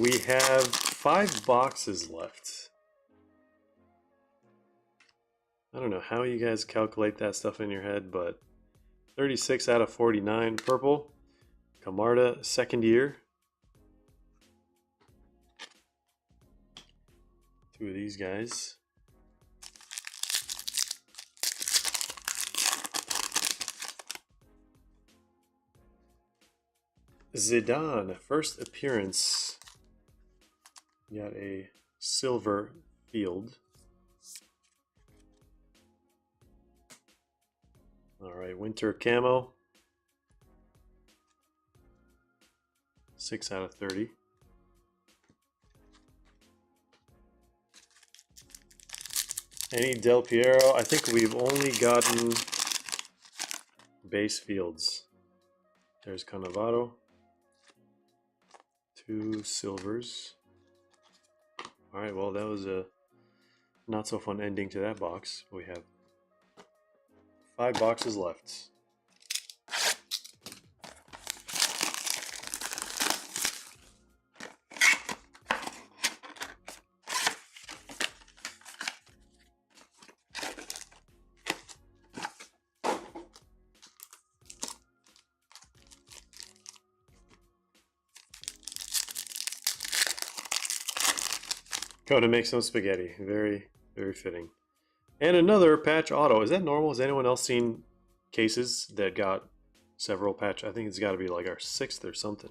We have 5 boxes left. I don't know how you guys calculate that stuff in your head, but 36 out of 49 purple. Camarda, second year. 2 of these guys. Zidane, first appearance. Got a silver field. All right, winter camo. 6 out of 30. Any Del Piero? I think we've only gotten base fields. There's Cannavaro. 2 silvers. All right, well, that was a not so fun ending to that box. We have 5 boxes left. Going to make some spaghetti. Very, very fitting. And another patch auto. Is that normal? Has anyone else seen cases that got several patch? I think it's got to be like our 6th or something.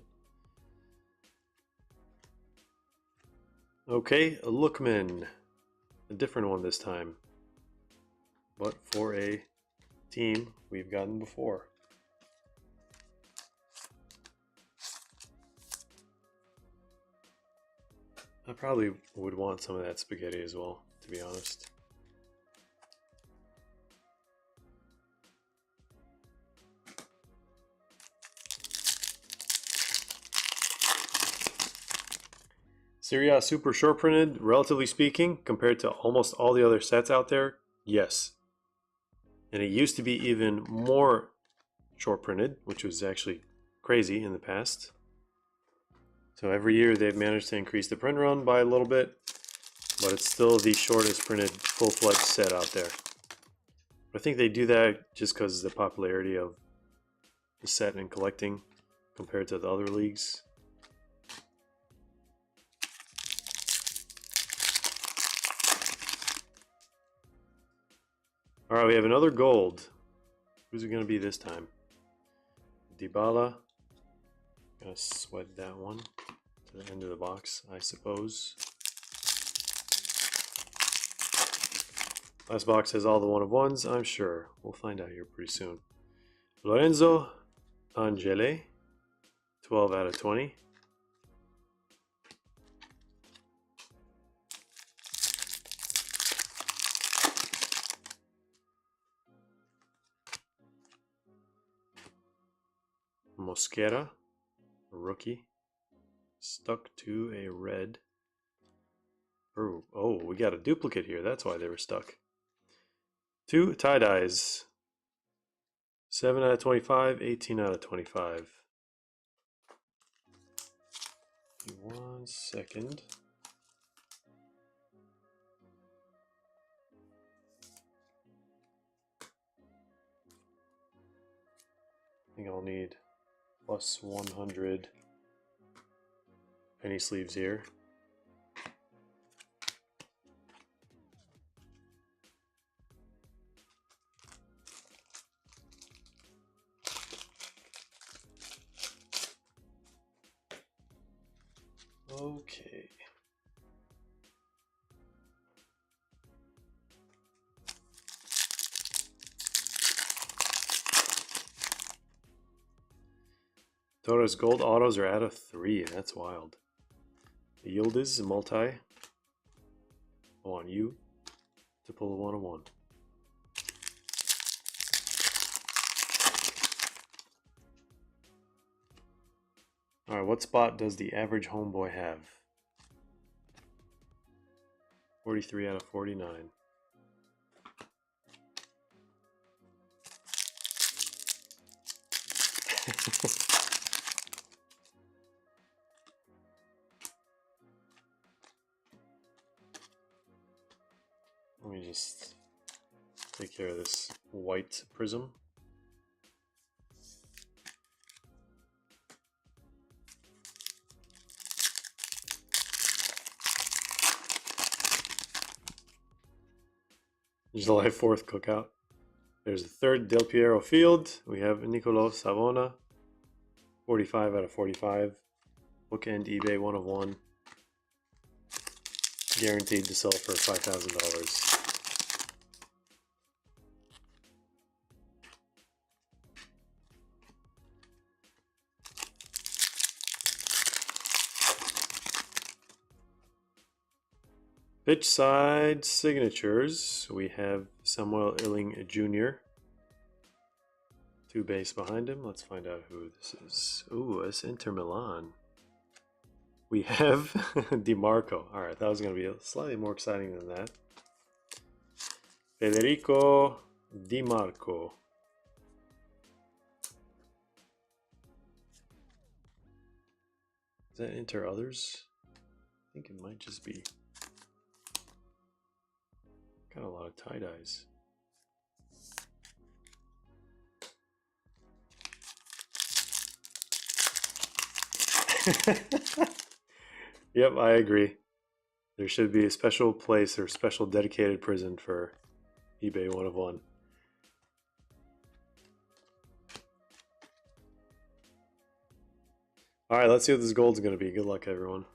Okay, a Lookman. A different one this time. But for a team we've gotten before. I probably would want some of that spaghetti as well, to be honest. Serie A super short printed, relatively speaking, compared to almost all the other sets out there, yes. And it used to be even more short printed, which was actually crazy in the past. So every year they've managed to increase the print run by a little bit, but it's still the shortest printed full-fledged set out there. But I think they do that just because of the popularity of the set and collecting compared to the other leagues. All right, we have another gold. Who's it going to be this time? Dybala. Gonna sweat that one to the end of the box, I suppose. Last box has all the 1-of-1s, I'm sure. We'll find out here pretty soon. Lorenzo Angele, 12 out of 20. Mosquera, a rookie. Stuck to a red. Oh, we got a duplicate here. That's why they were stuck. 2 tie-dyes. 7 out of 25, 18 out of 25. Give me 1 second. I think I'll need plus 100 penny sleeves here. Okay. Torres gold autos are out of 3. That's wild. The yield is multi. I want you to pull a 1-1. Alright, what spot does the average homeboy have? 43 out of 49. Let me just take care of this white prism. July 4th cookout. There's the 3rd Del Piero Field. We have Nicolo Savona. 45 out of 45. Bookend eBay 1 of 1. Guaranteed to sell for $5,000. Pitch side signatures. We have Samuel Illing Jr. 2 base behind him. Let's find out who this is. Ooh, it's Inter Milan. We have DiMarco. Alright, that was going to be slightly more exciting than that. Federico DiMarco. Is that Inter Others? I think it might just be. Got a lot of tie-dyes. Yep, I agree. There should be a special place or special dedicated prison for eBay 1 of 1. Alright, let's see what this gold's going to be. Good luck, everyone.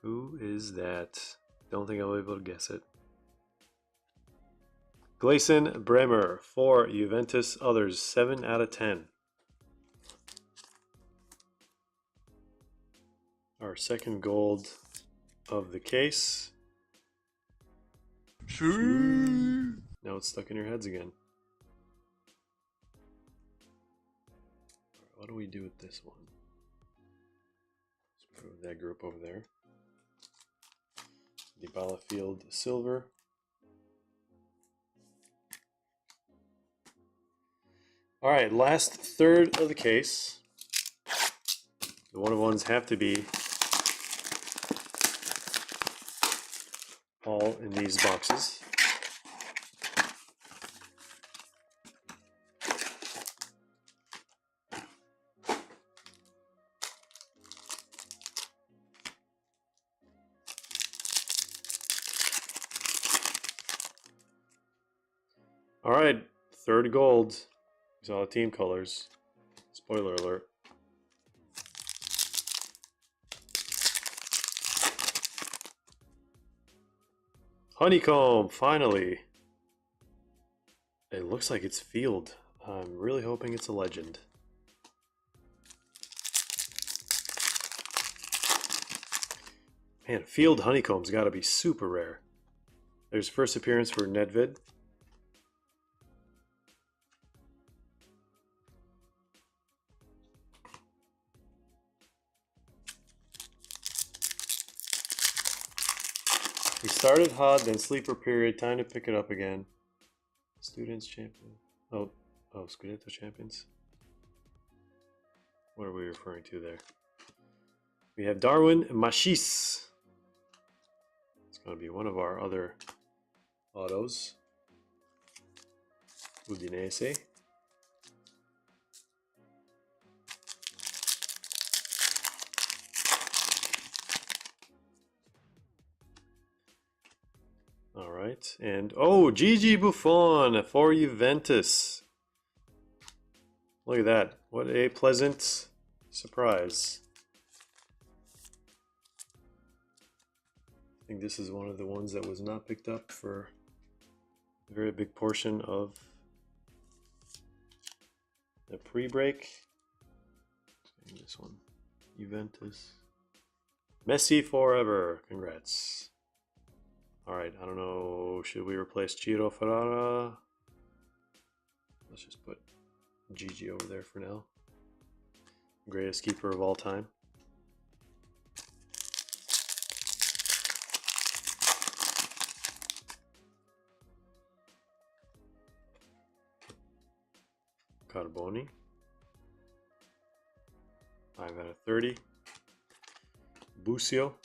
Who is that? Don't think I'll be able to guess it. Gleison Bremer for Juventus Others, 7 out of 10. Our second gold of the case. Now it's stuck in your heads again. What do we do with this one? Let's move that group over there. Dybala Field silver. All right, last third of the case. The 1 of 1s have to be all in these boxes. All right, third gold. These are all the team colors. Spoiler alert. Honeycomb, finally. It looks like it's Field. I'm really hoping it's a legend. Man, Field Honeycomb's got to be super rare. There's first appearance for Nedved. We started hot, then sleeper period. Time to pick it up again. Students champion. Oh, Scudetto champions. What are we referring to there? We have Darwin Machis. It's going to be one of our other autos. Udinese. All right, and oh, Gigi Buffon for Juventus. Look at that. What a pleasant surprise. I think this is one of the ones that was not picked up for a very big portion of the pre-break. This one, Juventus. Messi forever. Congrats. All right, I don't know. Should we replace Ciro Ferrara? Let's just put Gigi over there for now. Greatest keeper of all time. Carboni. 5 out of 30. Busio.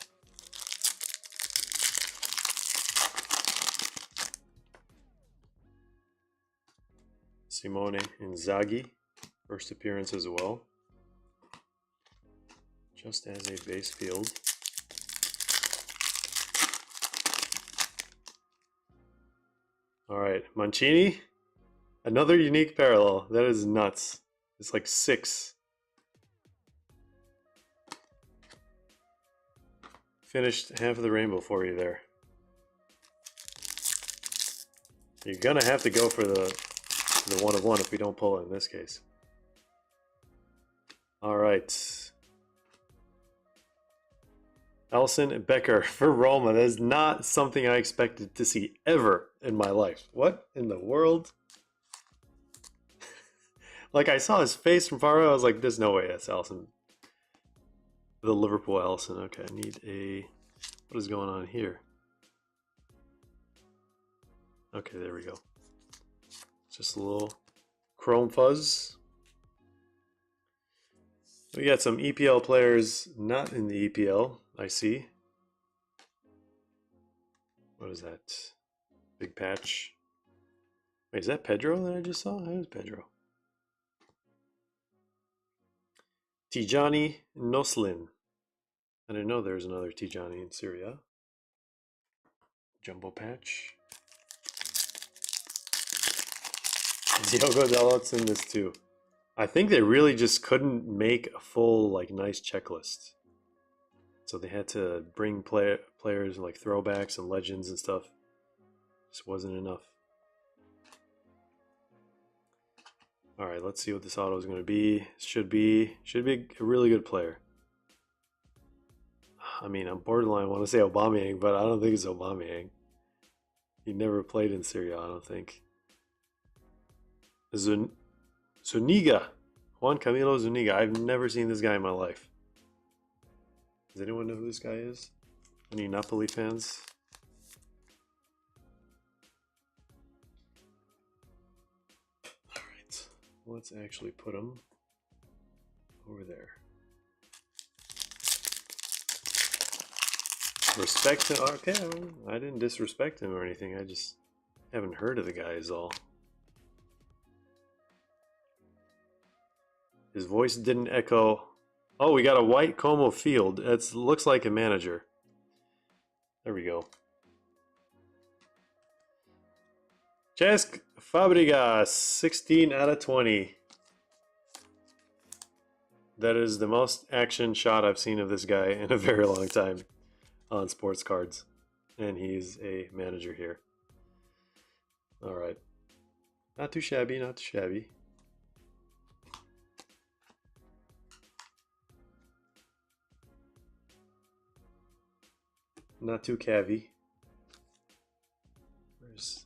Simone Inzaghi, first appearance as well. Just as a base field. All right, Mancini, another unique parallel. That is nuts. It's like 6. Finished half of the rainbow for you there. You're gonna have to go for the 1 of 1 if we don't pull it in this case. All right. Alisson Becker for Roma. That is not something I expected to see ever in my life. What in the world? Like, I saw his face from far away. I was like, there's no way that's Alisson. The Liverpool Alisson. Okay, I need a... What is going on here? Okay, there we go. Just a little chrome fuzz. We got some EPL players not in the EPL, I see. What is that? Big patch. Wait, is that Pedro that I just saw? That is Pedro. Tijani Noslin. I didn't know there was another Tijani in Serie A. Jumbo patch. Diogo Dalot's in this too. I think they really just couldn't make a full, like, nice checklist. So they had to bring players like throwbacks and legends and stuff. Just wasn't enough. All right, let's see what this auto is going to be. Should be a really good player. I mean, I'm borderline want to say Aubameyang, but I don't think it's Aubameyang. He never played in Serie A, I don't think. Zuniga. Juan Camilo Zuniga. I've never seen this guy in my life. Does anyone know who this guy is? Any Napoli fans? Alright. Let's actually put him over there. Respect him. Okay, I didn't disrespect him or anything. I just haven't heard of the guy is all. His voice didn't echo. Oh, we got a white Como field. It looks like a manager. There we go. Cesc Fabregas, 16 out of 20. That is the most action shot I've seen of this guy in a very long time on sports cards. And he's a manager here. All right. Not too shabby, not too shabby. Not too cavvy. This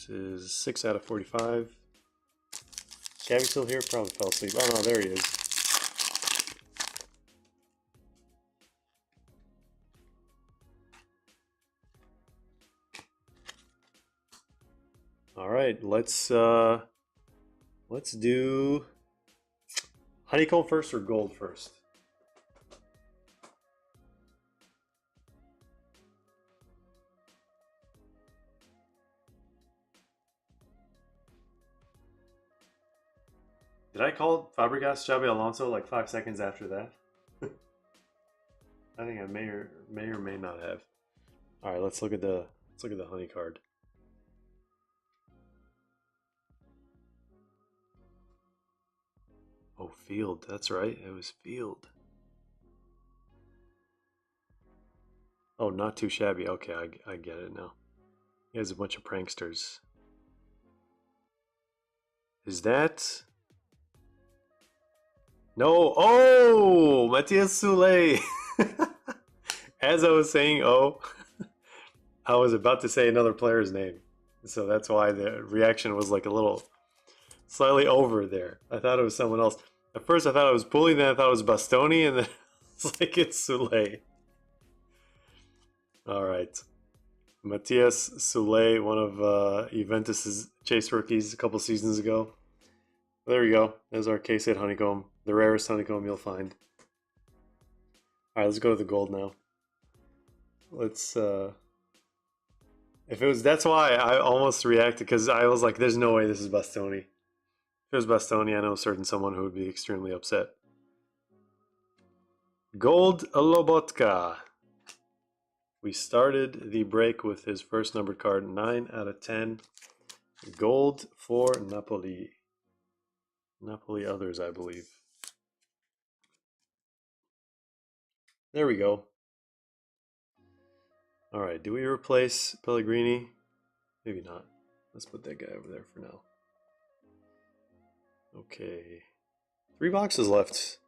is 6 out of 45. Cavvy still here? Probably fell asleep. Oh no, there he is. All right, let's do honeycomb first or gold first. Did I call Fabregas Xabi Alonso like 5 seconds after that? I think I may or may not have. All right, let's look at the honey card. Oh, Field. That's right. It was Field. Oh, not too shabby. Okay, I get it now. He has a bunch of pranksters. Is that? No. Oh, Matthias Soulé. As I was saying, oh, I was about to say another player's name. So that's why the reaction was like a little slightly over there. I thought it was someone else. At first I thought it was Pulli, then I thought it was Bastoni, and then it's like it's Soulé. All right. Matthias Soulé, one of Juventus's chase rookies a couple seasons ago. There we go. There's our K-State honeycomb. The rarest honeycomb you'll find. All right, let's go to the gold now. Let's... If it was... That's why I almost reacted, because I was like, there's no way this is Bastoni. If it was Bastoni, I know someone who would be extremely upset. Gold Lobotka. We started the break with his first numbered card, 9 out of 10. Gold for Napoli. Napoli others, I believe. There we go. All right, do we replace Pellegrini? Maybe not. Let's put that guy over there for now. Okay. 3 boxes left.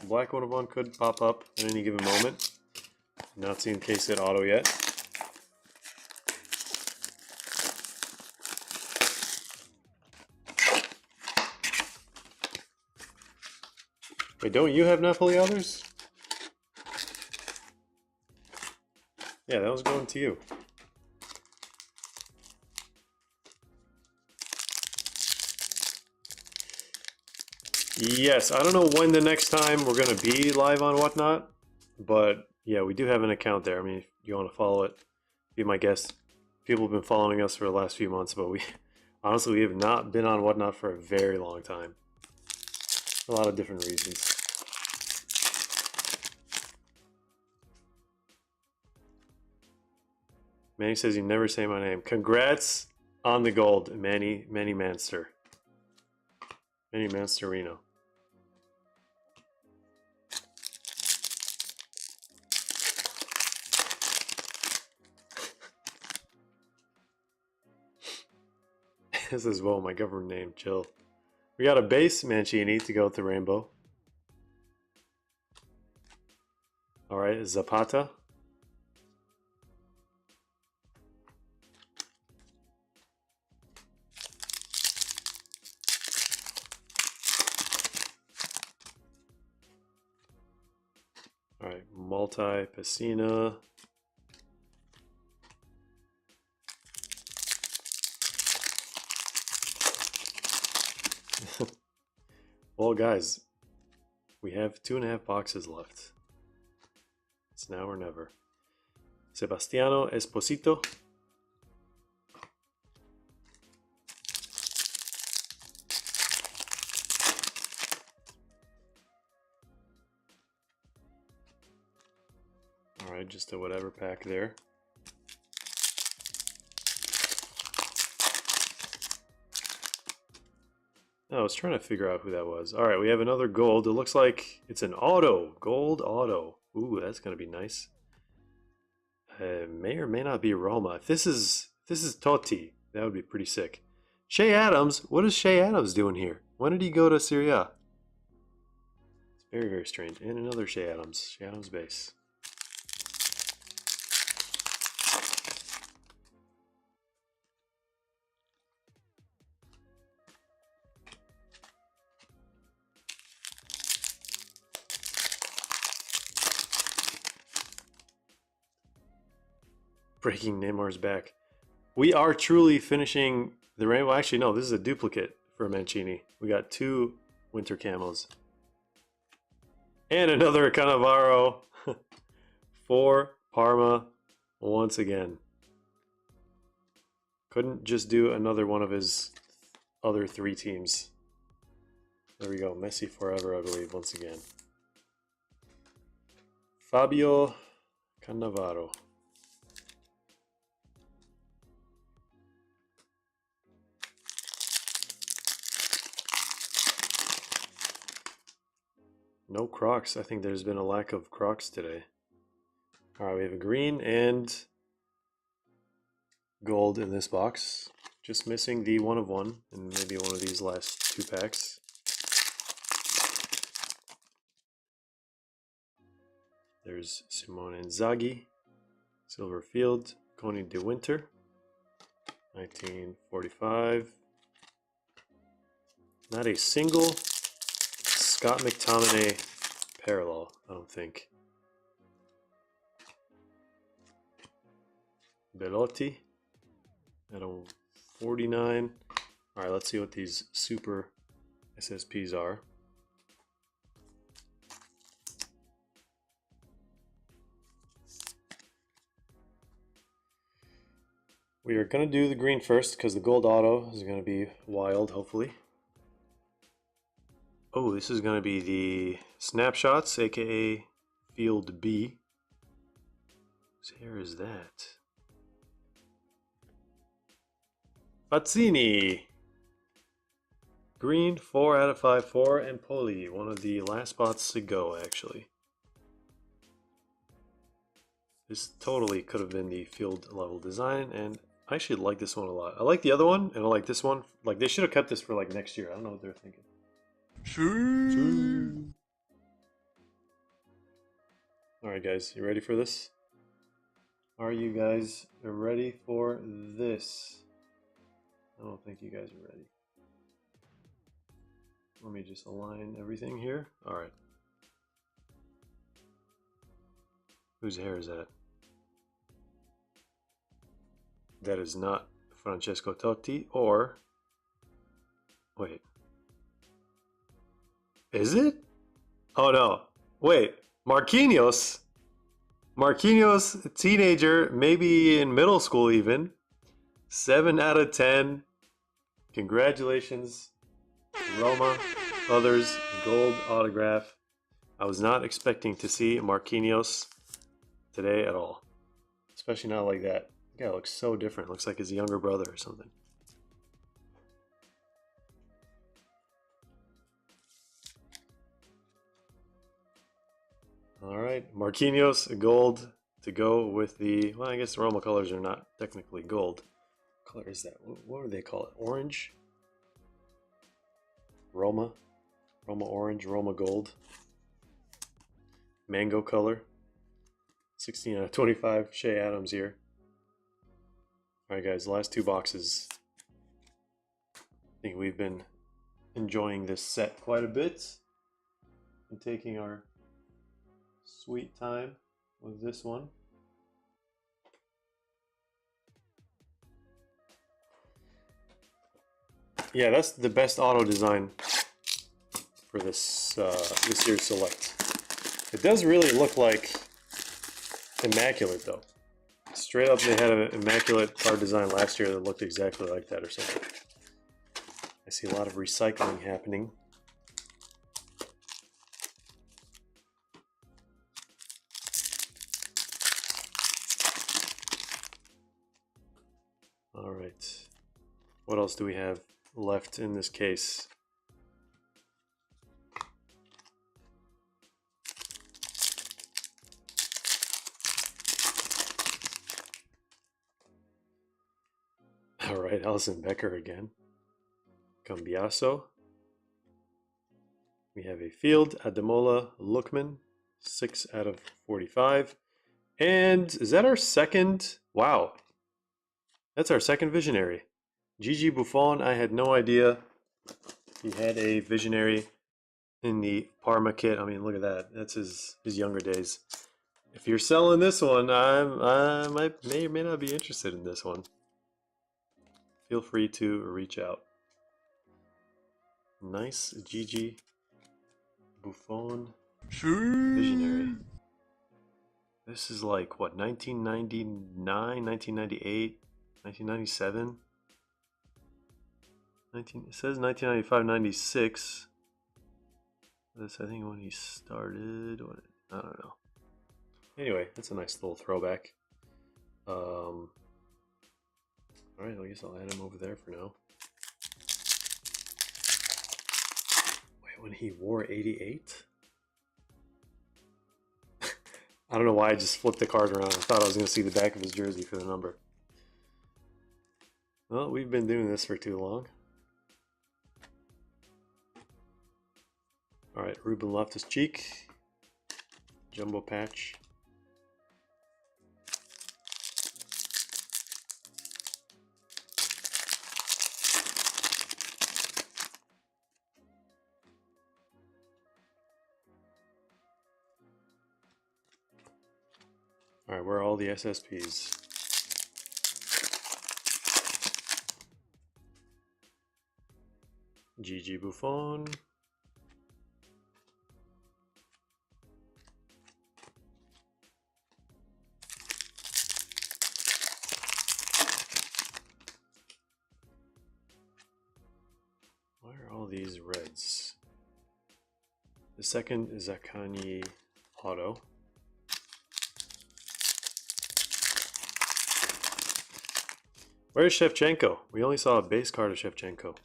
Black one of one could pop up at any given moment. Not seeing K-State auto yet. Wait, don't you have Napoli others? Yeah, that was going to you. Yes, I don't know when the next time we're going to be live on Whatnot, but yeah, we do have an account there. I mean, if you want to follow it, be my guest. People have been following us for the last few months, but honestly, we have not been on Whatnot for a very long time. A lot of different reasons. Manny says you never say my name. Congrats on the gold, Manny Manster. Manny Mansterino. This is, well, my government name, chill. We got a base Mancini to go with the rainbow. All right, Zapata. All right, multi-Pessina. Well, guys, we have 2.5 boxes left. It's now or never. Sebastiano Esposito. All right, just a whatever pack there. I was trying to figure out who that was. All right, we have another gold. It looks like it's an auto. Gold auto. Ooh, that's going to be nice. May or may not be Roma. If this is Totti, that would be pretty sick. Shea Adams. What is Shea Adams doing here? When did he go to Serie A? It's very, very strange. And another Shea Adams. Shea Adams base. Breaking Neymar's back. We are truly finishing The rainbow, actually, no, this is a duplicate for Mancini. We got 2 winter camos. And another Cannavaro for Parma once again. Couldn't just do another one of his other 3 teams. There we go. Messi forever, I believe, once again. Fabio Cannavaro. No Crocs. I think there's been a lack of Crocs today. Alright, we have a green and gold in this box. Just missing the 1 of 1 and maybe one of these last 2 packs. There's Simone Inzaghi, Silver Field, Coney de Winter, 1945. Not a single Scott McTominay parallel, I don't think. Belotti at a 49. Alright, let's see what these super SSPs are. We are going to do the green first because the gold auto is going to be wild, hopefully. Oh, this is going to be the snapshots, aka Field B. Whose hair is that? Fazzini! Green, 4 out of 5 for Empoli. One of the last spots to go, actually. This totally could have been the field level design, and I actually like this one a lot. I like the other one, and I like this one. Like, they should have kept this for, like, next year. I don't know what they're thinking. Alright, guys, you ready for this? Are you guys ready for this? I don't think you guys are ready. Let me just align everything here. Alright. Whose hair is that? That is not Francesco Totti, or... Wait. Is it? Oh no. Wait. Marquinhos. Marquinhos, teenager, maybe in middle school even. 7 out of 10. Congratulations. Roma, others, gold autograph. I was not expecting to see Marquinhos today at all. Especially not like that. The guy looks so different. Looks like his younger brother or something. Alright, Marquinhos, gold to go with the... Well, I guess the Roma colors are not technically gold. What color is that? What do they call it? Orange? Roma. Roma orange, Roma gold. Mango color. 16 out of 25. Shea Adams here. Alright guys, last 2 boxes. I think we've been enjoying this set quite a bit. And taking our sweet time with this one. Yeah, that's the best auto design for this this year's select. It does really look like immaculate though. Straight up, they had an immaculate card design last year that looked exactly like that or something. I see a lot of recycling happening. All right. What else do we have left in this case? All right, Alison Becker again. Cambiaso. We have a Field, Ademola Lookman, 6 out of 45. And is that our second? Wow. That's our second visionary. Gigi Buffon, I had no idea he had a visionary in the Parma kit. I mean, look at that. That's his younger days. If you're selling this one, I may or may not be interested in this one. feel free to reach out. Nice GG Buffon Visionary. This is like what, 1999, 1998, 1997? It says 1995, 96. That's, I think, when he started. What, I don't know. Anyway, that's a nice little throwback. Alright, I guess I'll add him over there for now. Wait, when he wore 88? I don't know why I just flipped the card around. I thought I was going to see the back of his jersey for the number. Well, we've been doing this for too long. Alright, Ruben Loftus-Cheek. Jumbo patch. Alright, where are all the SSPs? GG Buffon. Why are all these reds? The second is Zakani auto. Where's Shevchenko? We only saw a base card of Shevchenko.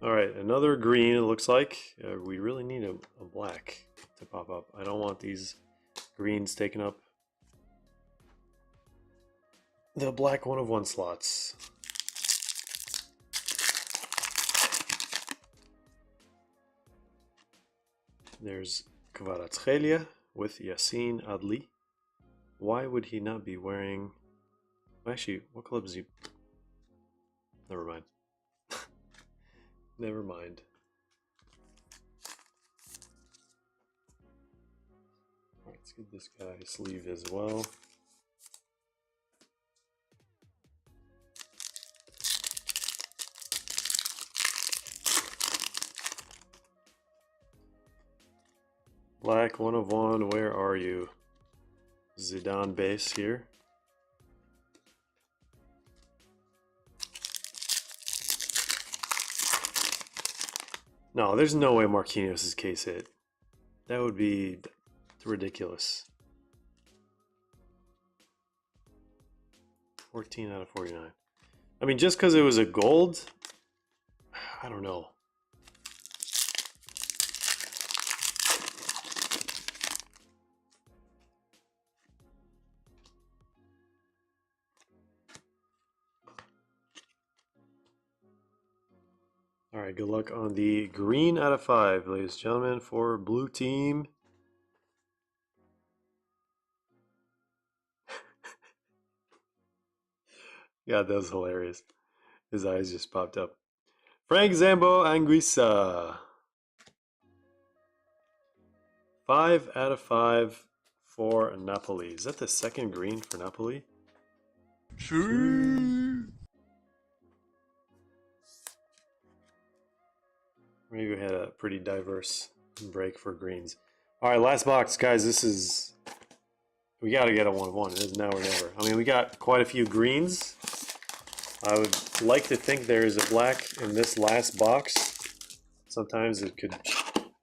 Alright, another green, it looks like. We really need a black to pop up. I don't want these greens taking up the black 1 of 1 slots. There's Kvaratskhelia with Yassine Adli. Why would he not be wearing... Actually, what club is he... Never mind. Never mind. Alright, let's get this guy a sleeve as well. Black 1 of 1, where are you? Zidane base here. No, there's no way Marquinhos is case hit. That would be ridiculous. 14 out of 49. I mean, just because it was a gold, I don't know. All right, good luck on the green out of 5, ladies and gentlemen, for blue team. God, that was hilarious. His eyes just popped up. Frank Zambo Anguissa. 5 out of 5 for Napoli. Is that the second green for Napoli? Sure. Maybe we had a pretty diverse break for greens. All right, last box, guys. This is... We got to get a 1-1. It is now or never. I mean, we got quite a few greens. I would like to think there is a black in this last box. Sometimes it could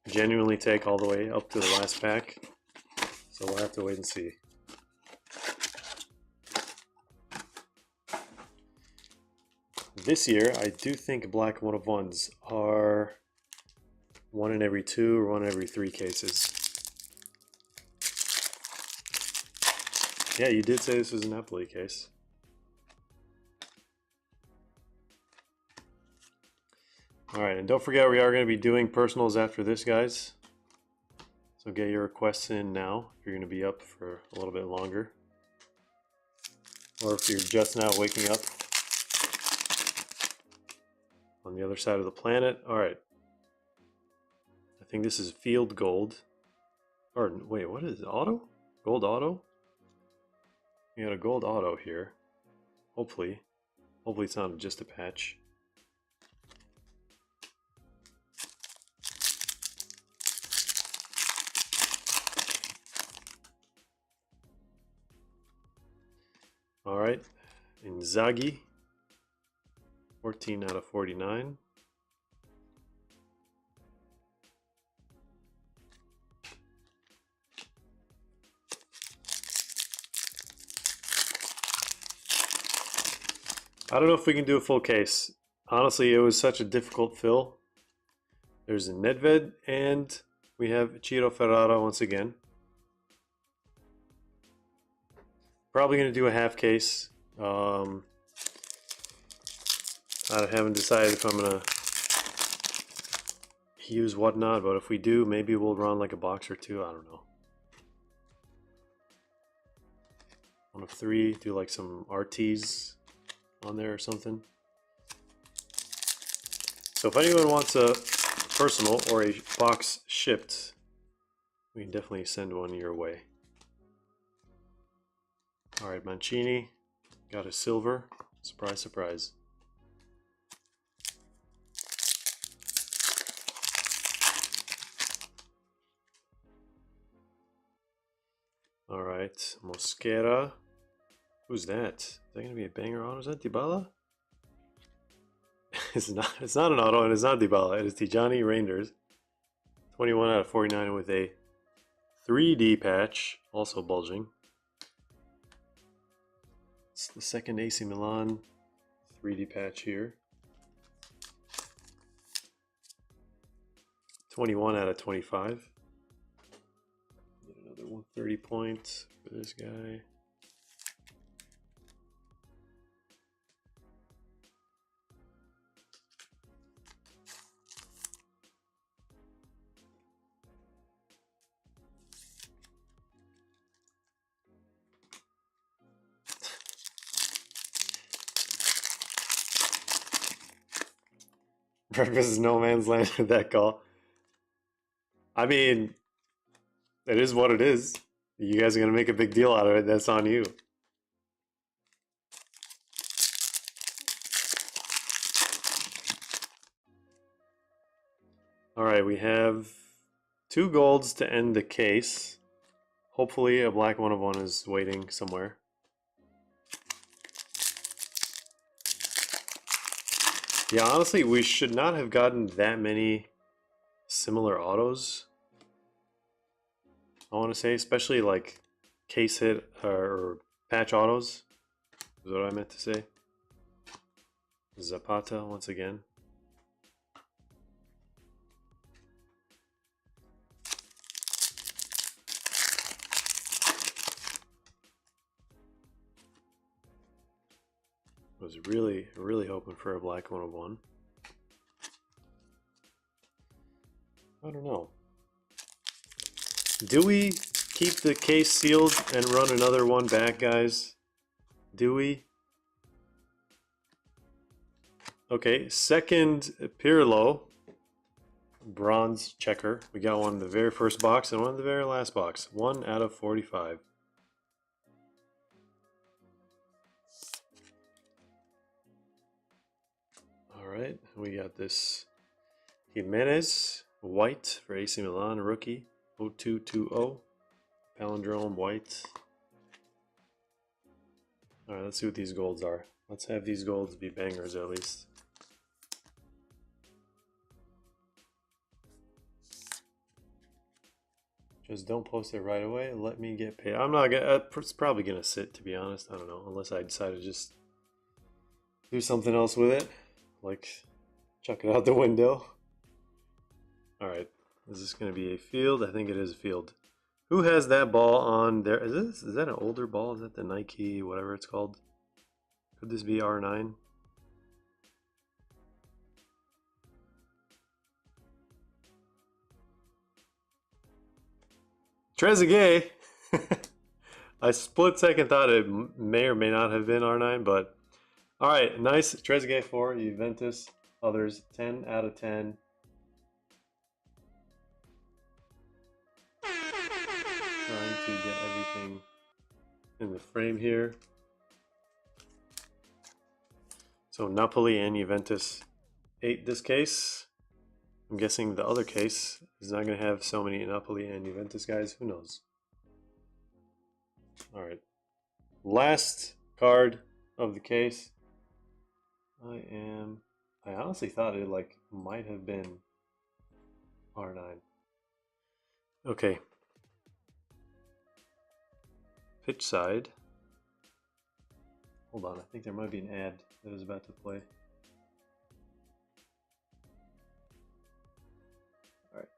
genuinely take all the way up to the last pack. So we'll have to wait and see. This year, I do think black 1 of 1s are 1 in every 2 or 1 in every 3 cases. Yeah, you did say this was an Napoli case. Alright, and don't forget we are going to be doing personals after this, guys. So get your requests in now if you're going to be up for a little bit longer. Or if you're just now waking up. on the other side of the planet. All right. I think this is field gold. Or wait, what is it? Auto? Gold auto? We got a gold auto here. Hopefully. Hopefully it's not just a patch. All right. Inzaghi. 14 out of 49. I don't know if we can do a full case. Honestly, it was such a difficult fill. There's a Nedved, and we have Ciro Ferrara once again. Probably going to do a half case. I haven't decided if I'm going to use whatnot, but if we do, maybe we'll run like a box or two. I don't know. 1 of 3, do like some RTs on there or something. So if anyone wants a personal or a box shipped, we can definitely send one your way. All right, Mancini got a silver. Surprise, surprise. All right, Mosquera. Who's that? Is that gonna be a banger auto? Is that Dybala? It's not an auto, and it's not Dybala. It is Tijani Reinders. 21 out of 49 with a 3D patch, also bulging. It's the second AC Milan 3D patch here. 21 out of 25. Get another 130 points for this guy. Breakfast is no man's land with that call. I mean, it is what it is. You guys are going to make a big deal out of it. That's on you. All right, we have 2 golds to end the case. Hopefully a black 1 of 1 is waiting somewhere. Yeah, honestly, we should not have gotten that many similar autos. I want to say, especially like case hit or patch autos, is what I meant to say. Zapata once again. Was really hoping for a black 1 of 1. I don't know. Do we keep the case sealed and run another one back, guys? Do we? Okay, second Pirlo, bronze checker. We got one in the very first box and one in the very last box. 1 out of 45. Alright, we got this Jimenez, white for AC Milan, rookie, 0220, palindrome, white. Alright, let's see what these golds are. Let's have these golds be bangers at least. Just don't post it right away and let me get paid. I'm not gonna, it's probably gonna sit, to be honest. I don't know, unless I decide to just do something else with it. Like, chuck it out the window. Alright, is this going to be a field? I think it is a field. Who has that ball on there? Is that an older ball? Is that the Nike, whatever it's called? Could this be R9? Trezeguet! I split second thought it may or may not have been R9, but alright, nice Trezeguet for Juventus. others. 10 out of 10. Trying to get everything in the frame here. So Napoli and Juventus ate this case. I'm guessing the other case is not going to have so many Napoli and Juventus guys. Who knows? All right. Last card of the case. I honestly thought it like might have been R9. Okay. Pitch side. Hold on, I think there might be an ad that is about to play. Alright.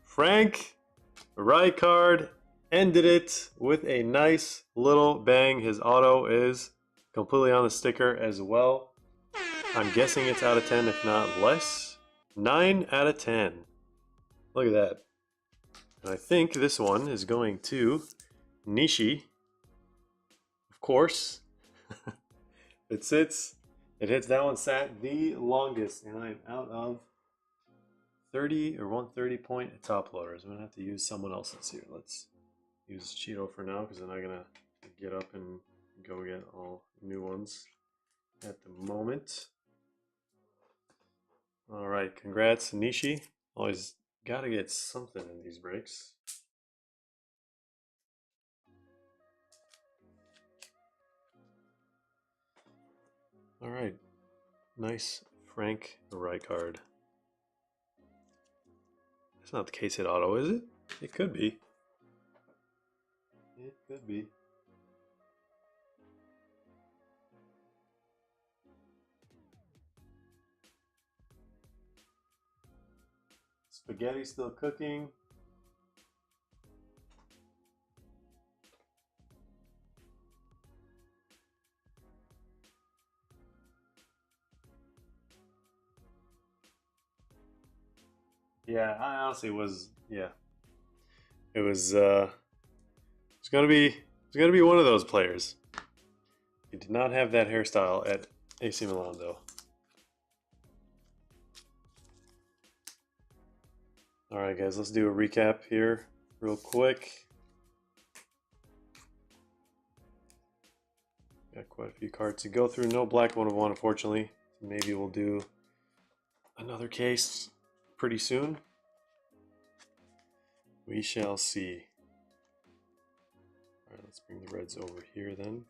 Frank Rijkaard ended it with a nice little bang. His auto is completely on the sticker as well. I'm guessing it's out of 10, if not less. 9 out of 10. Look at that. And I think this one is going to Nishi. Of course. It sits. It hits. That one sat the longest. And I'm out of 30 or 130 point top loaders. I'm going to have to use someone else's here. Let's use Cheeto for now because I'm not going to get up and go get all new ones at the moment. All right. Congrats, Nishi. Always got to get something in these breaks. All right. Nice Frank Rijkaard. That's not the case hit auto, is it? It could be. It could be. Spaghetti still cooking. Yeah, I honestly was. Yeah, it was. It's gonna be one of those players. He did not have that hairstyle at AC Milan, though. All right, guys, let's do a recap here real quick. Got quite a few cards to go through. No black 1 of 1, unfortunately. Maybe we'll do another case pretty soon. We shall see. All right, let's bring the reds over here then.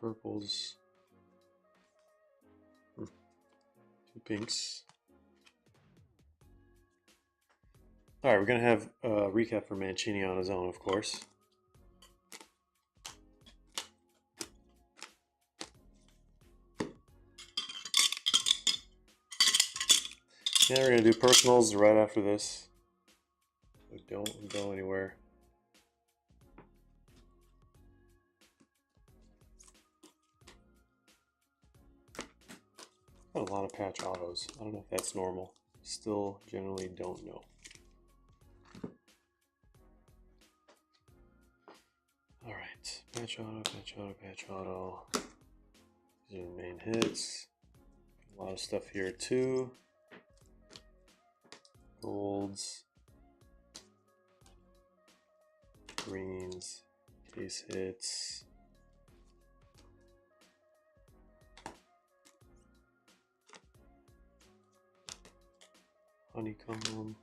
Purples. 2 pinks. All right, we're going to have a recap for Mancini on his own, of course. Yeah, we're going to do personals right after this. So don't go anywhere. Got a lot of patch autos. I don't know if that's normal. Still generally don't know. Alright, patch auto, patch auto, patch auto. These are the main hits. A lot of stuff here too. Golds. Greens. Case hits. Honeycomb.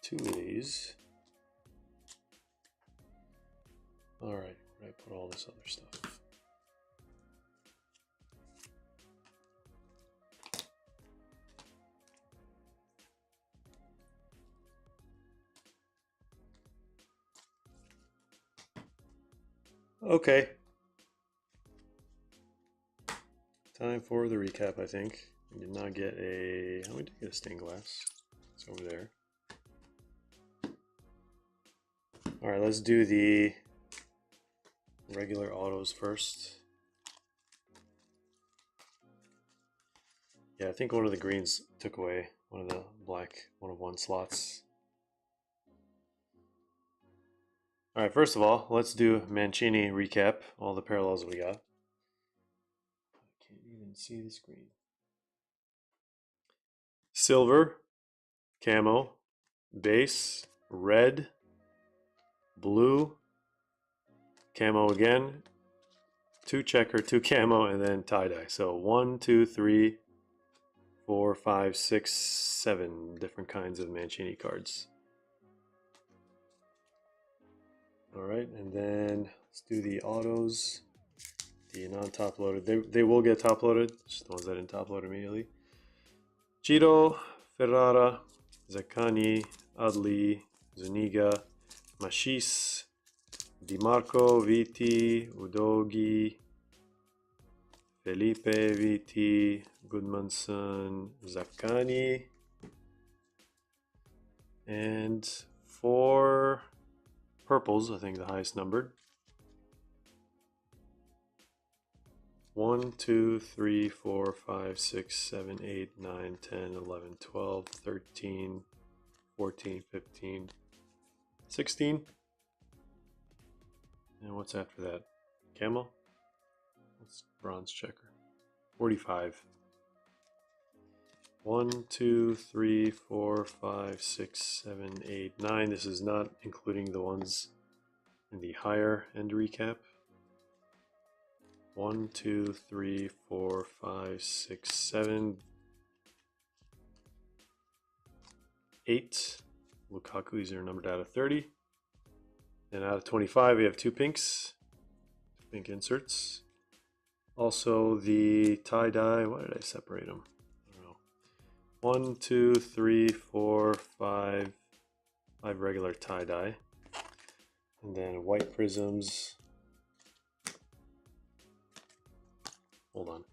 Two of these. All right, where I put all this other stuff. Okay. Time for the recap, I think. We did not get a... Oh, we did get a stained glass. It's over there. Alright, let's do the regular autos first. Yeah, I think one of the greens took away one of the black 1-of-1 slots. Alright, first of all, let's do Mancini recap, all the parallels we got. I can't even see the screen. Silver, camo, base, red, blue, camo again, 2 checker, 2 camo, and then tie-dye. So 1, 2, 3, 4, 5, 6, 7 different kinds of Mancini cards. Alright, and then let's do the autos, the non-top loaded. They will get top loaded, just the ones that didn't top load immediately. Ciro, Ferrara, Zaccagni, Adli, Zuniga, Machis, Di Marco, Viti, Udogi, Felipe, Viti, Goodmanson, Zaccagni, and 4 purples, I think the highest numbered. 1, 2, 3, 4, 5, 6, 7, 8, 9, 10, 11, 12, 13, 14, 15, 16. And what's after that? Camel? That's bronze checker. 45. 1, 2, 3, 4, 5, 6, 7, 8, 9. This is not including the ones in the higher end recap. 1, 2, 3, 4, 5, 6, 7, 8. Lukaku, these are numbered out of 30. And out of 25, we have 2 pinks, 2 pink inserts. Also, the tie-dye, why did I separate them? I don't know. 1, 2, 3, 4, 5 regular tie-dye. And then white prisms. Hold on.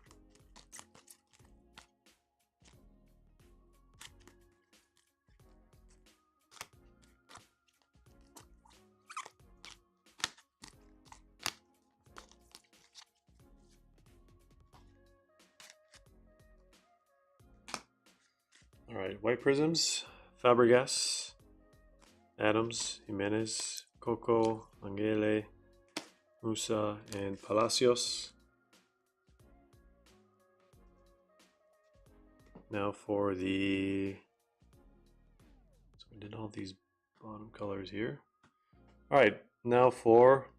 All right, white prisms, Fabregas, Adams, Jimenez, Coco, Angele, Musa, and Palacios. Now for the, so we did all these bottom colors here. All right, now for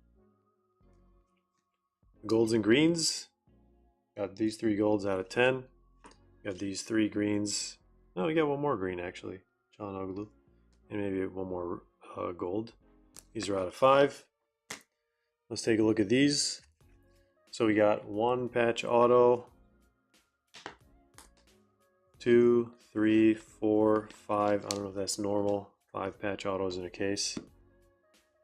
golds and greens. Got these 3 golds out of 10. Got these 3 greens. No, we got 1 more green actually, Çalhanoğlu, and maybe 1 more gold. These are out of 5. Let's take a look at these. So we got 1 patch auto, 2, 3, 4, 5. I don't know if that's normal. 5 patch autos in a case.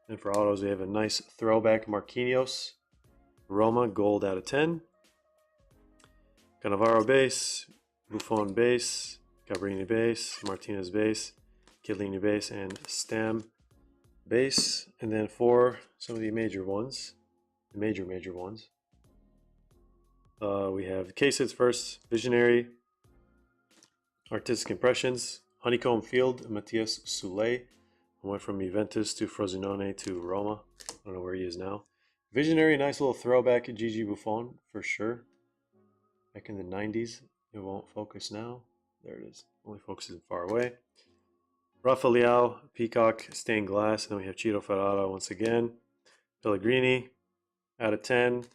And for autos, we have a nice throwback Marquinhos, Roma gold out of 10, Cannavaro base, Buffon base, Cabrini base, Martinez base, Chiellini base, and Stam base. And then for some of the major ones, the major ones, we have case hits first, Visionary, Artistic Impressions, Honeycomb Field, Matthias Soulé, went from Juventus to Frosinone to Roma. I don't know where he is now. Visionary, nice little throwback at Gigi Buffon for sure. Back in the 90s. It won't focus now. There it is. Only focuses far away. Rafael, Peacock, Stained Glass. And then we have Ciro Ferrara once again. Pellegrini, out of 10.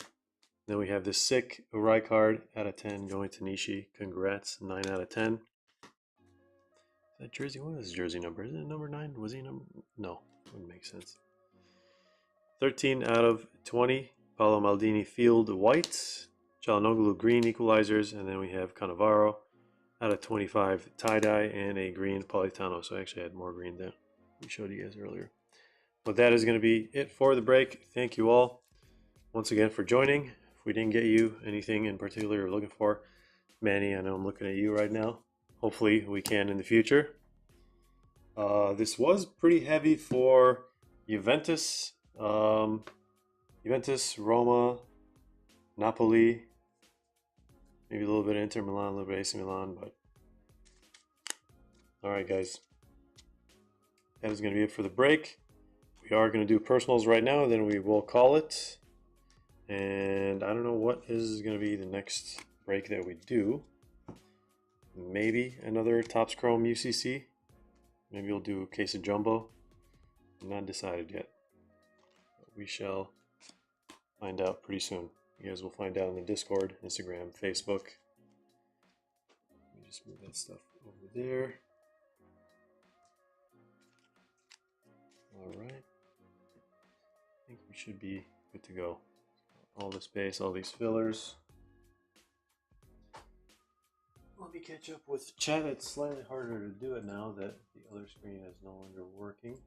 Then we have this sick Urai card, out of 10, going to Nishi. Congrats, 9 out of 10. Is that jersey? What is his jersey number? Is it number 9? Was he number? No, wouldn't make sense. 13 out of 20. Paolo Maldini Field White. Çalhanoğlu green equalizers. And then we have Cannavaro out of 25 tie-dye and a green Politano. So I actually had more green than we showed you guys earlier. But that is going to be it for the break. Thank you all. once again for joining. If we didn't get you anything in particular you're looking for, Manny, I know I'm looking at you right now. Hopefully we can in the future. This was pretty heavy for Juventus, Roma, Napoli, maybe a little bit of Inter Milan, a little bit of AC Milan, but all right, guys, that is going to be it for the break. We are going to do personals right now, then we will call it. And I don't know what is going to be the next break that we do. Maybe another Topps Chrome UCC. Maybe we'll do a case of Jumbo. I'm not decided yet. But we shall find out pretty soon. You guys will find out in the Discord, Instagram, Facebook. Let me just move that stuff over there. Alright. I think we should be good to go. All the space, all these fillers. Let me catch up with chat. It's slightly harder to do it now that the other screen is no longer working.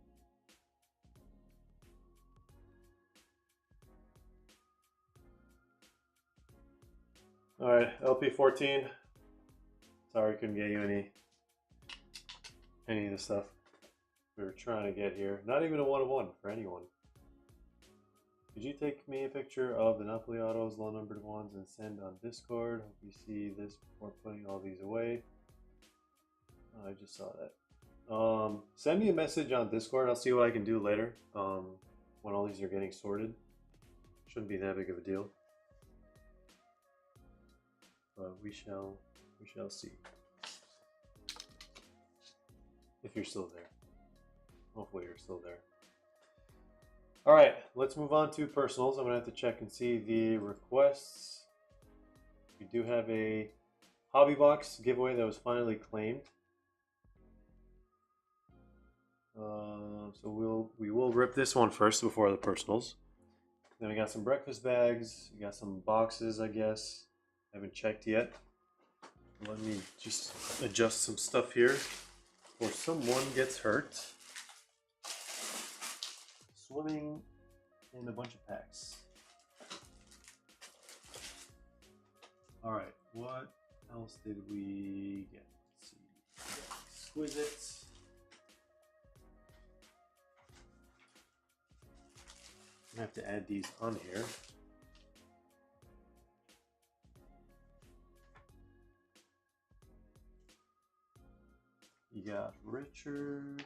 Alright, LP14. Sorry, couldn't get you any of the stuff we were trying to get here. Not even a 1-of-1 for anyone. Could you take me a picture of the Napoli autos, low numbered ones, and send on Discord? Hope you see this before putting all these away. Oh, I just saw that. Send me a message on Discord. I'll see what I can do later when all these are getting sorted. Shouldn't be that big of a deal. But we shall see. If you're still there. Hopefully you're still there. Alright, let's move on to personals. I'm going to have to check and see the requests. We do have a hobby box giveaway that was finally claimed. So we will rip this one first before the personals. Then we got some breakfast bags. We got some boxes, I guess. Haven't checked yet. Let me just adjust some stuff here before someone gets hurt. Swimming in a bunch of packs. Alright, what else did we get? Let's see. Exquisite. I have to add these on here. You got Richard.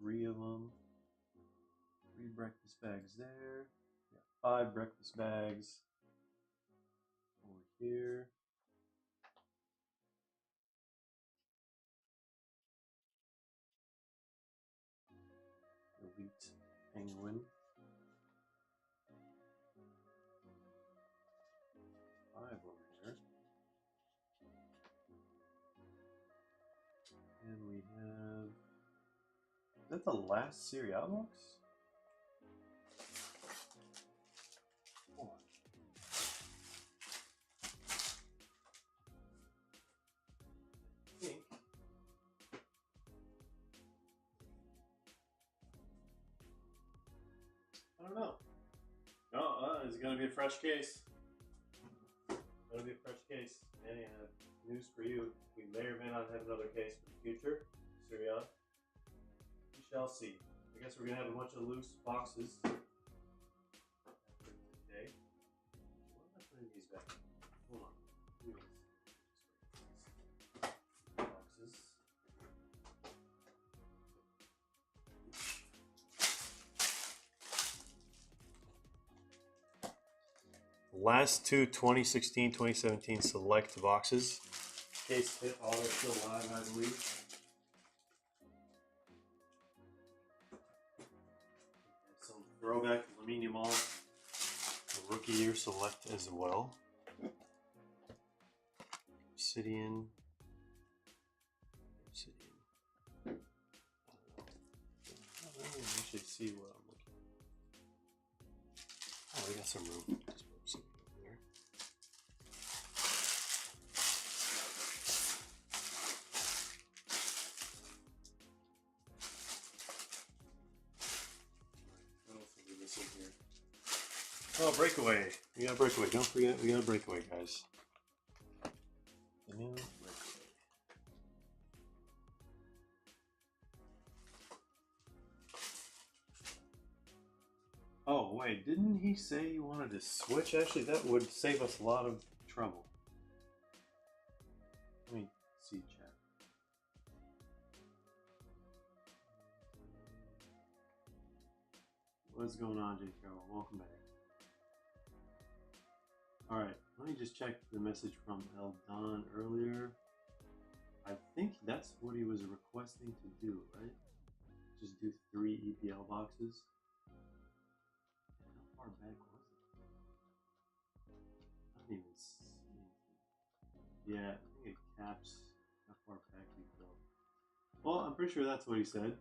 Three of them. 3 breakfast bags there. Yeah, 5 breakfast bags over here. Elite Penguin. 5 over here. And we have... Is that the last Serie A box? I don't know. No, it's going to be a fresh case. It's going to be a fresh case. Manny, I have news for you. We may or may not have another case for the future. Serie A. We shall see. I guess we're going to have a bunch of loose boxes after today. What am I putting these back? Hold on. Boxes. Last two 2016-2017 select boxes. Case hit, all are still live, I believe. Some throwback Lamine Yamal, rookie year select as well. Obsidian, see what I'm looking at. Oh, we got some room. Just put some over there. What else are we missing here? Oh, breakaway. We got a breakaway. Don't forget, we got a breakaway, guys. The new breakaway. Oh, wait, didn't he say he wanted to switch? Actually, that would save us a lot of trouble. Let me see, chat. What's going on, J. Carroll? Welcome back. Alright, let me just check the message from Eldon earlier. I think that's what he was requesting to do, right? Just do 3 EPL boxes. How far back was it? I don't even see anything. Yeah, I think it caps how far back you go. Well, I'm pretty sure that's what he said.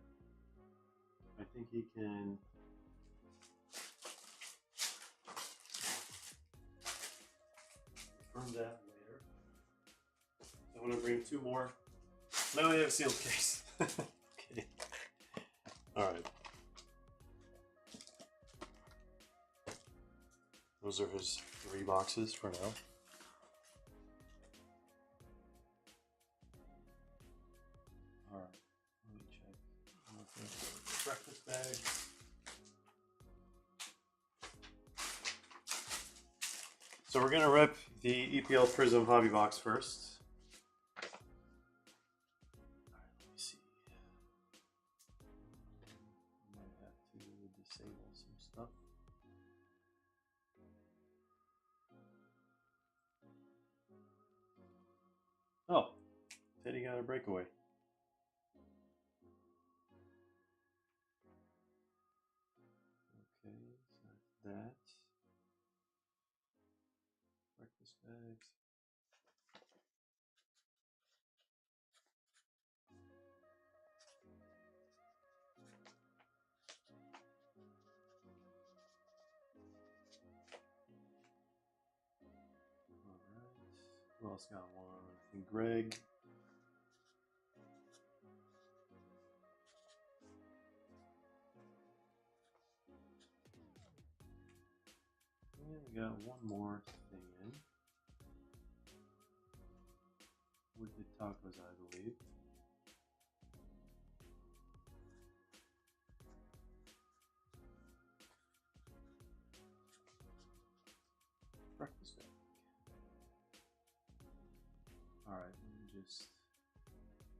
I think he can... confirm that later. I'm going to bring 2 more. Now we have a sealed case. Okay. Alright. Those are his 3 boxes for now. Alright, let me check. Breakfast bags. So we're going to rip the EPL Prism Hobby Box first. Alright, let me see. Might have to disable some stuff. Oh, Teddy got a breakaway. Okay, so that's that. Breakfast bags. Alright. Who else got one? I think Greg. And we got one more thing in. Wicked Tacos, I believe. Breakfast bag. Alright, let me just...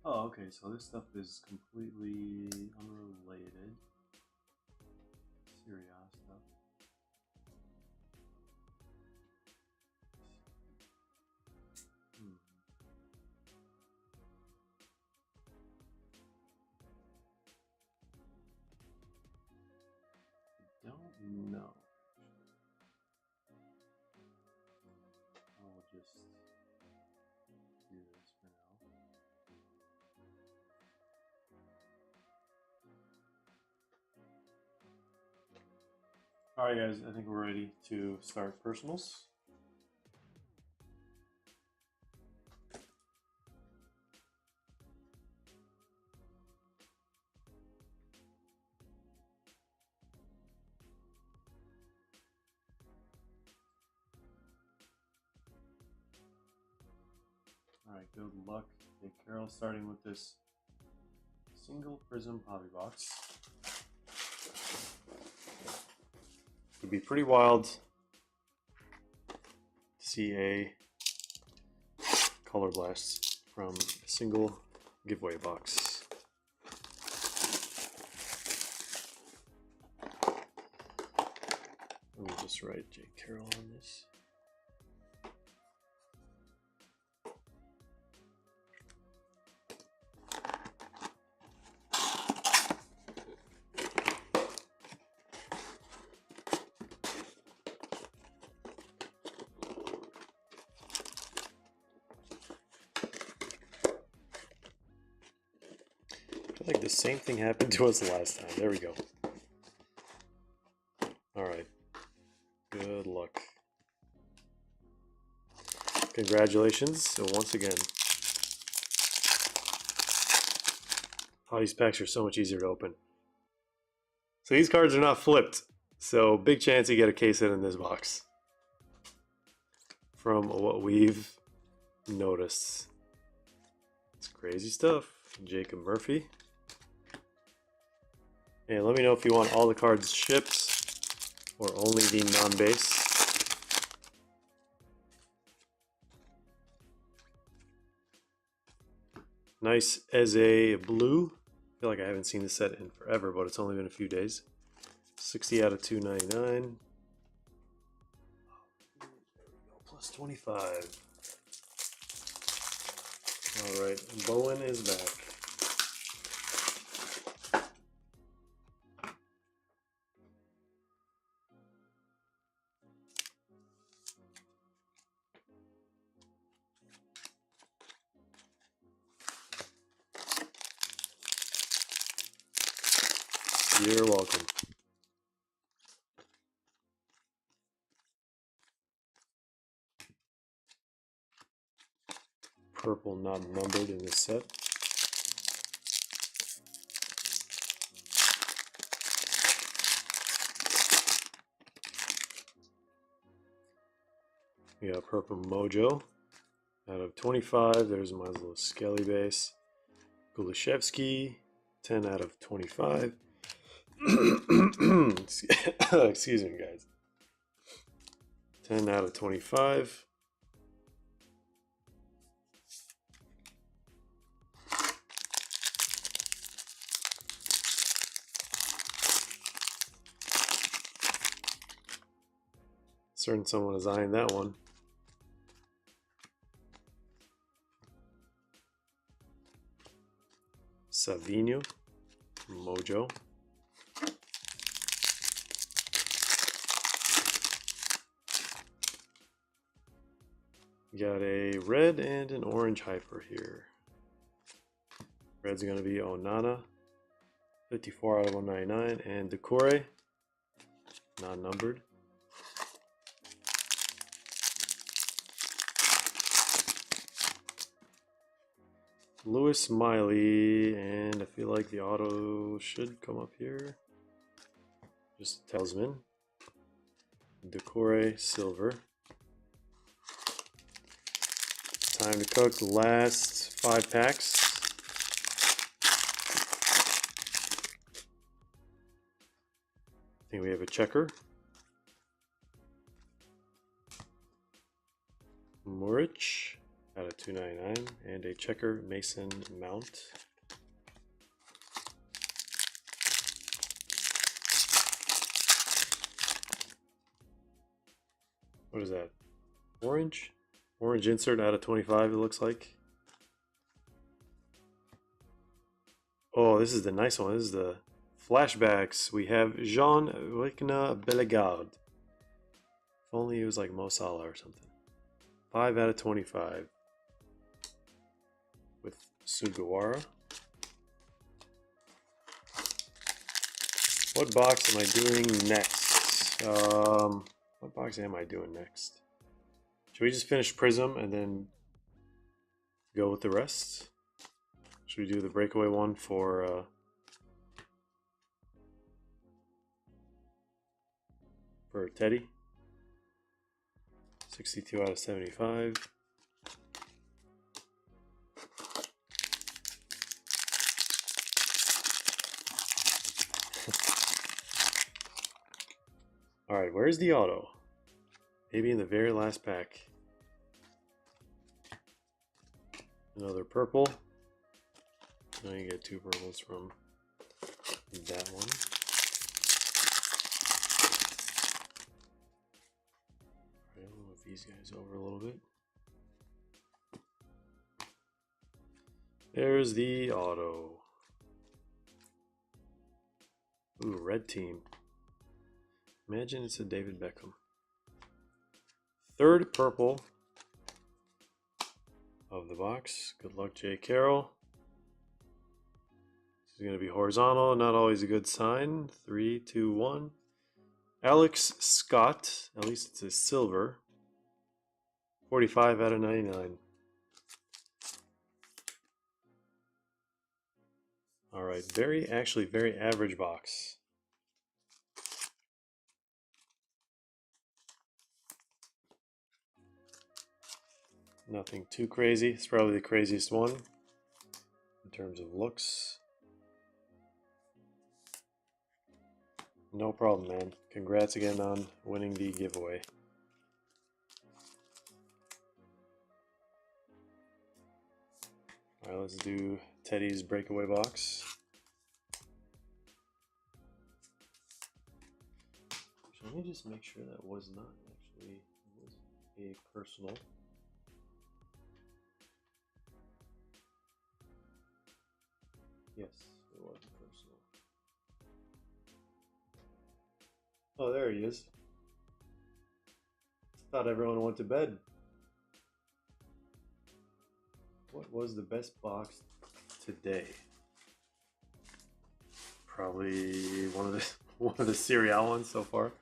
Oh, okay, so this stuff is completely unrelated. Serie A stuff. I don't know. I'll just do this for now. Alright guys, I think we're ready to start personals. Alright, good luck. Okay, Carol, starting with this single prism hobby box. It'd be pretty wild to see a color blast from a single giveaway box. Let me just write J. Carroll on this. I feel like the same thing happened to us last time. There we go. Good luck. Congratulations. So once again, these packs are so much easier to open. So these cards are not flipped. So big chance you get a case hit in this box. From what we've noticed. It's crazy stuff. Jacob Murphy. And let me know if you want all the cards shipped or only the non-base. Nice as a blue. I feel like I haven't seen this set in forever, but it's only been a few days. 60 out of 299. There we go, plus 25. All right, Bowen is back. You're welcome. Purple not numbered in this set. We got Purple Mojo out of 25. There's my little Skelly base. Gulashevsky, 10 out of 25. Excuse me, guys. 10 out of 25. Certain someone is eyeing that one. Savinho, Mojo. Got a red and an orange hyper here. Red's going to be Onana, 54 out of 199, and Decore, non-numbered. Lewis Miley, and I feel like the auto should come up here. Just Talisman. Decore, silver. Time to cook the last 5 packs. I think we have a checker. Muric out of 299, and a checker Mason Mount. What is that? Orange? Orange insert out of 25, it looks like. Oh, this is the nice one. This is the flashbacks. We have Jean-Wikna Bellegarde. If only he was like Mo Salah or something. 5 out of 25. With Sugawara. What box am I doing next? What box am I doing next? Should we just finish Prism and then go with the rest? Should we do the breakaway one for Teddy? 62 out of 75. Alright, where's the auto? Maybe in the very last pack. Another purple. Now you get 2 purples from that one. Alright, I'll move these guys over a little bit. There's the auto. Ooh, red team. Imagine it's a David Beckham. 3rd purple of the box. Good luck, Jay Carroll. This is going to be horizontal, not always a good sign. 3, 2, 1. Alex Scott, at least it's a silver. 45 out of 99. All right, actually very average box. Nothing too crazy. It's probably the craziest one in terms of looks. No problem, man. Congrats again on winning the giveaway. All right, let's do Teddy's breakaway box. So let me just make sure that was not actually a personal. Yes, it was personal. Oh, there he is. Thought everyone went to bed. What was the best box today? Probably one of the Serie A ones so far.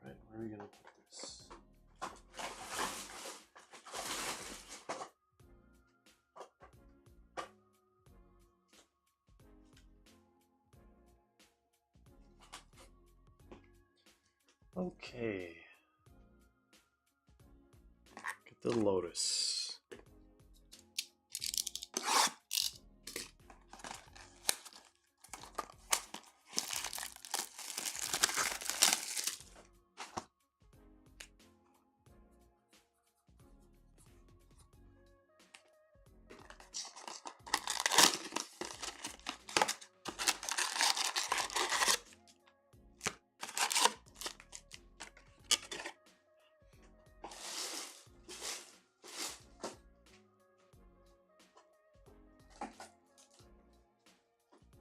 Alright, where are we gonna put this? Okay. Get the Lotus.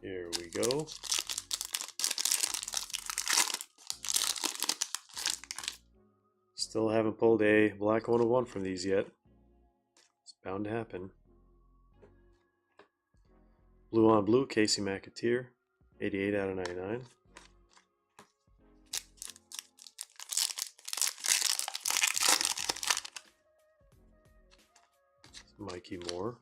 Here we go. Still haven't pulled a black 101 from these yet. It's bound to happen. Blue on blue, Casey McAteer, 88 out of 99. Mikey Moore.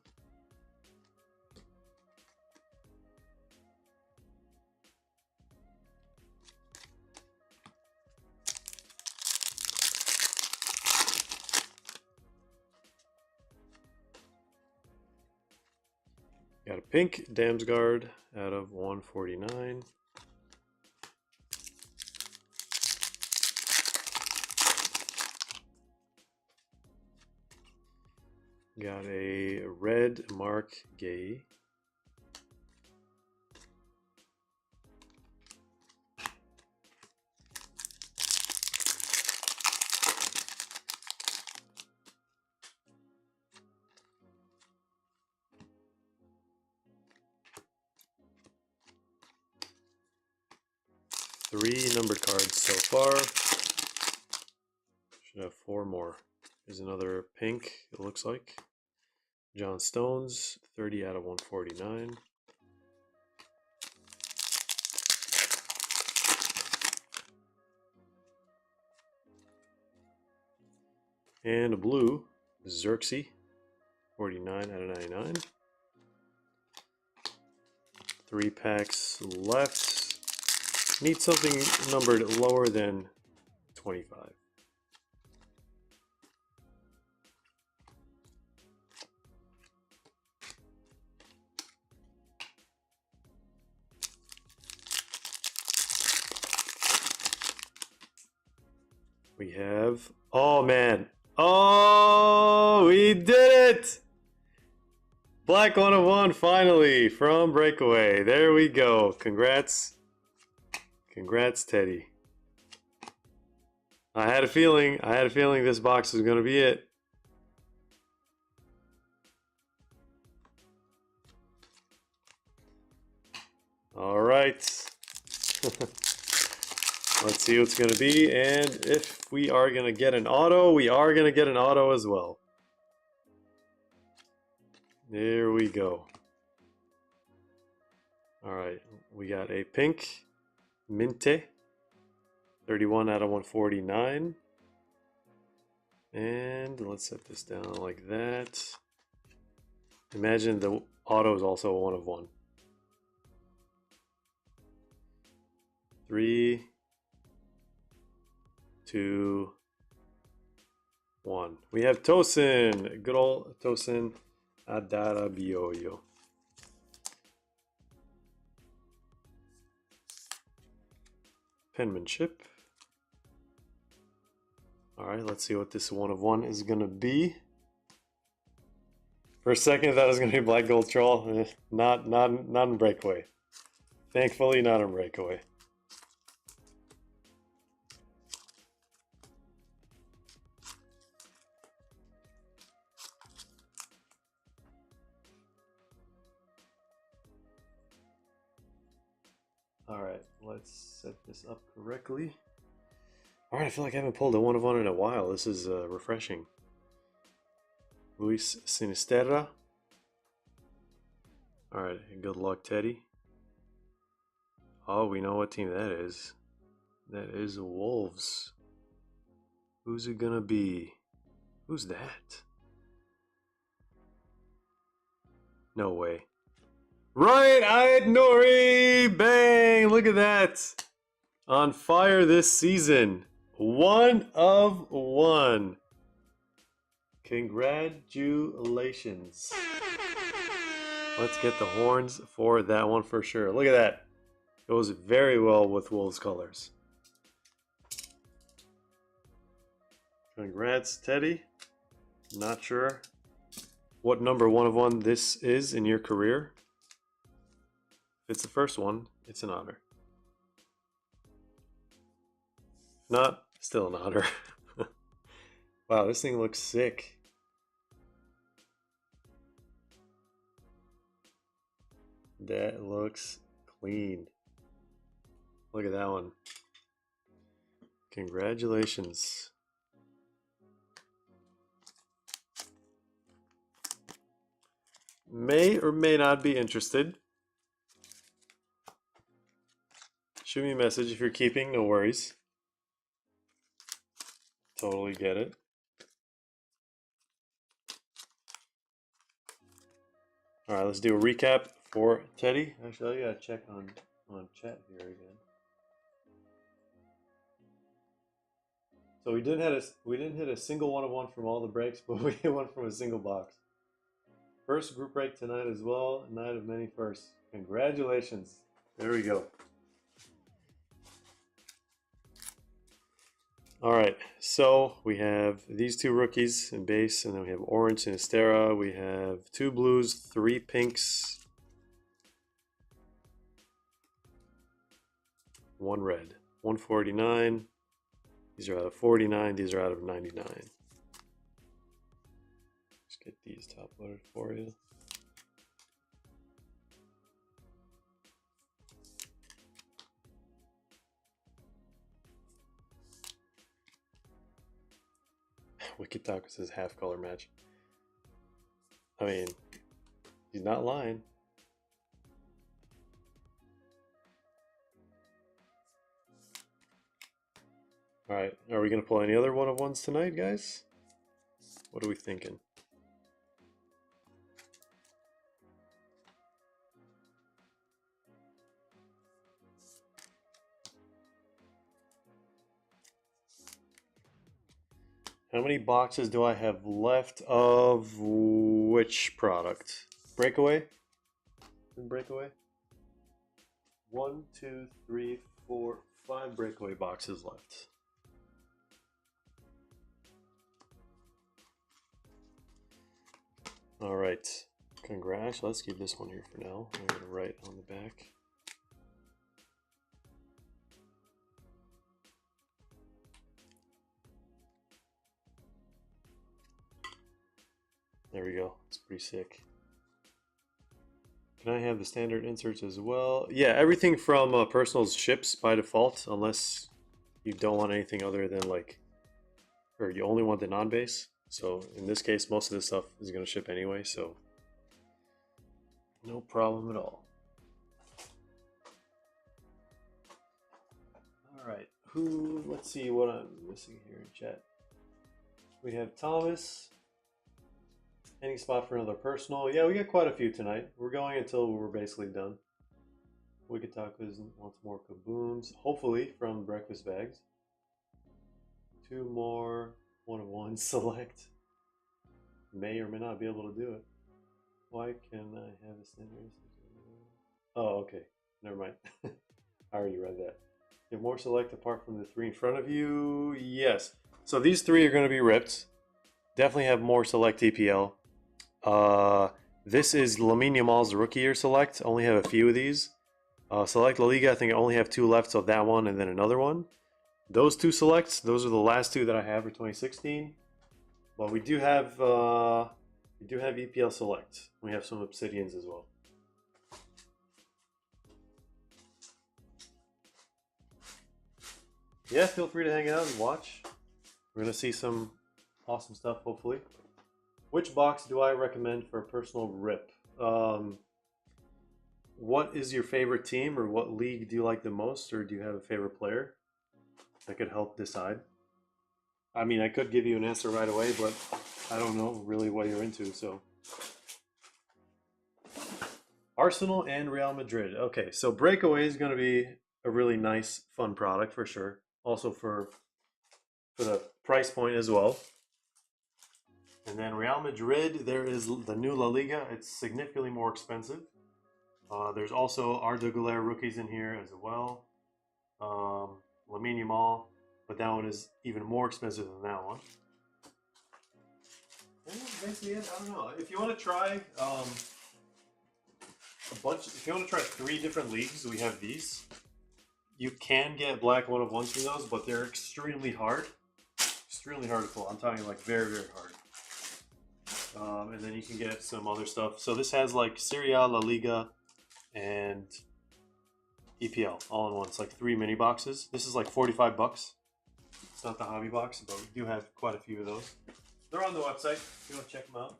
Got a pink Damsgaard out of 149. Got a red Mark Gay. Three numbered cards so far. Should have four more. Here's another pink, it looks like. John Stones, 30 out of 149. And a blue, Xerxes, 49 out of 99. 3 packs left. Need something numbered lower than 25. We have, oh man, oh, we did it! Black 101 finally from Breakaway. There we go. Congrats. Congrats, Teddy. I had a feeling this box was going to be it. All right. Let's see what's going to be, and if we are going to get an auto, we are going to get an auto as well. There we go. All right, we got a pink Minte, 31 out of 149. And let's set this down like that. Imagine the auto is also a 1 of 1. 3, 2, 1. We have Tosin, good old Tosin Adarabioyo. Penmanship. All right, let's see what this 1 of 1 is gonna be. For a second, that was gonna be Black Gold Troll. Not in Breakaway. Thankfully, not in Breakaway. All right, let's set this up correctly. All right, I feel like I haven't pulled a 1 of 1 in a while. This is refreshing. Luis Sinisterra. All right, good luck, Teddy. Oh, we know what team that is. That is the Wolves. Who's it gonna be? Who's that? No way. Right, Ait Nori! Bang! Look at that! On fire this season. 1 of 1. Congratulations. Let's get the horns for that one for sure. Look at that. Goes very well with Wolves colors. Congrats, Teddy. Not sure what number 1 of 1 this is in your career. If it's the first one, it's an honor. Not still an honor. Wow, this thing looks sick. That looks clean. Look at that one. Congratulations. May or may not be interested. Shoot me a message if you're keeping, no worries. Totally get it. All right, let's do a recap for Teddy. Actually, I gotta check on chat here again. So we didn't hit a single 1 of 1 from all the breaks, but we hit one from a single box. First group break tonight as well. Night of many firsts. Congratulations. There we go. All right, so we have these 2 rookies in base, and then we have orange and Estera. We have 2 blues, 3 pinks, 1 red. 149. These are out of 49. These are out of 99. Let's get these top loaded for you. Wicked Taco says half color match. I mean, he's not lying. Alright, are we going to pull any other 1 of 1s tonight, guys? What are we thinking? How many boxes do I have left of which product? Breakaway? Breakaway? 1, 2, 3, 4, 5 breakaway boxes left. All right. Congrats. Let's keep this one here for now. I'm going to write on the back. There we go. It's pretty sick. Can I have the standard inserts as well? Yeah, everything from personals ships by default, unless you don't want anything other than like, or you only want the non-base. So in this case, most of this stuff is going to ship anyway, so no problem at all. All right, let's see what I'm missing here in chat. We have Thomas. Any spot for another personal? Yeah, we got quite a few tonight. We're going until we're basically done. Wicked Tacos wants more kabooms. Hopefully from breakfast bags. 2 more 1-of-1 select. May or may not be able to do it. Why can I have a standard? Oh, okay. Never mind. I already read that. You have more select apart from the 3 in front of you? Yes. So these 3 are going to be ripped. Definitely have more select EPL. This is Lamine Yamal's rookie year select. Only have a few of these. Select La Liga, I think I only have 2 left, so that one and then another one. Those 2 selects, those are the last 2 that I have for 2016. But we do have EPL select. We have some Obsidians as well. Yeah, feel free to hang out and watch. We're gonna see some awesome stuff, hopefully. Which box do I recommend for a personal rip? What is your favorite team, or what league do you like the most, or do you have a favorite player that could help decide? I mean, I could give you an answer right away, but I don't know really what you're into, so. Arsenal and Real Madrid. Okay, so Breakaway is going to be a really nice, fun product for sure. Also for the price point as well. And then Real Madrid, there is the new La Liga. It's significantly more expensive. There's also Arda Güler rookies in here as well. Lamine Yamal, but that one is even more expensive than that one. And basically it. I don't know. If you want to try if you want to try 3 different leagues, we have these. You can get black 1-of-1s for those, but they're extremely hard. Extremely hard to pull. I'm talking like very, very hard. And then you can get some other stuff. So this has like Serie A, La Liga, and EPL all in one. It's like 3 mini boxes. This is like 45 bucks. It's not the hobby box, but we do have quite a few of those. They're on the website if you want to check them out.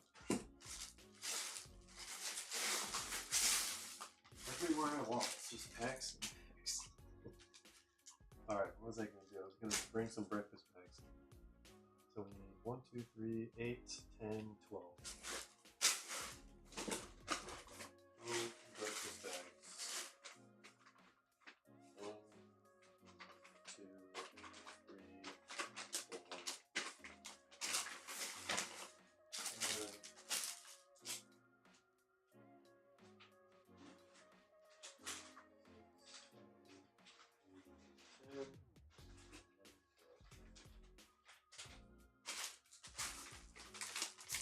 Everywhere I walk, it's just packs and packs. Alright, what was I going to do? I was going to bring some breakfast bags. So we need 1, 2, 3, 8, 10, 12. Breakfast bags. 1, 2, 3, 4.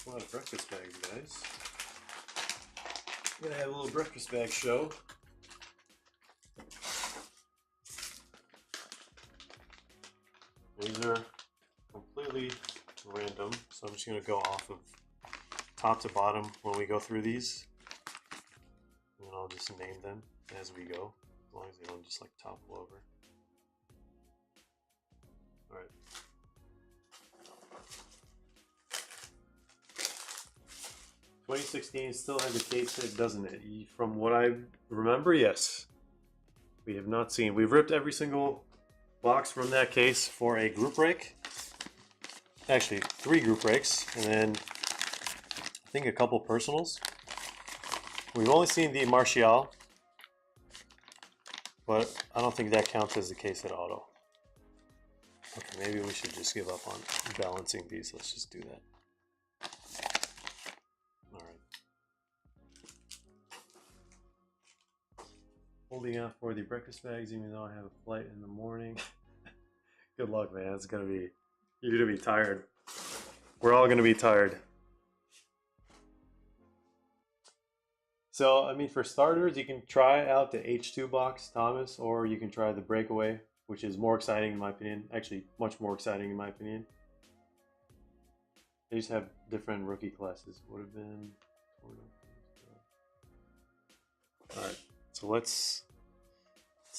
A lot of breakfast bags, guys. I'm gonna have a little breakfast bag show. These are completely random, so I'm just gonna go off of top to bottom when we go through these. And I'll just name them as we go, as long as they don't just like topple over. Alright. 2016 still has a case hit, doesn't it? From what I remember, yes. We have not seen. We've ripped every single box from that case for a group break. Actually, 3 group breaks, and then I think a couple personals. We've only seen the Martial, but I don't think that counts as the case hit auto. Okay, maybe we should just give up on balancing these. Let's just do that. Holding out for the breakfast bags, even though I have a flight in the morning. Good luck, man. It's gonna be, you're gonna be tired. We're all gonna be tired. So, I mean, for starters, you can try out the H2 box, Thomas, or you can try the breakaway, which is more exciting in my opinion. Actually, much more exciting in my opinion. They just have different rookie classes. Would have been. All right, so let's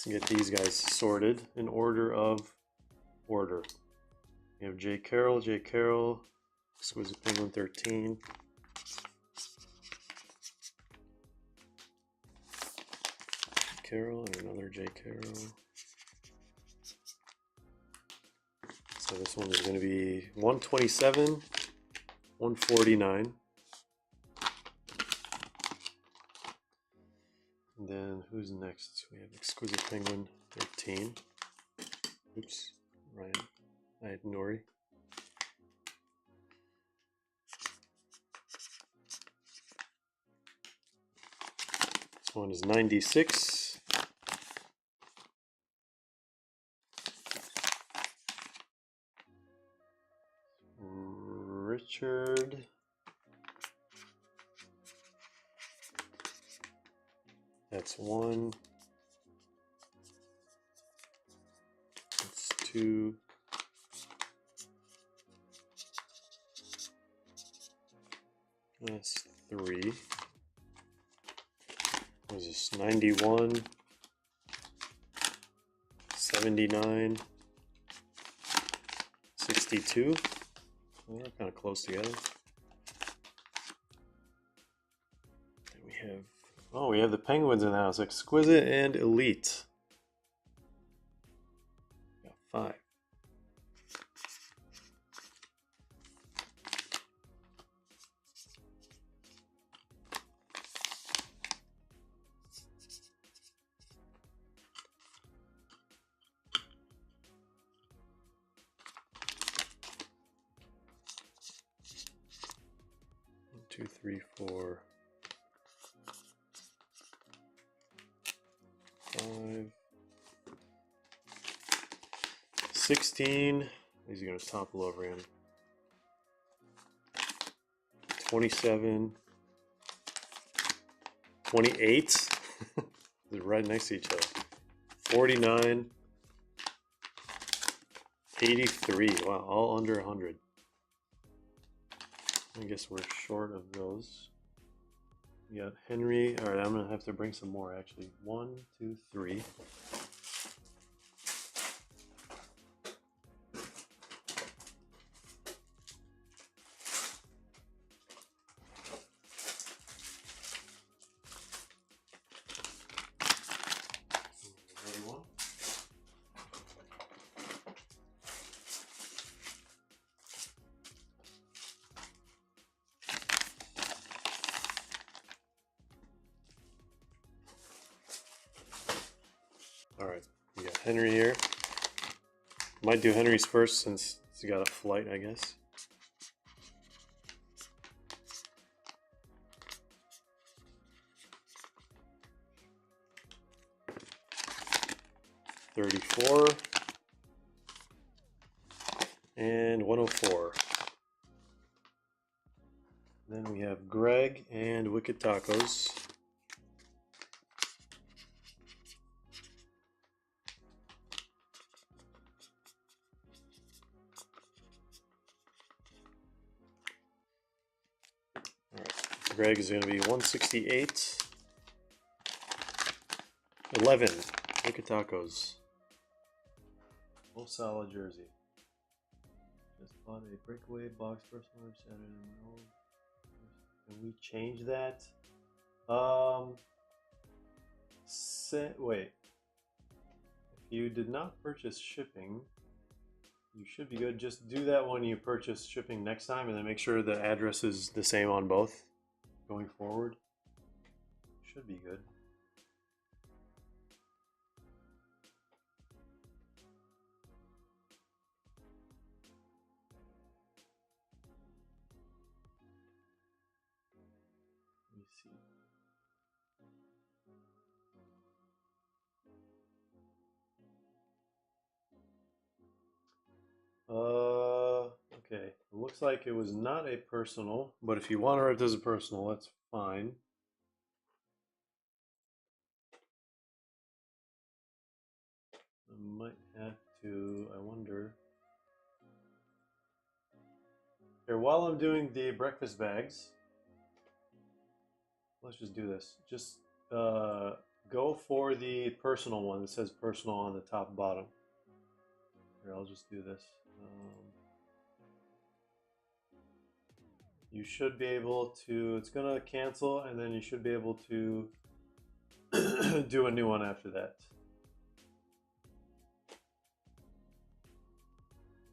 get these guys sorted in order of order. We have J. Carroll, Exquisite Penguin 13. Carroll and another J. Carroll. So this one is going to be 127, 149. And then who's next? We have Exquisite Penguin 13. Oops, Ryan. I had Nori. This one is 96. Richard. That's 1. That's 2. That's 3. What is this? 91. 79. 62. Well, they're kind of close together. And we have, oh, we have the Penguins in the house. Exquisite and Elite. Got 5. Two, three, 4, 5, 16. These are going to topple over him. 27, 28. They're right next to each other. 49, 83. Wow, all under 100. I guess we're short of those. We got Henry. All right, I'm gonna have to bring some more actually. 1, 2, 3. All right, we got Henry here. Might do Henry's first since he's got a flight, I guess. $34 and 104. Then we have Greg and Wicked Tacos. Greg is going to be 168. 11. Wicked Tacos. Full solid jersey. Just bought a breakaway box personal Saturday. Can we change that? Wait. If you did not purchase shipping, you should be good. Just do that when you purchase shipping next time, and then make sure the address is the same on both going forward. Should be good. Let me see. Okay. It looks like it was not a personal, but if you want to write it as a personal, that's fine. I might have to, I wonder. Here, while I'm doing the breakfast bags, let's just do this. Just go for the personal one that says personal on the top and bottom. Here, I'll just do this. You should be able to, it's gonna cancel, and then you should be able to do a new one after that.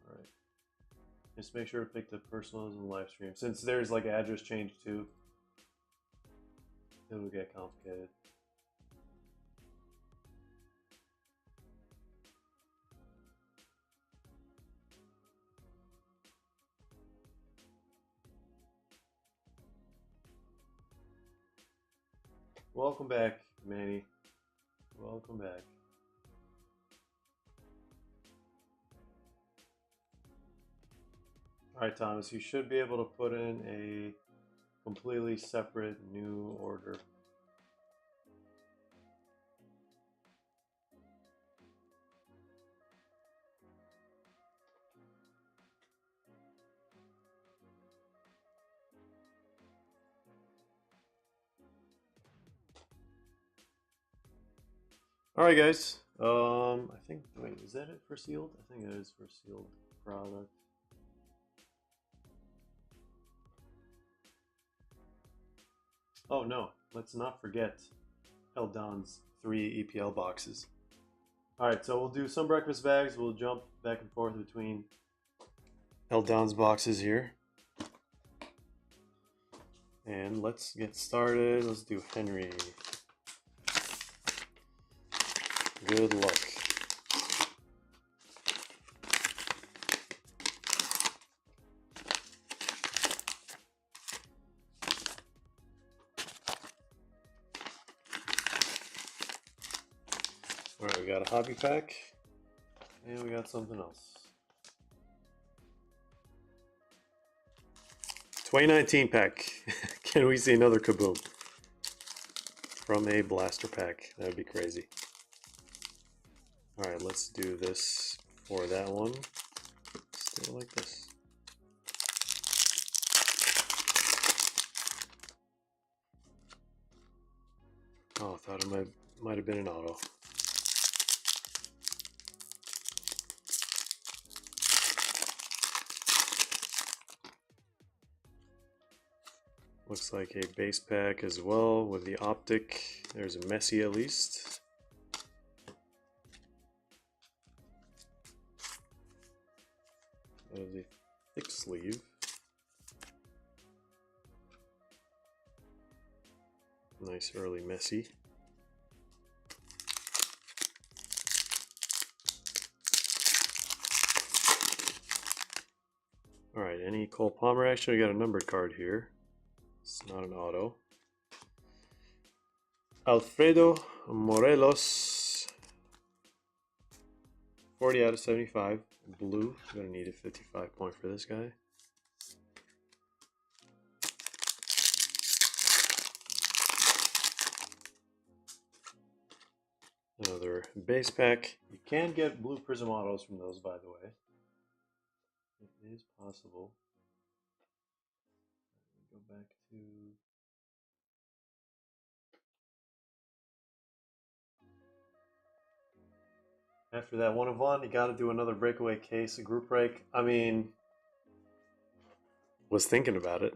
All right. Just make sure to pick the personals and live stream. Since there's like address change too, it'll get complicated. Welcome back, Manny. Welcome back. Alright, Thomas, you should be able to put in a completely separate new order. All right, guys. I think. Wait, is that it for sealed? I think it is for sealed product. Oh no! Let's not forget Eldon's 3 EPL boxes. All right, so we'll do some breakfast bags. We'll jump back and forth between Eldon's boxes here, and let's get started. Let's do Henry. Good luck. All right, we got a hobby pack, and we got something else. 2019 pack. Can we see another kaboom from a blaster pack? That would be crazy. All right, let's do this for that one. Stay like this. Oh, I thought it might have been an auto. Looks like a base pack as well with the optic. There's a Messi at least. There's a thick sleeve. Nice early Messi. Alright, any Cole Palmer action? We got a numbered card here. It's not an auto. Alfredo Morelos. 40 out of 75. Blue. I'm going to need a 55 point for this guy. Another base pack. You can get blue prism autos from those, by the way. It is possible. Go back to... After that 1 of 1, you got to do another breakaway case, a group break. I mean, was thinking about it.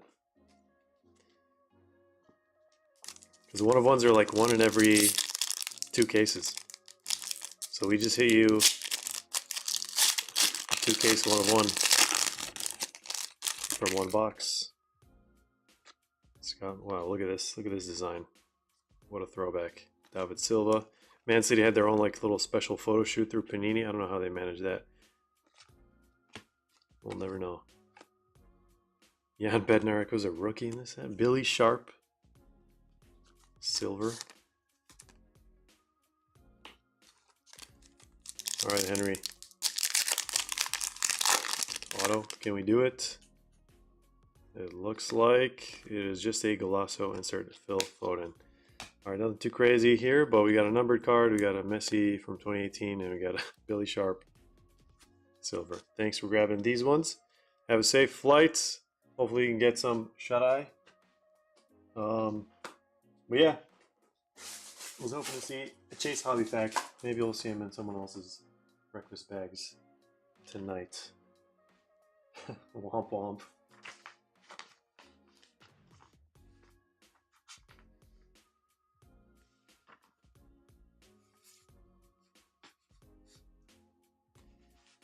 Because 1 of 1s are like 1 in every 2 cases. So we just hit you 2 case 1 of 1 from 1 box. Scott, wow, look at this. Look at this design. What a throwback. David Silva. Man City had their own like little special photo shoot through Panini. I don't know how they managed that. We'll never know. Jan Bednarik was a rookie in this set. Billy Sharp. Silver. All right, Henry. Auto. Can we do it? It looks like it is just a Golasso insert. Phil Foden. All right, nothing too crazy here, but we got a numbered card. We got a Messi from 2018, and we got a Billy Sharp silver. Thanks for grabbing these ones. Have a safe flight. Hopefully you can get some shut-eye. But yeah, I was hoping to see a Chase Hobby Pack. Maybe we'll see him in someone else's breakfast bags tonight. Womp womp.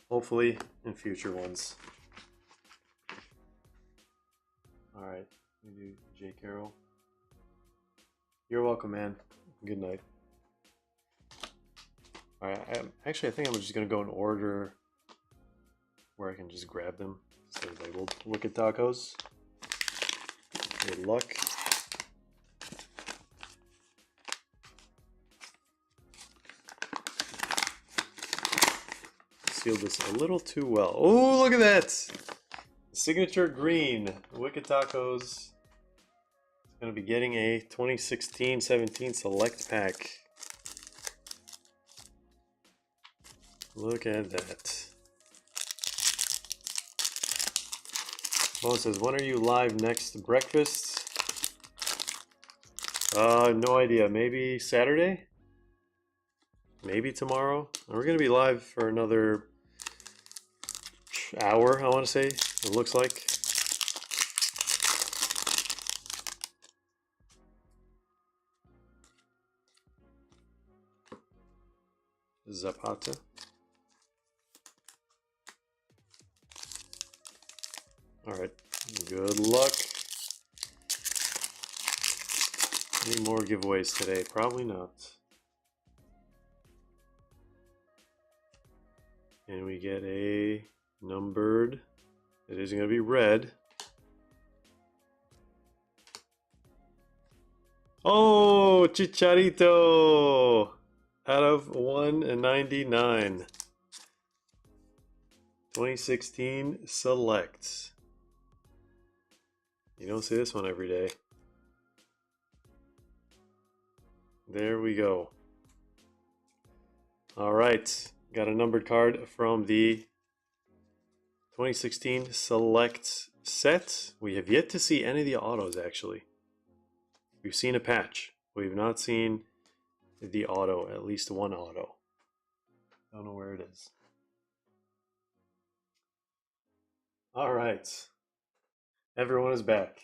Hopefully in future ones. Alright, we do J. Carroll. You're welcome, man. Good night. Alright, actually I think I'm just gonna go in order where I can just grab them instead of labeled. Wicked Tacos. Good luck. Sealed this a little too well. Oh, look at that! Signature green. Wicked Tacos is going to be getting a 2016-17 select pack. Look at that. Mo says, when are you live next? Breakfast? No idea. Maybe Saturday? Maybe tomorrow? We're going to be live for another hour, I want to say. It looks like. Zapata. Alright, good luck. Any more giveaways today? Probably not. And we get a numbered. It is going to be red. Oh, Chicharito! Out of 199. 2016 selects. You don't see this one every day. There we go. All right. Got a numbered card from the 2016 select set. We have yet to see any of the autos, actually. We've seen a patch. We've not seen the auto, at least one auto. Don't know where it is. All right. Everyone is back.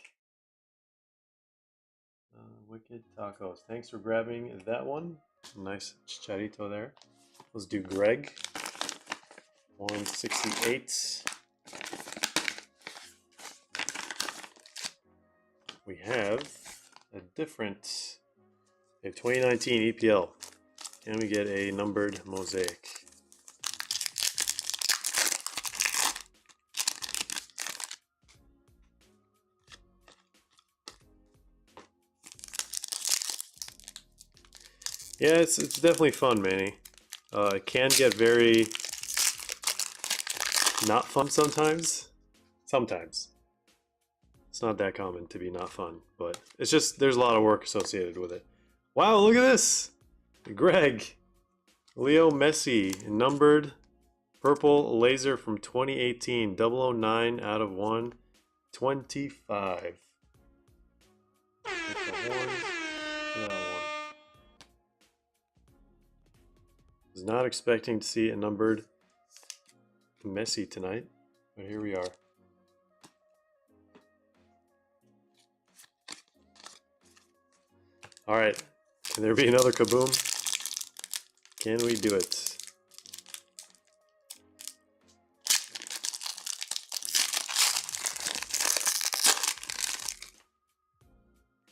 Wicked Tacos. Thanks for grabbing that one. Nice Chicharito there. Let's do Greg. 168. We have a different, a 2019 EPL. And we get a numbered mosaic. Yeah, it's definitely fun, Manny. It can get very not fun sometimes. Sometimes. It's not that common to be not fun, but it's just there's a lot of work associated with it. Wow, look at this! Greg, Leo Messi, numbered purple laser from 2018, 009 out of 125. Hit the horns. That one. Was not expecting to see a numbered Messi tonight, but here we are. All right, can there be another kaboom? Can we do it?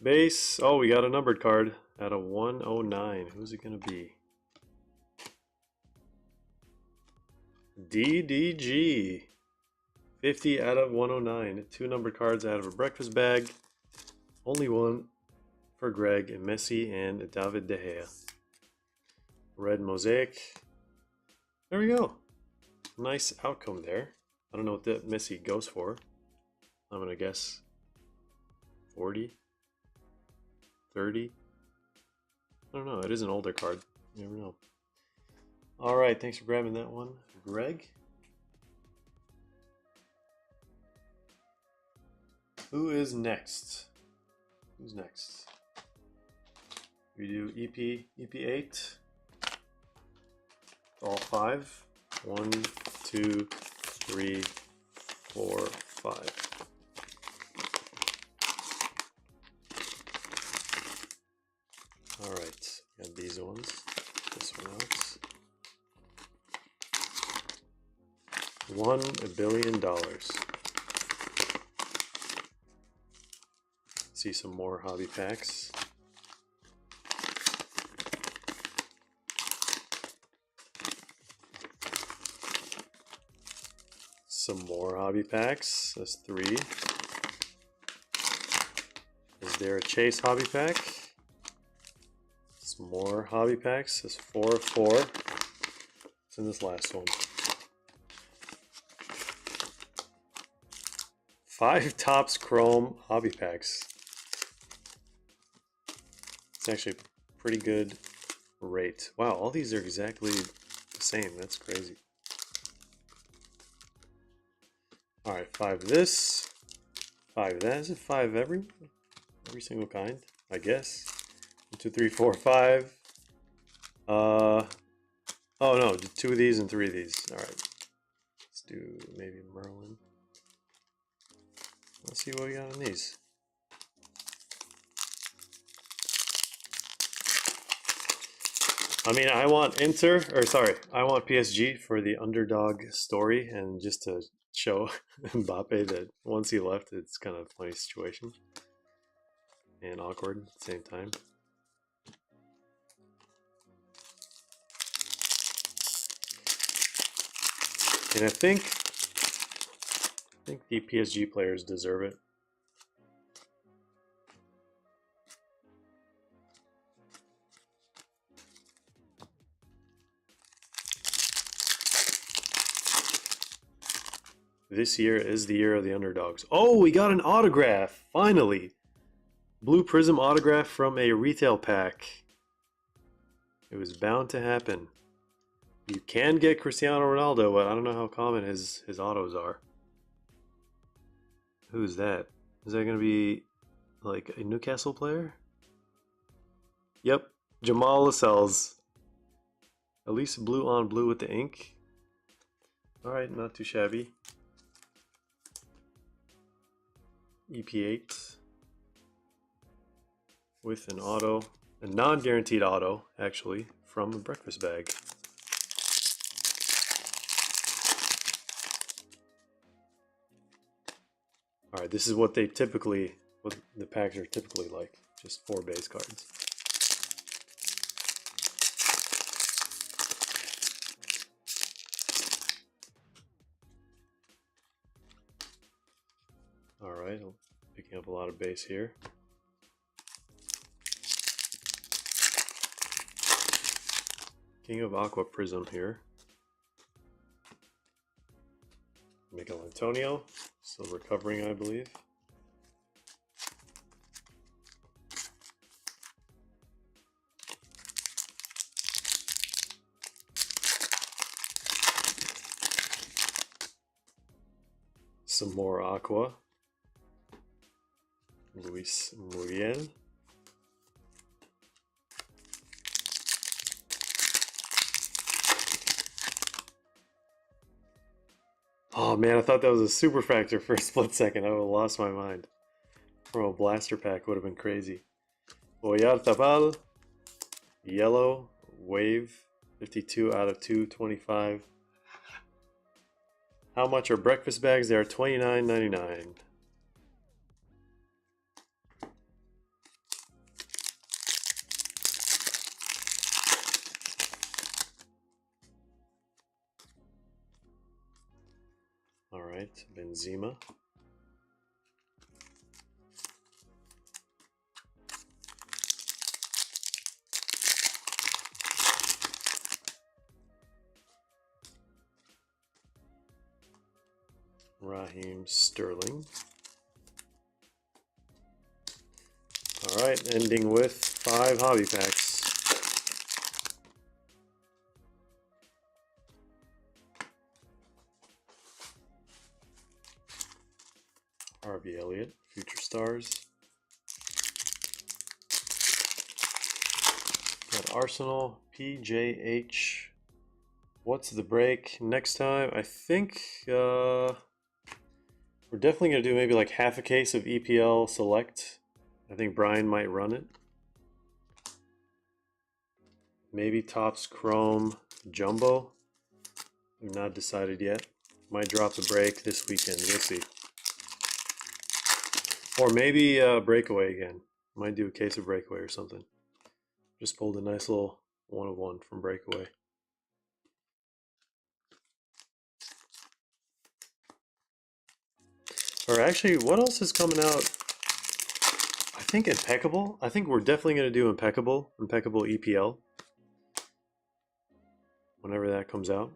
Base. Oh, we got a numbered card out of 109. Who's it gonna be? DDG. 50 out of 109. 2 numbered cards out of a breakfast bag. Only one for Greg and Messi and David De Gea. Red mosaic. There we go. Nice outcome there. I don't know what that Messi goes for. I'm gonna guess 40, 30. I don't know. It is an older card. You never know. All right. Thanks for grabbing that one, Greg. Who is next? Who's next? We do EP8. All 5. 1, 2, 3, 4, 5. All right, got these ones. This one out. $1 billion. See some more hobby packs. Some more hobby packs. That's 3. Is there a Chase hobby pack? Some more hobby packs. That's 4 of 4. What's in this last one? 5 Topps Chrome hobby packs. It's actually a pretty good rate. Wow, all these are exactly the same. That's crazy. Alright, 5 of this. 5 of that. Is it 5 every single kind? I guess. 1, 2, 3, 4, 5. Oh no, 2 of these and 3 of these. Alright. Let's do maybe Merlin. Let's see what we got on these. I mean, I want I want PSG for the underdog story, and just to show Mbappe that once he left, it's kind of a funny situation and awkward at the same time. And I think the PSG players deserve it. This year is the year of the underdogs. Oh, we got an autograph, finally. Blue Prism autograph from a retail pack. It was bound to happen. You can get Cristiano Ronaldo, but I don't know how common his autos are. Who's that? Is that going to be like a Newcastle player? Yep, Jamal Lascelles. At least blue on blue with the ink. Alright, not too shabby. EP8 with an auto, a non-guaranteed auto actually, from a breakfast bag. Alright, this is what the packs are typically like, just 4 base cards. Alright, picking up a lot of base here. King of Aqua Prism here. Michael Antonio, still recovering, I believe. Some more Aqua. Luis Muriel. Oh man, I thought that was a super factor for a split second. I would have lost my mind. From a blaster pack would have been crazy. Oyartabal, yellow, wave, 52 out of 225. How much are breakfast bags? They are $29.99. Alright, Benzema. Raheem Sterling. Alright, ending with 5 hobby packs. Harvey Elliott, Future Stars. Got Arsenal, PJH. What's the break next time? I think we're definitely going to do maybe like half a case of EPL Select. I think Brian might run it. Maybe Topps Chrome Jumbo. We've not decided yet. Might drop the break this weekend. We'll see. Or maybe Breakaway again. Might do a case of Breakaway or something. Just pulled a nice little 1 of 1 from Breakaway. Or actually, what else is coming out? I think Impeccable. I think we're definitely going to do Impeccable EPL. Whenever that comes out.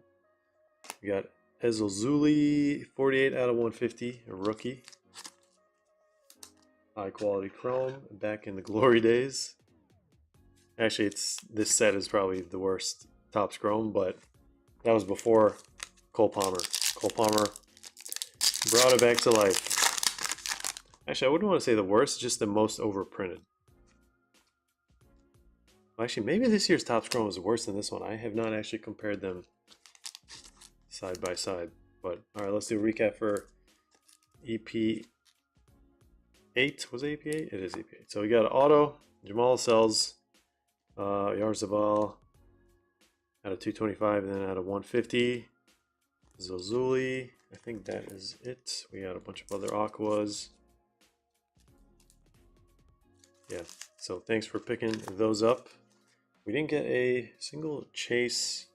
We got Ezozuli, 48 out of 150, a rookie. High quality chrome, back in the glory days. Actually, this set is probably the worst Topps Chrome, but that was before Cole Palmer. Cole Palmer brought it back to life. Actually, I wouldn't want to say the worst, just the most overprinted. Actually, maybe this year's Topps Chrome is worse than this one. I have not actually compared them side by side. But all right, let's do a recap for EP8. Was it EP8? It is EP8. So we got auto, Jamal Sells, Yarzabal out of 225, and then out of 150, Zozuli. I think that is it. We got a bunch of other aquas. Yeah, so thanks for picking those up. We didn't get a single Chase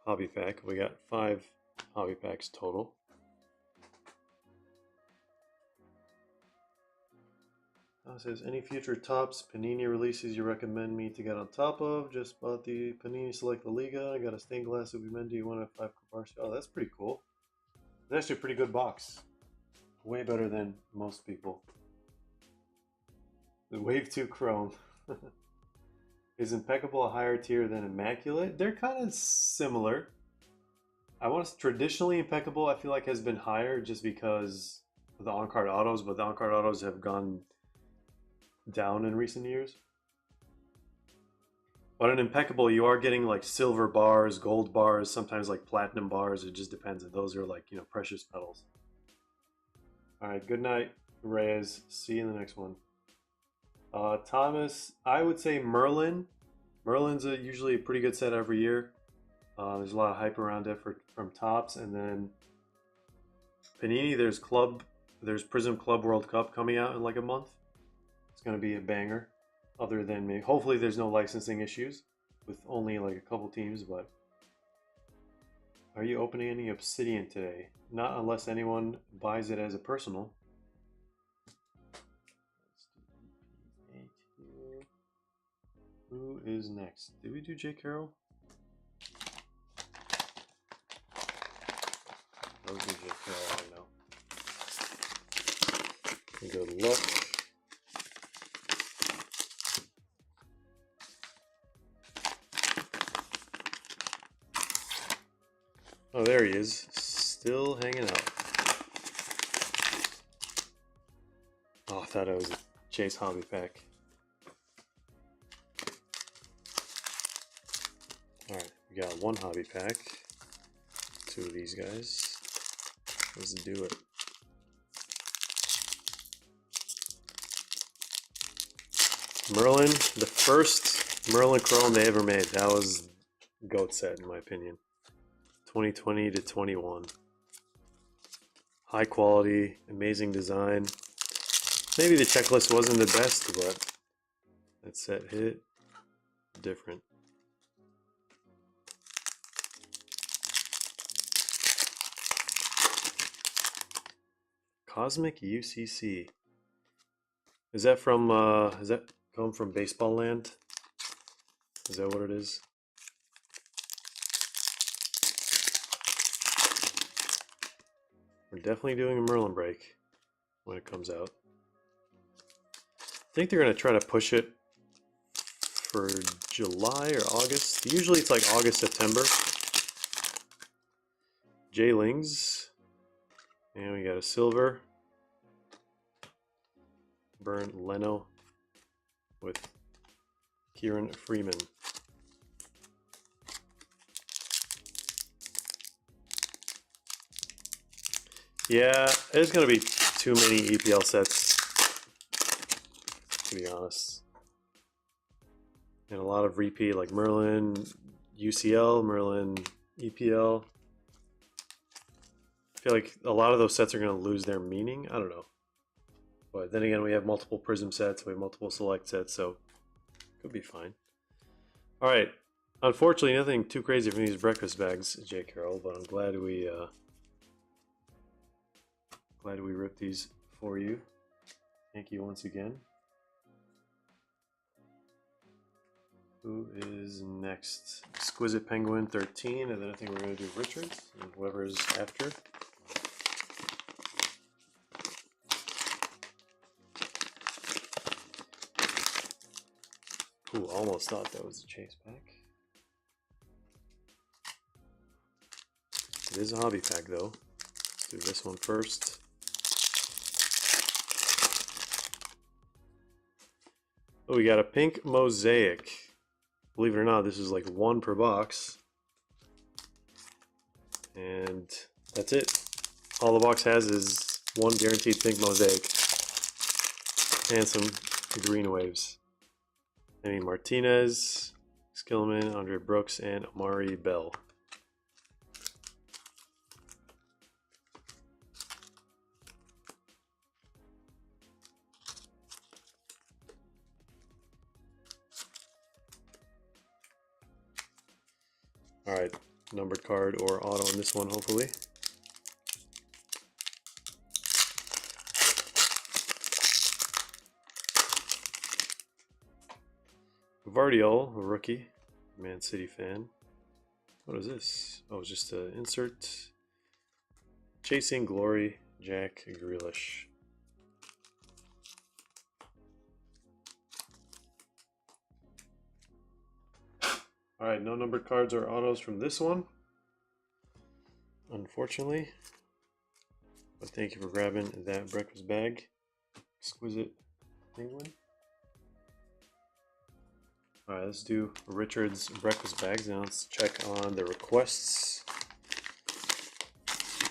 hobby pack. We got 5 hobby packs total. It says, any future Topps Panini releases you recommend me to get on top of? Just bought the Panini Select La Liga. I got a stained glass Ubimendi 105 Cabarcio. Oh, that's pretty cool. It's actually a pretty good box. Way better than most people. The Wave 2 Chrome. Is Impeccable a higher tier than Immaculate? They're kind of similar. I want to traditionally Impeccable, I feel like, has been higher just because of the on-card autos, but the on-card autos have gone down in recent years. But in Impeccable, you are getting like silver bars, gold bars, sometimes like platinum bars. It just depends. And those are like, you know, precious metals. All right, good night, Reyes. See you in the next one. Thomas, I would say Merlin. Merlin's usually a pretty good set every year. There's a lot of hype around it from Topps. And then Panini, there's Prism Club World Cup coming out in like a month. It's going to be a banger. Other than maybe, hopefully there's no licensing issues with only like a couple teams, but are you opening any Obsidian today? Not unless anyone buys it as a personal. Who is next? Did we do J. Carroll? That was J. Carroll, I know. Good luck. Oh, there he is. Still hanging out. Oh, I thought it was a Chase hobby pack. Alright, we got 1 hobby pack. 2 of these guys. Let's do it. Merlin, the first Merlin Chrome they ever made. That was GOAT set in my opinion. 2020 to 21. High quality, amazing design. Maybe the checklist wasn't the best, but that set hit different. Cosmic UCC. Is that from does that come from Baseball Land? Is that what it is? We're definitely doing a Merlin break when it comes out. I think they're going to try to push it for July or August. Usually it's like August, September. J Lings. And we got a silver. Burn Leno with Kieran Freeman. Yeah, there's going to be too many EPL sets, to be honest. And a lot of repeat, like Merlin UCL, Merlin EPL. I feel like a lot of those sets are going to lose their meaning. I don't know. But then again, we have multiple Prism sets, we have multiple Select sets, so could be fine. All right. Unfortunately, nothing too crazy from these breakfast bags, J. Carroll, but I'm glad we ripped these for you. Thank you once again. Who is next? Exquisite Penguin 13, and then I think we're going to do Richards and whoever is after. Ooh, almost thought that was a chase pack. It is a hobby pack though. Let's do this one first. Oh, we got a pink mosaic. Believe it or not, this is like 1 per box. And that's it. All the box has is 1 guaranteed pink mosaic. And some green waves. Amy Martinez, Skillman, Andre Brooks, and Amari Bell. All right, numbered card or auto on this one, hopefully. Vardiol, a rookie, Man City fan. What is this? Oh, it's just an insert. Chasing Glory, Jack Grealish. All right, no numbered cards or autos from this one, unfortunately. But thank you for grabbing that breakfast bag. Exquisite Penguin. All right, let's do Richard's breakfast bags. Now let's check on the requests.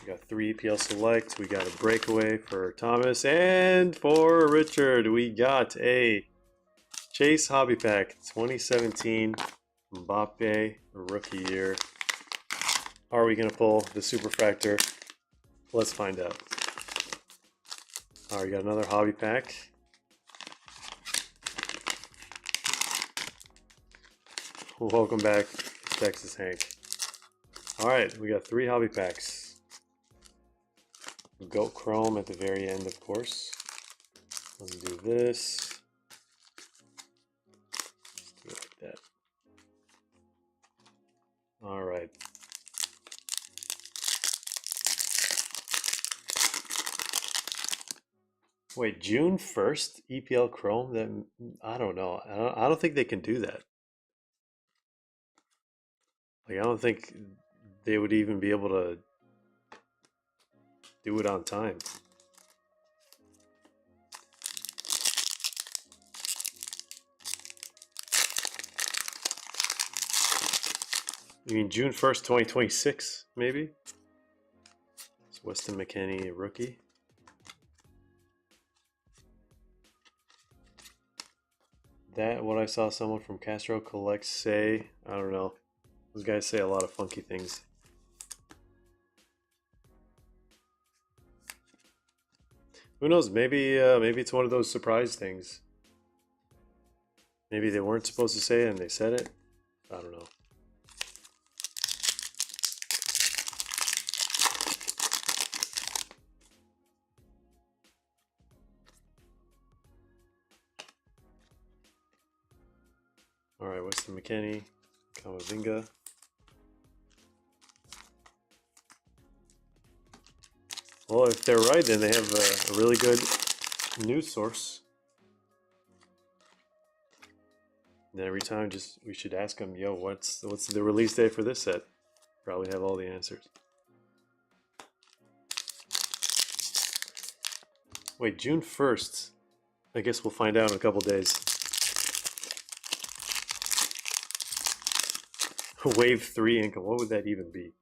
We got 3 EPL Select. We got a breakaway for Thomas. And for Richard, we got a Chase Hobby Pack 2017 Mbappe rookie year. Are we going to pull the Superfractor? Let's find out. All right, we got another hobby pack. Welcome back, Texas Hank. All right, we got 3 hobby packs. Goat Chrome at the very end, of course. Let's do this. Let's do it like that. All right. Wait, June 1st, EPL Chrome? That I don't know. I don't think they can do that. Like, I don't think they would even be able to do it on time. You mean June 1st, 2026, maybe? It's Weston McKennie, rookie. That, what I saw someone from Castro Collect say, I don't know. Those guys say a lot of funky things. Who knows? Maybe maybe it's one of those surprise things. Maybe they weren't supposed to say it and they said it. I don't know. All right, Weston McKennie, Kamavinga. Well, if they're right, then they have a really good news source. And every time, we should ask them, yo, what's the release date for this set? Probably have all the answers. Wait, June 1st. I guess we'll find out in a couple days. Wave 3 income. What would that even be?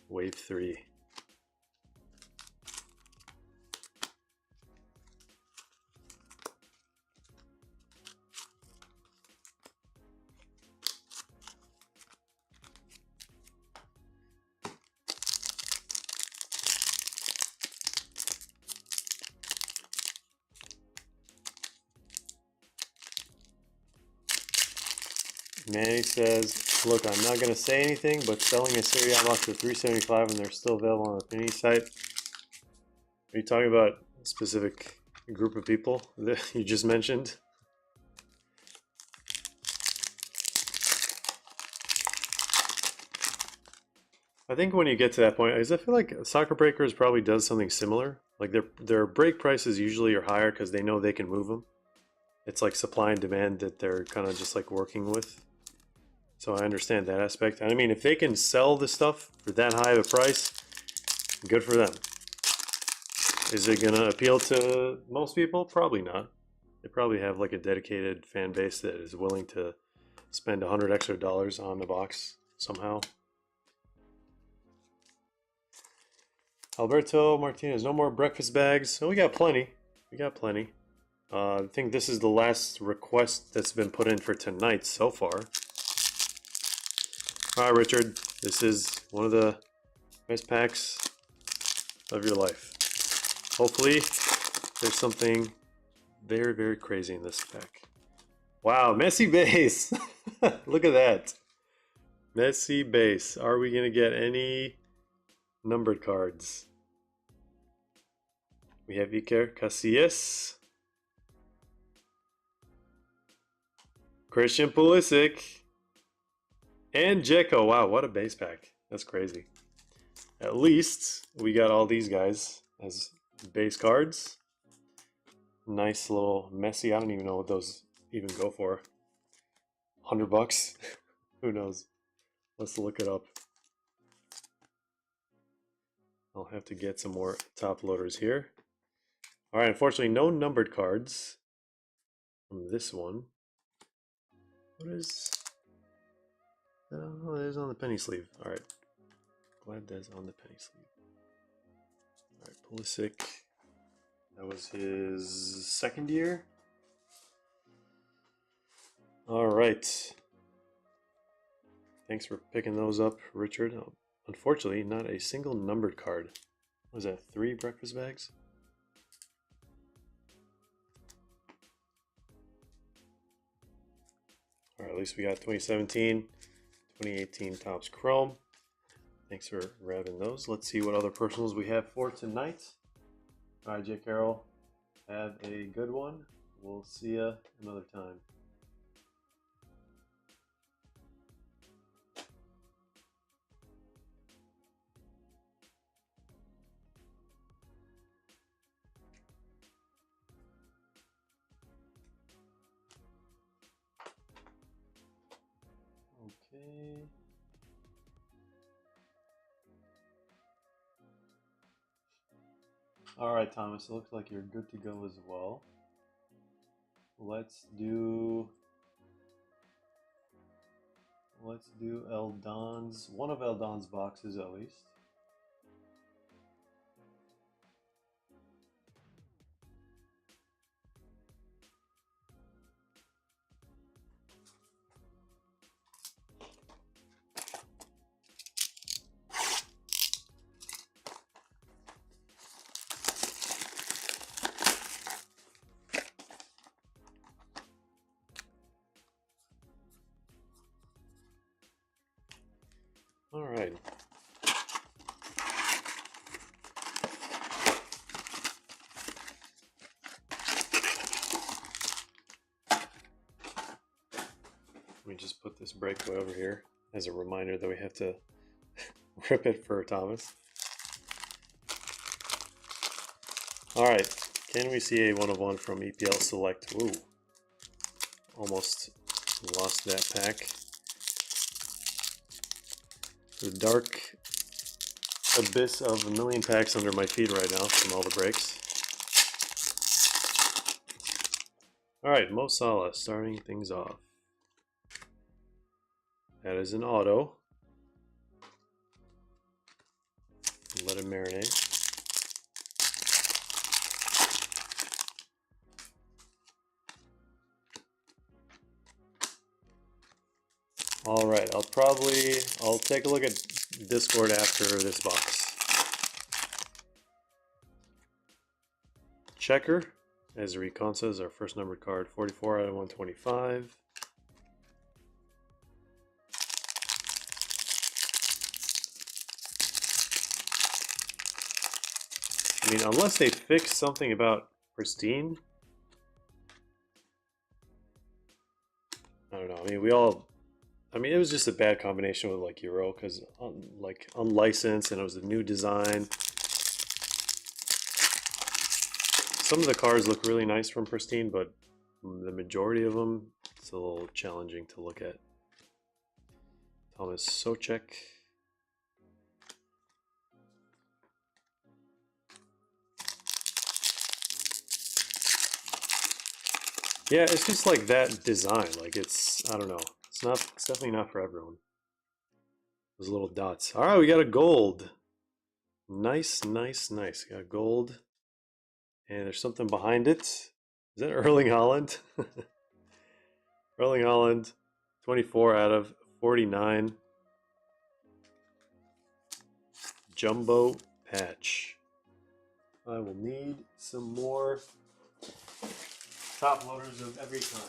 Wave 3. Manny says, look, I'm not going to say anything, but selling a Serie A box for $3.75 and they're still available on the Panini site. Are you talking about a specific group of people that you just mentioned? I think when you get to that point, I feel like Soccer Breakers probably does something similar. Like their break prices usually are higher because they know they can move them. It's like supply and demand that they're kind of just like working with. So I understand that aspect. I mean, if they can sell the stuff for that high of a price, good for them. Is it going to appeal to most people? Probably not. They probably have like a dedicated fan base that is willing to spend $100 extra on the box somehow. Alberto Martinez, no more breakfast bags. Oh, we got plenty. We got plenty. I think this is the last request that's been put in for tonight so far. All right, Richard, this is one of the best packs of your life. Hopefully, there's something very, very crazy in this pack. Wow, Messi base. Look at that. Messi base. Are we going to get any numbered cards? We have Iker Casillas. Christian Pulisic. And Dzeko. Wow, what a base pack. That's crazy. At least we got all these guys as base cards. Nice little Messi. I don't even know what those even go for. $100? Who knows? Let's look it up. I'll have to get some more top loaders here. All right, unfortunately, no numbered cards from this one. What is... Oh, there's on the penny sleeve. All right. Glad that's on the penny sleeve. All right, Pulisic. That was his second year. All right. Thanks for picking those up, Richard. Unfortunately, not a single numbered card. What was that, 3 breakfast bags? All right, at least we got 2017, 2018 Topps Chrome. Thanks for grabbing those. Let's see what other personals we have for tonight. All right, Jake Carroll, have a good one. We'll see you another time. Okay. All right, Thomas, it looks like you're good to go as well. Let's do Eldon's, one of Eldon's boxes at least. All right. Let me just put this breakaway over here as a reminder that we have to rip it for Thomas. All right. Can we see a 1/1 from EPL Select? Ooh. Almost lost that pack. The dark abyss of a million packs under my feet right now from all the breaks. All right, Mo Salah starting things off. That is an auto. Let it marinate. All right, I'll take a look at Discord after this box. Checker, as Recon says, our first numbered card, 44 out of 125. I mean, unless they fix something about pristine, I don't know. I mean, it was just a bad combination with like Euro because like unlicensed and it was a new design. Some of the cards look really nice from pristine, but the majority of them, it's a little challenging to look at. Thomas Socek. Yeah, it's just like that design. Like I don't know. It's definitely not for everyone. Those little dots. All right, we got a gold. Nice, nice, nice. Got gold. And there's something behind it. Is that Erling Haaland? Erling Haaland, 24 out of 49. Jumbo patch. I will need some more top loaders of every kind.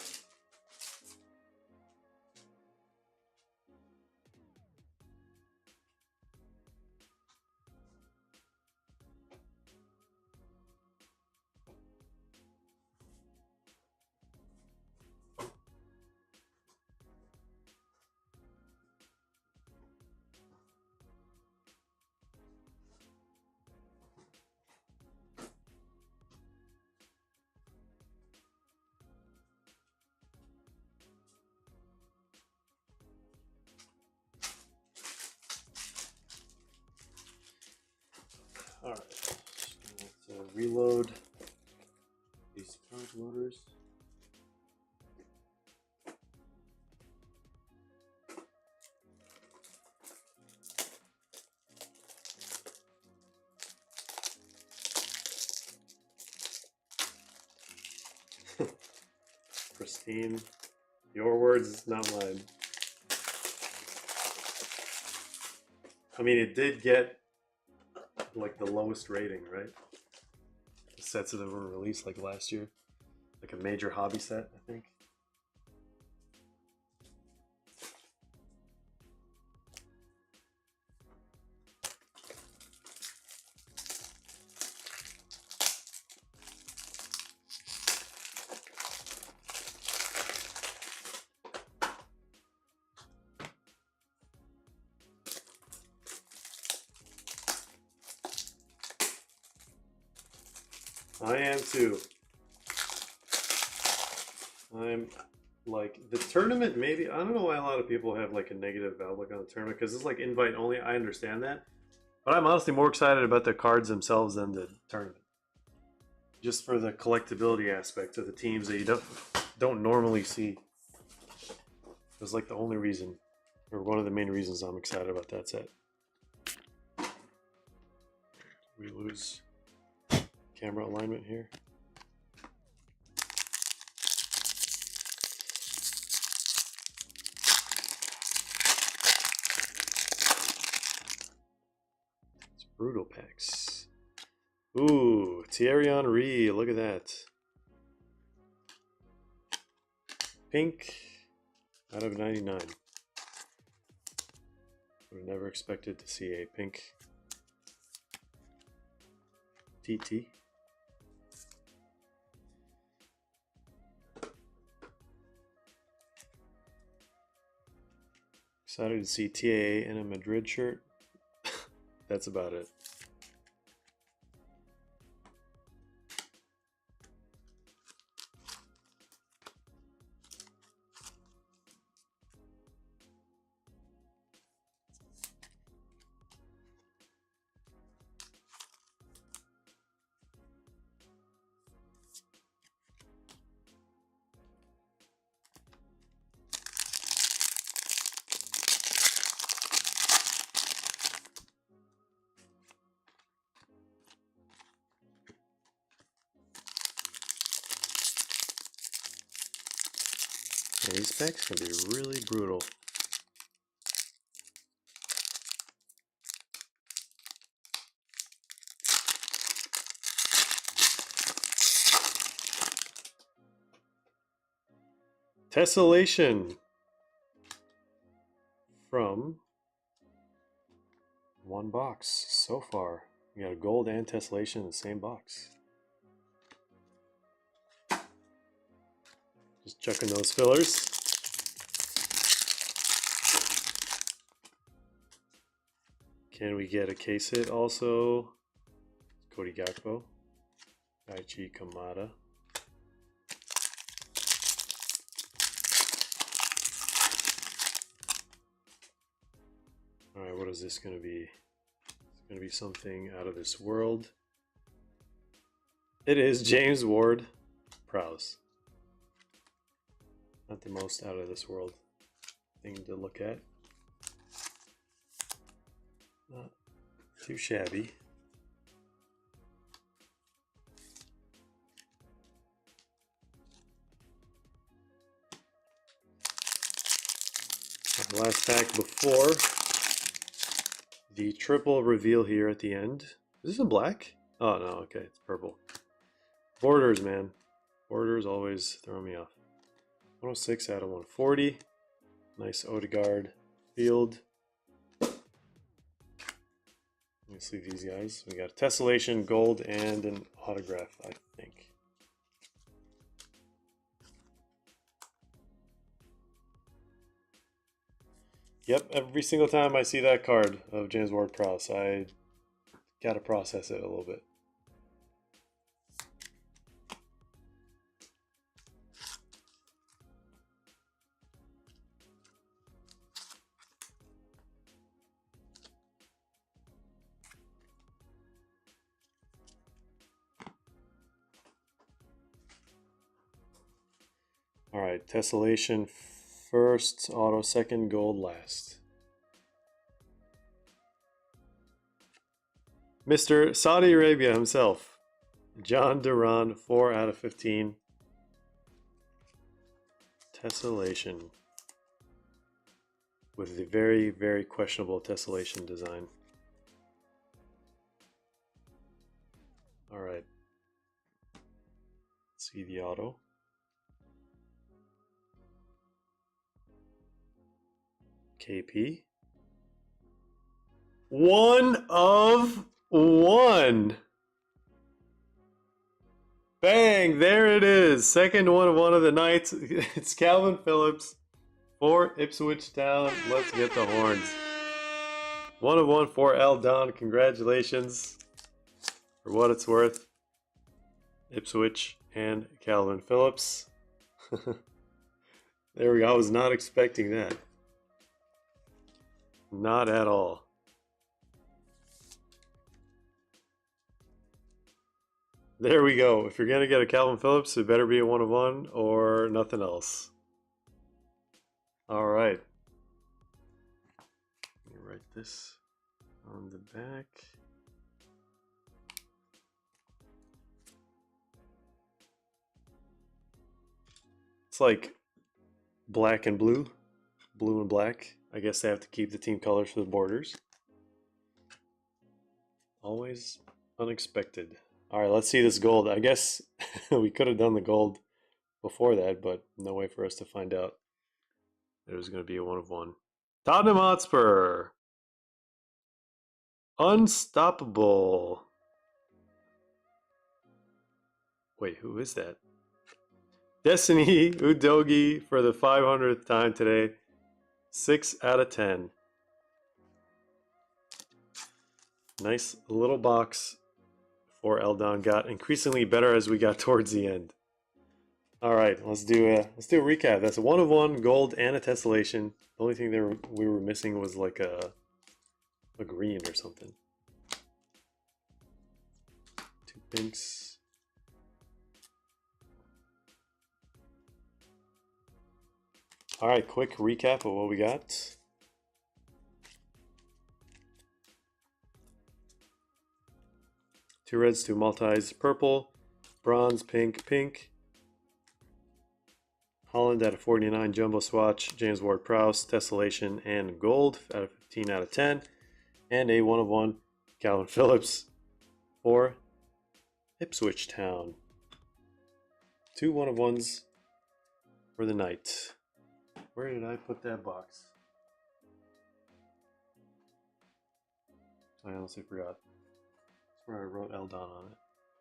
Alright, just going to reload these top loaders. Pristine. Your words, not mine. I mean, it did get like the lowest rating, right? The sets that were released like last year, like a major hobby set, I think. I am too. I'm like the tournament. Maybe I don't know why a lot of people have like a negative outlook on the tournament because it's like invite only. I understand that, but I'm honestly more excited about the cards themselves than the tournament. Just for the collectability aspect of the teams that you don't normally see. It's like the only reason, or one of the main reasons I'm excited about that set. We lose camera alignment here. It's brutal packs. Ooh, Thierry Henry, look at that. Pink out of 99. Would have never expected to see a pink TT. Excited to see TAA in a Madrid shirt. That's about it. these packs can be really brutal. Tessellation from one box so far. We got a gold and tessellation in the same box. Just chucking those fillers. Can we get a case hit also? Cody Gakpo, Daichi Kamada. Alright, what is this going to be? It's going to be something out of this world. It is James Ward-Prowse. Not the most out of this world thing to look at. Not too shabby. The last pack before the triple reveal here at the end. Is this a black? Oh no, okay, it's purple. Borders, man. Borders always throw me off. 106 out of 140. Nice Odegaard field. Let me see these guys. We got a tessellation, gold, and an autograph, I think. Yep, every single time I see that card of James Ward-Prowse, I gotta process it a little bit. Alright, tessellation first, auto second, gold last. Mr. Saudi Arabia himself, John Duran, 4 out of 15. Tessellation. With the very, very questionable tessellation design. Alright. See the auto. KP. 1 of 1. Bang! There it is. Second 1 of 1 of the night. It's Calvin Phillips for Ipswich Town. Let's get the horns. 1 of 1 for Al Don. Congratulations. For what it's worth. Ipswich and Calvin Phillips. There we go. I was not expecting that. Not at all. There we go. If you're going to get a Calvin Phillips, it better be a 1 of 1 or nothing else. All right. Let me write this on the back. It's like black and blue, blue and black. I guess they have to keep the team colors for the borders. Always unexpected. All right, let's see this gold. I guess we could have done the gold before that, but no way for us to find out it was going to be a 1 of 1. Tottenham Hotspur. Unstoppable. Wait, who is that? Destiny Udogi for the 500th time today. 6 out of 10. Nice little box for Eldon. Got increasingly better as we got towards the end. All right, let's do a recap. That's a 1 of 1 gold and a tessellation. The only thing we were missing was like a green or something. 2 pinks. All right, quick recap of what we got. Two reds, 2 multis, purple, bronze, pink, pink. Holland out of 49, Jumbo Swatch, James Ward-Prowse, Tessellation, and Gold out of 15 out of 10. And a 1 of 1, Calvin Phillips for Ipswich Town. 2 1 of 1s for the night. Where did I put that box? I honestly forgot. That's where I wrote Eldon on it,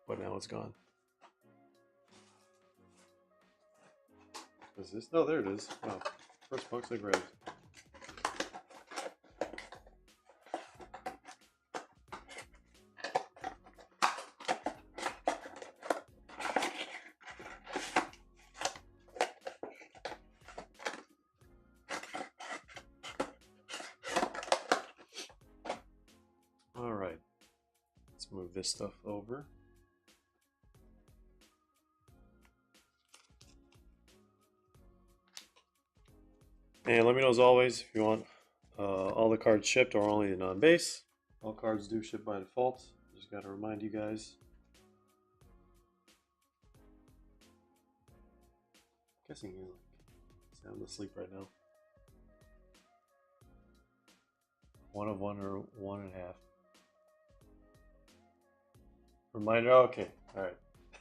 but now it's gone. What is this? Oh, there it is. Wow. First box I grabbed. Alright. Let's move this stuff over. And let me know as always if you want all the cards shipped or only the non-base. All cards do ship by default. Just got to remind you guys. Guessing you're like sound asleep right now. 1 of 1 or 1.5. Reminder. Okay. All right.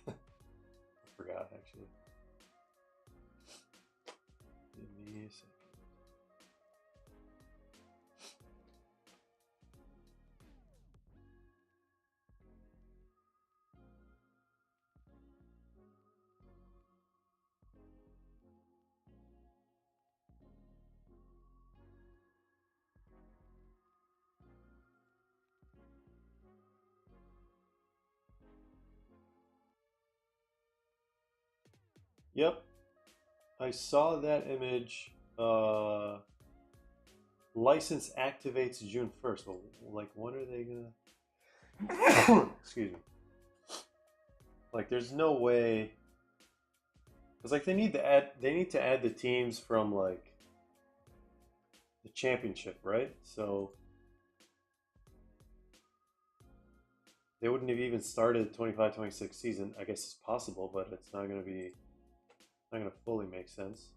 I forgot actually. Give me a second. Yep, I saw that image. License activates June 1st. Well, like, when are they gonna? Excuse me. Like, there's no way. Cause like they need to add the teams from like the championship, right? So they wouldn't have even started 25-26 season. I guess it's possible, but it's not gonna be. Not going to fully make sense.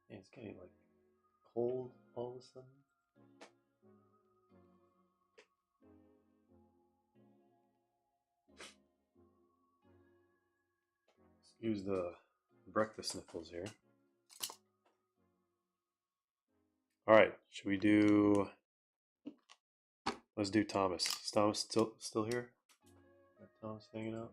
Yeah, it's getting like cold all of a sudden. Excuse the breakfast sniffles here. All right, should we do? Let's do Thomas. Is Thomas still here? Got Thomas hanging out.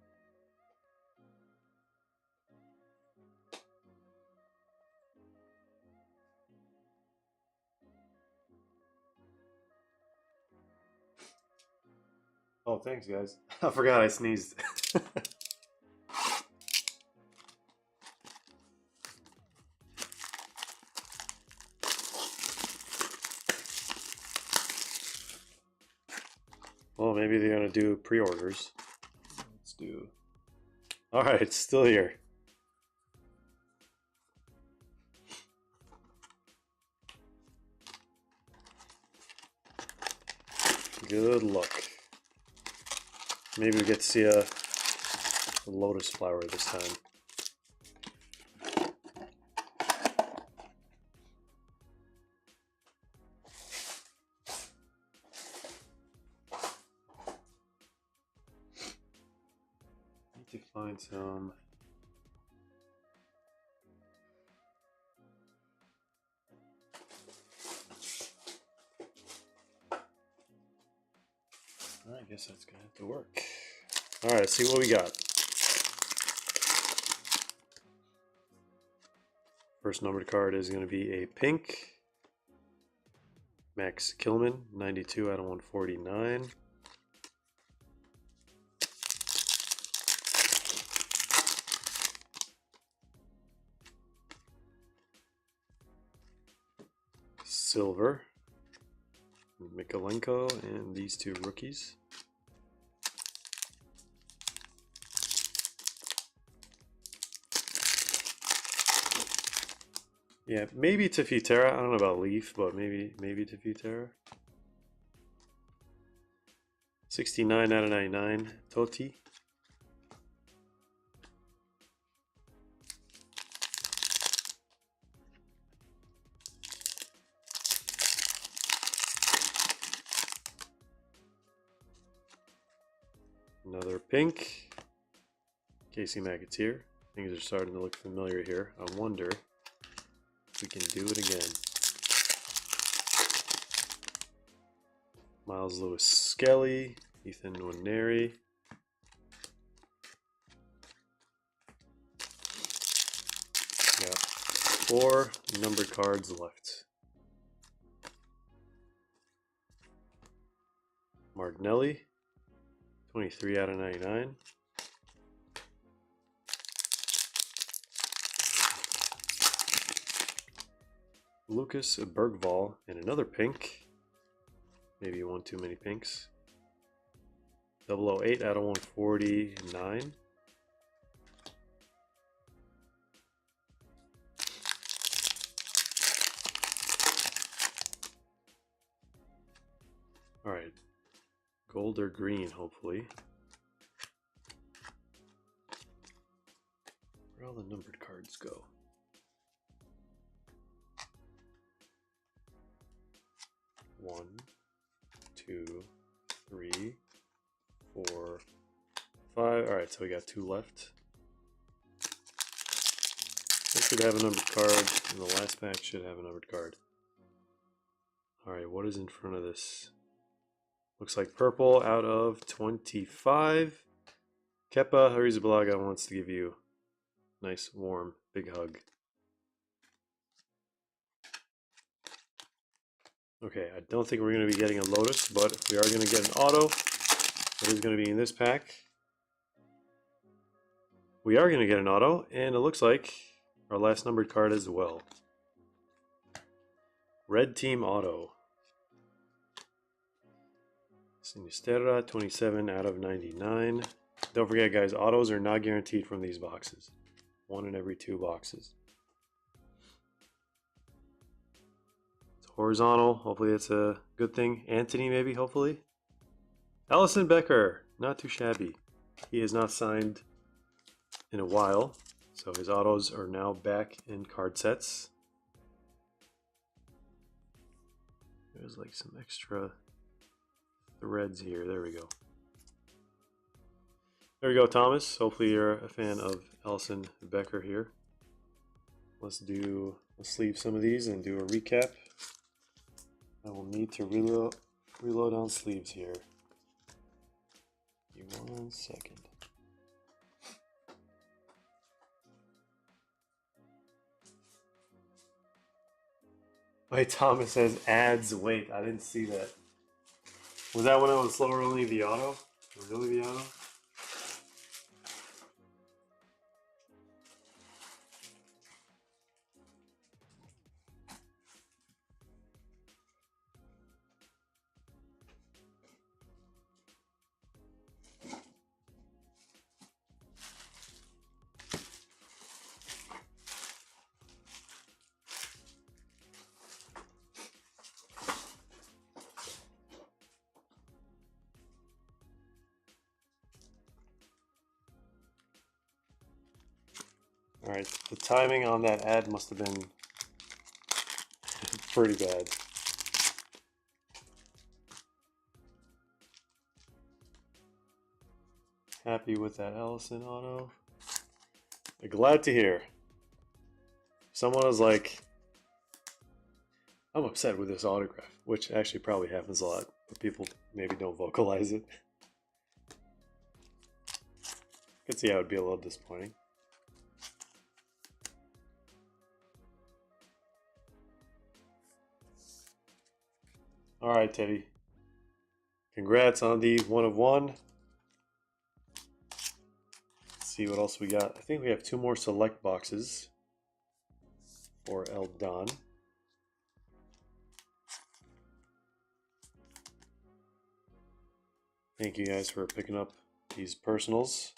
Oh, thanks, guys. I forgot I sneezed. Well, maybe they're gonna do pre-orders. Let's do. All right, it's still here. Good luck. Maybe we get to see a lotus flower this time. Need to find some. I guess that's gonna have to work. All right, let's see what we got. First numbered card is going to be a pink. Max Kilman, 92 out of 149. Silver, Mikolenko, and these two rookies. Yeah, maybe Tefutera. I don't know about Leaf, but maybe Tefutera. 69 out of 99. Totti. Another pink. Casey McAteer. Things are starting to look familiar here. I wonder if we can do it again. Miles Lewis Skelly. Ethan Nwaneri. Got 4 numbered cards left. Martinelli. 23 out of 99. Lucas Bergvall and another pink. Maybe one too many pinks. 008 out of 149. All right. Gold or green, hopefully. Where all the numbered cards go? One, 2, 3, 4, 5. All right, so we got 2 left. This should have a numbered card, and the last pack should have a numbered card. All right, what is in front of this? Looks like purple out of 25. Kepa Arrizabalaga wants to give you a nice, warm, big hug. Okay, I don't think we're going to be getting a Lotus, but if we are going to get an auto, it is going to be in this pack. We are going to get an auto, and it looks like our last numbered card as well. Red Team Auto. Sinisterra, 27 out of 99. Don't forget, guys, autos are not guaranteed from these boxes. 1 in every 2 boxes. It's horizontal. Hopefully it's a good thing. Anthony, maybe, hopefully. Alisson Becker, not too shabby. He is not signed in a while, so his autos are now back in card sets. There's like some extra threads here. There we go. There we go, Thomas. Hopefully you're a fan of Alisson Becker here. Let's leave some of these and do a recap. I will need to reload on sleeves here. Give me 1 second. Wait, Thomas says ads. Wait, I didn't see that. Was that when I was slower only the auto? Really the auto? Alright, the timing on that ad must have been pretty bad. Happy with that Alisson auto. Glad to hear. Someone was like, I'm upset with this autograph, which actually probably happens a lot, but people maybe don't vocalize it. Could see how it would be a little disappointing. All right, Teddy. Congrats on the 1 of 1. Let's see what else we got. I think we have 2 more select boxes for El Don. Thank you guys for picking up these personals.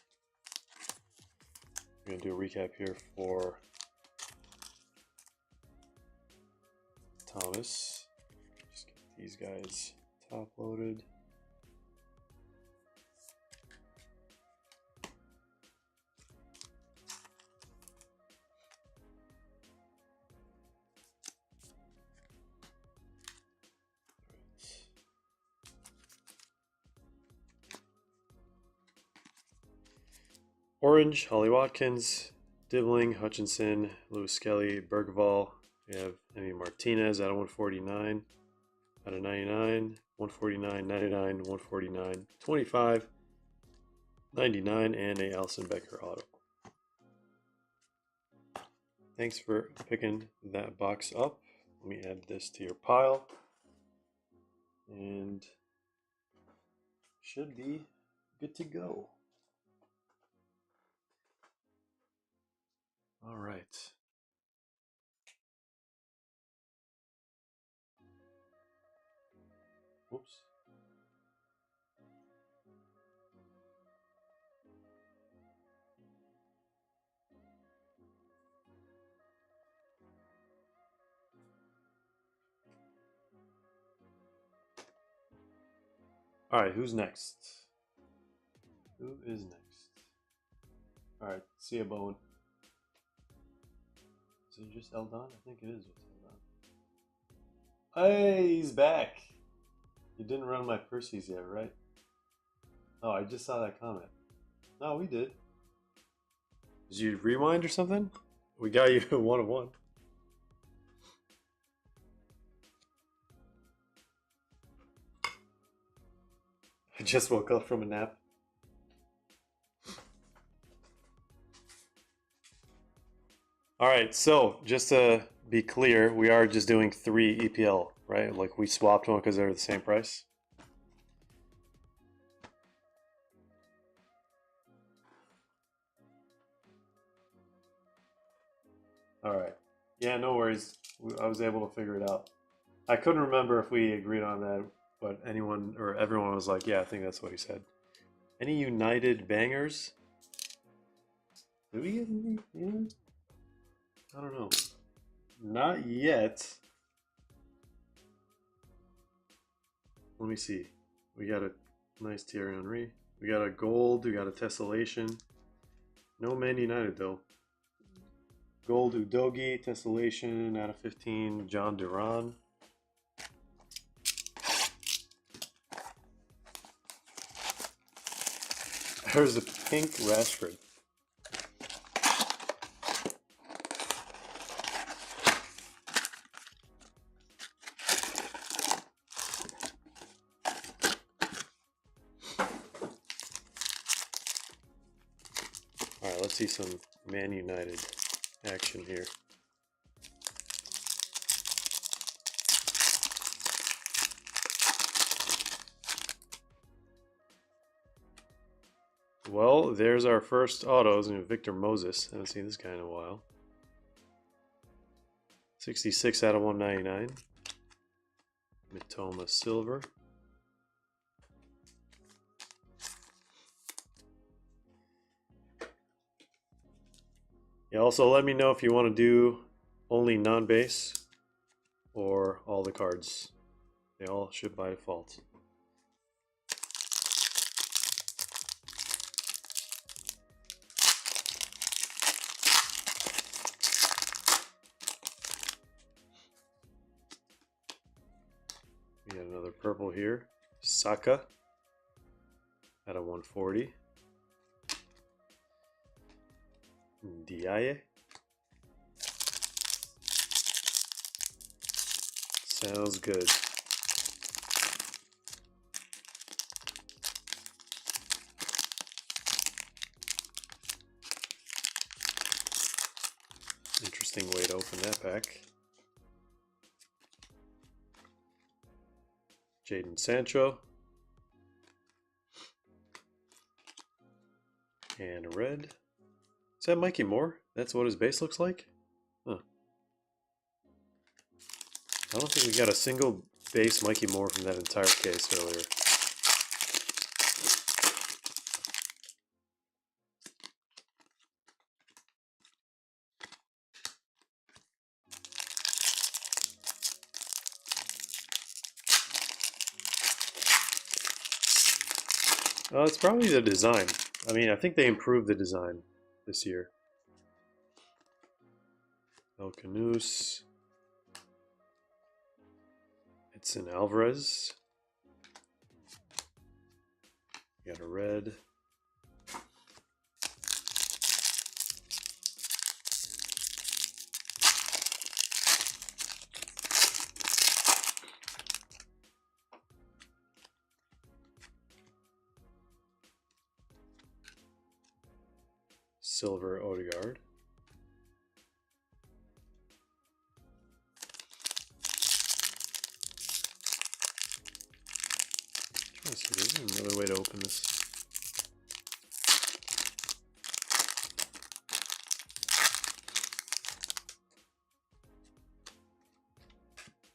I'm going to do a recap here for Thomas. Just get these guys top loaded. Orange, Holly Watkins, Dibling, Hutchinson, Lewis Skelly, Bergval. We have Emmy Martinez out of 149, out of 99, 149, 99, 149, 25, 99, and a Alison Becker auto. Thanks for picking that box up. Let me add this to your pile. And should be good to go. All right. Whoops. All right, who's next? Who is next? All right, see ya, Bowen. Is it just Eldon? I think it is just Eldon. Hey, he's back. You didn't run my Percy's yet, right? Oh, I just saw that comment. No, we did. Did you rewind or something? We got you 1 of 1. I just woke up from a nap. All right, so just to be clear, we are just doing 3 EPL, right? Like we swapped one because they're the same price. All right. Yeah, no worries. I was able to figure it out. I couldn't remember if we agreed on that, but anyone or everyone was like, yeah, I think that's what he said. Any United bangers? Did we get any? Yeah. I don't know. Not yet. Let me see. We got a nice Thierry Henry. We got a gold. We got a tessellation. No Man United though. Gold Udogi, tessellation out of 15. John Duran. There's a pink Rashford. All right, let's see some Man United action here. Well, there's our first autos, and Victor Moses. I haven't seen this guy in a while. 66 out of 199. Mitoma Silver. Yeah, also let me know if you want to do only non-base or all the cards. They all ship by default. We got another purple here. Saka at a 140. Diaye. Sounds good. Interesting way to open that pack. Jadon Sancho. And a red. Is that Mikey Moore? That's what his base looks like? Huh. I don't think we got a single base Mikey Moore from that entire case earlier. It's probably the design. I mean, I think they improved the design this year. El Canus. It's an Alvarez. Got a red. Silver Odegaard. Trying to see, there's another way to open this.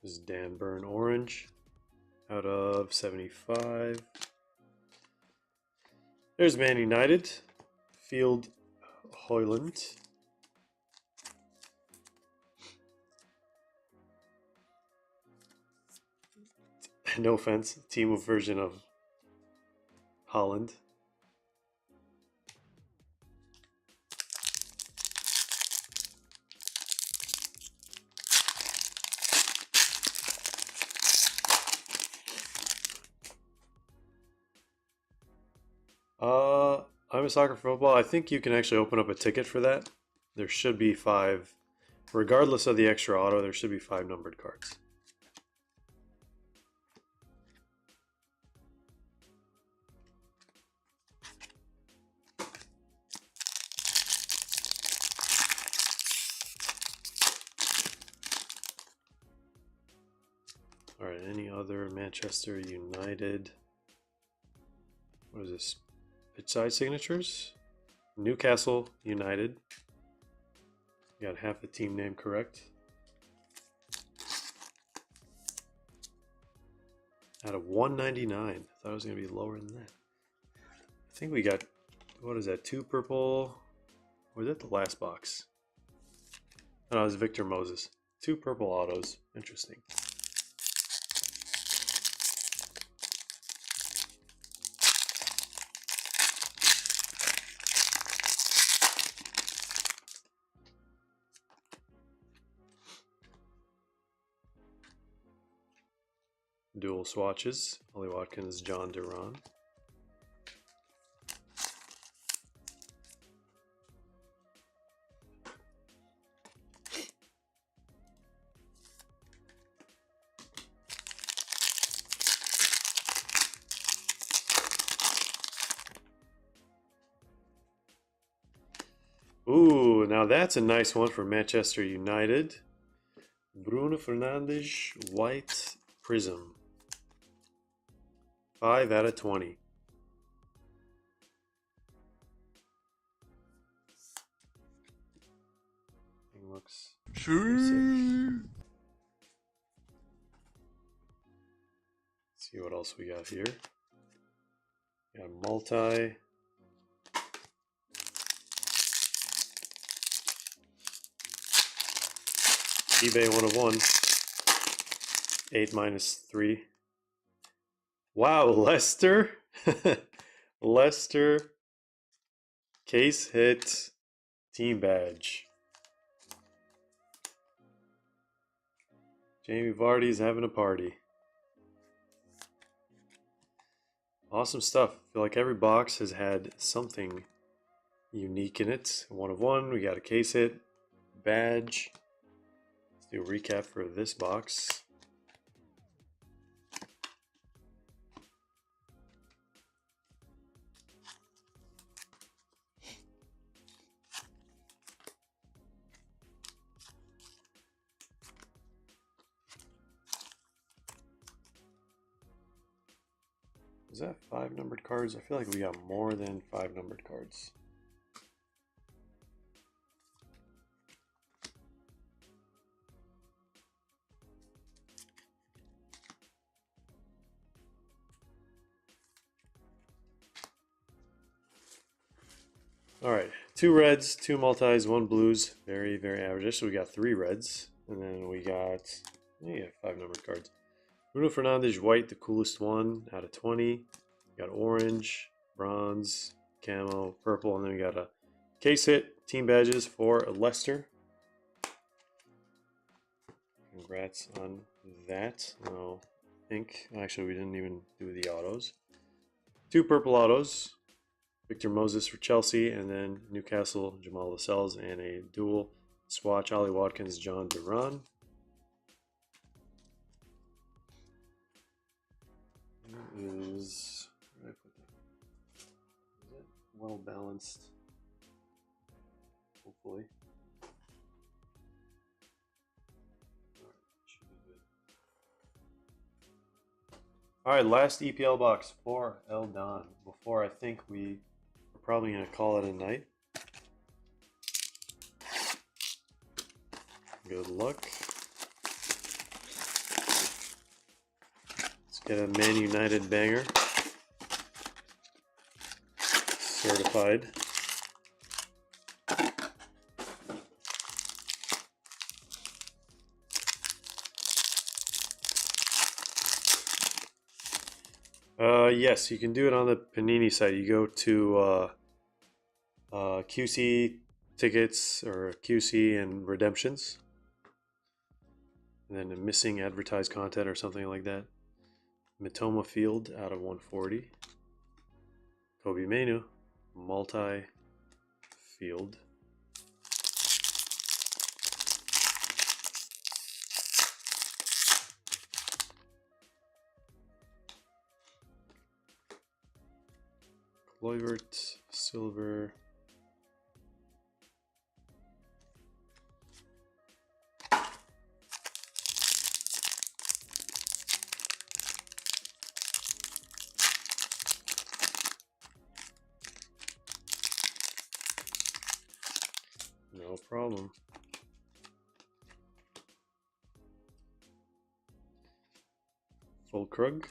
This is Dan Burn Orange out of 75. There's Man United. Field Hoyland. No offense, team version of Holland. I'm a soccer football. I think you can actually open up a ticket for that. There should be 5, regardless of the extra auto, there should be 5 numbered cards. All right, any other Manchester United? What is this? Pitch side signatures? Newcastle United. Got half the team name correct. Out of 199. I thought it was going to be lower than that. I think we got, what is that, 2 purple? Or is that the last box? Oh, no, it was Victor Moses. 2 purple autos. Interesting. Dual swatches, Ollie Watkins, John Duran. Ooh, now that's a nice one for Manchester United. Bruno Fernandes, white prism. 5 out of 20. Thing looks sick. Let's see what else we got here. Got multi. eBay 1 of 1. 8 minus 3. Wow, Leicester. Leicester. Case hit. Team badge. Jamie Vardy's having a party. Awesome stuff. I feel like every box has had something unique in it. 1 of 1. We got a case hit. Badge. Let's do a recap for this box. Is that 5 numbered cards? I feel like we got more than 5 numbered cards. All right, 2 reds, 2 multis, 1 blues. Very, very average. So we got 3 reds, and then we got 5 numbered cards. Bruno Fernandes, white, the coolest one out of 20. Got orange, bronze, camo, purple, and then we got a case hit, team badges for Leicester. Congrats on that. I think, actually, we didn't even do the autos. 2 purple autos. Victor Moses for Chelsea, and then Newcastle, Jamal Lascelles, and a dual swatch, Ollie Watkins, John Duran. Is, where did I put that? Is it well balanced? Hopefully. Alright, last EPL box for El Don before I think we are probably going to call it a night. Good luck. Let's get a Man United banger. Certified. Yes, you can do it on the Panini site. You go to QC tickets or QC and redemptions, and then a missing advertised content or something like that. Matoma Field out of 140. Kobe Mainu, multi-field. Kluivert, silver. No problem. Full Krug.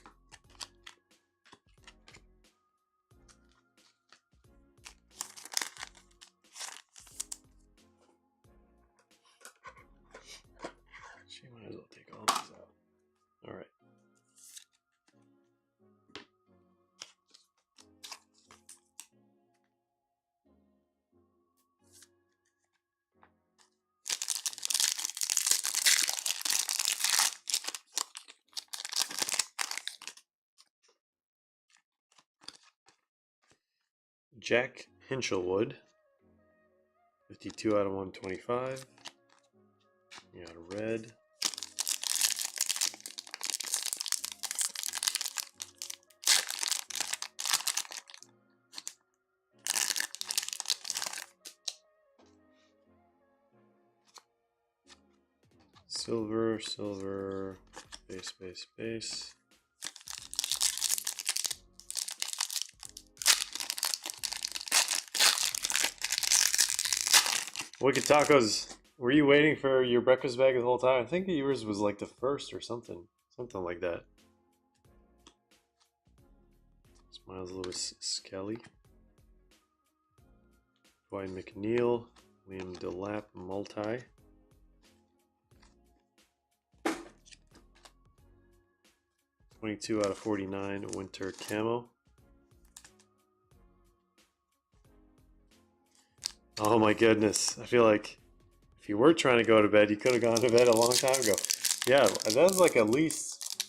She might as well take all these out. All right. Jack Hinchelwood, 52 out of 125. You got a red. Silver, silver, base, base, base. Wicked Tacos, were you waiting for your breakfast bag the whole time? I think yours was like the first or something like that. Miles Lewis Skelly, Dwight McNeil, Liam Delap, multi. .22 out of 49, Winter Camo. Oh my goodness, I feel like if you were trying to go to bed, you could have gone to bed a long time ago. Yeah, that was like at least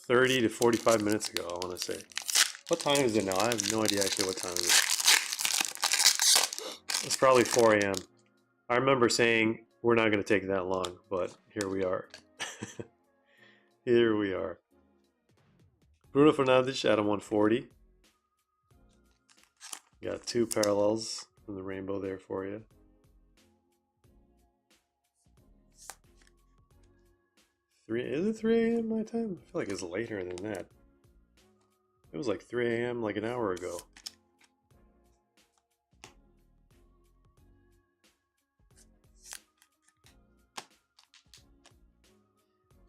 30 to 45 minutes ago, I want to say. What time is it now? I have no idea actually what time it is. It's probably 4 a.m. I remember saying we're not going to take that long, but here we are. Here we are. Bruno Fernandes out of 140. Got 2 parallels from the rainbow there for you. Is it 3 a.m. my time? I feel like it's later than that. It was like 3 a.m. like an hour ago.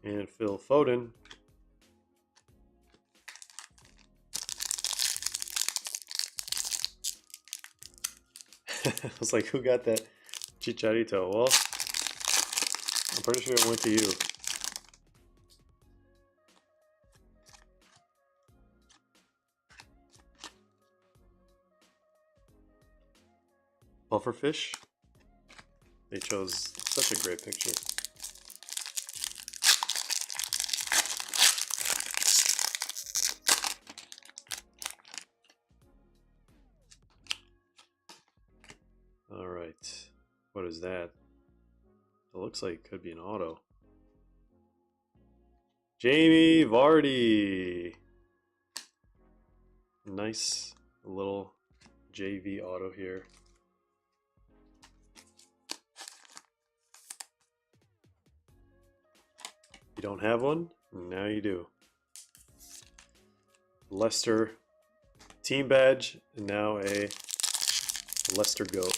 And Phil Foden. I was like, who got that Chicharito? Well, I'm pretty sure it went to you. pufferfish. They chose such a great picture. All right, what is that? It looks like it could be an auto. Jamie Vardy. Nice little JV auto here. You don't have one? Now you do. Leicester team badge, and now a Leicester goat.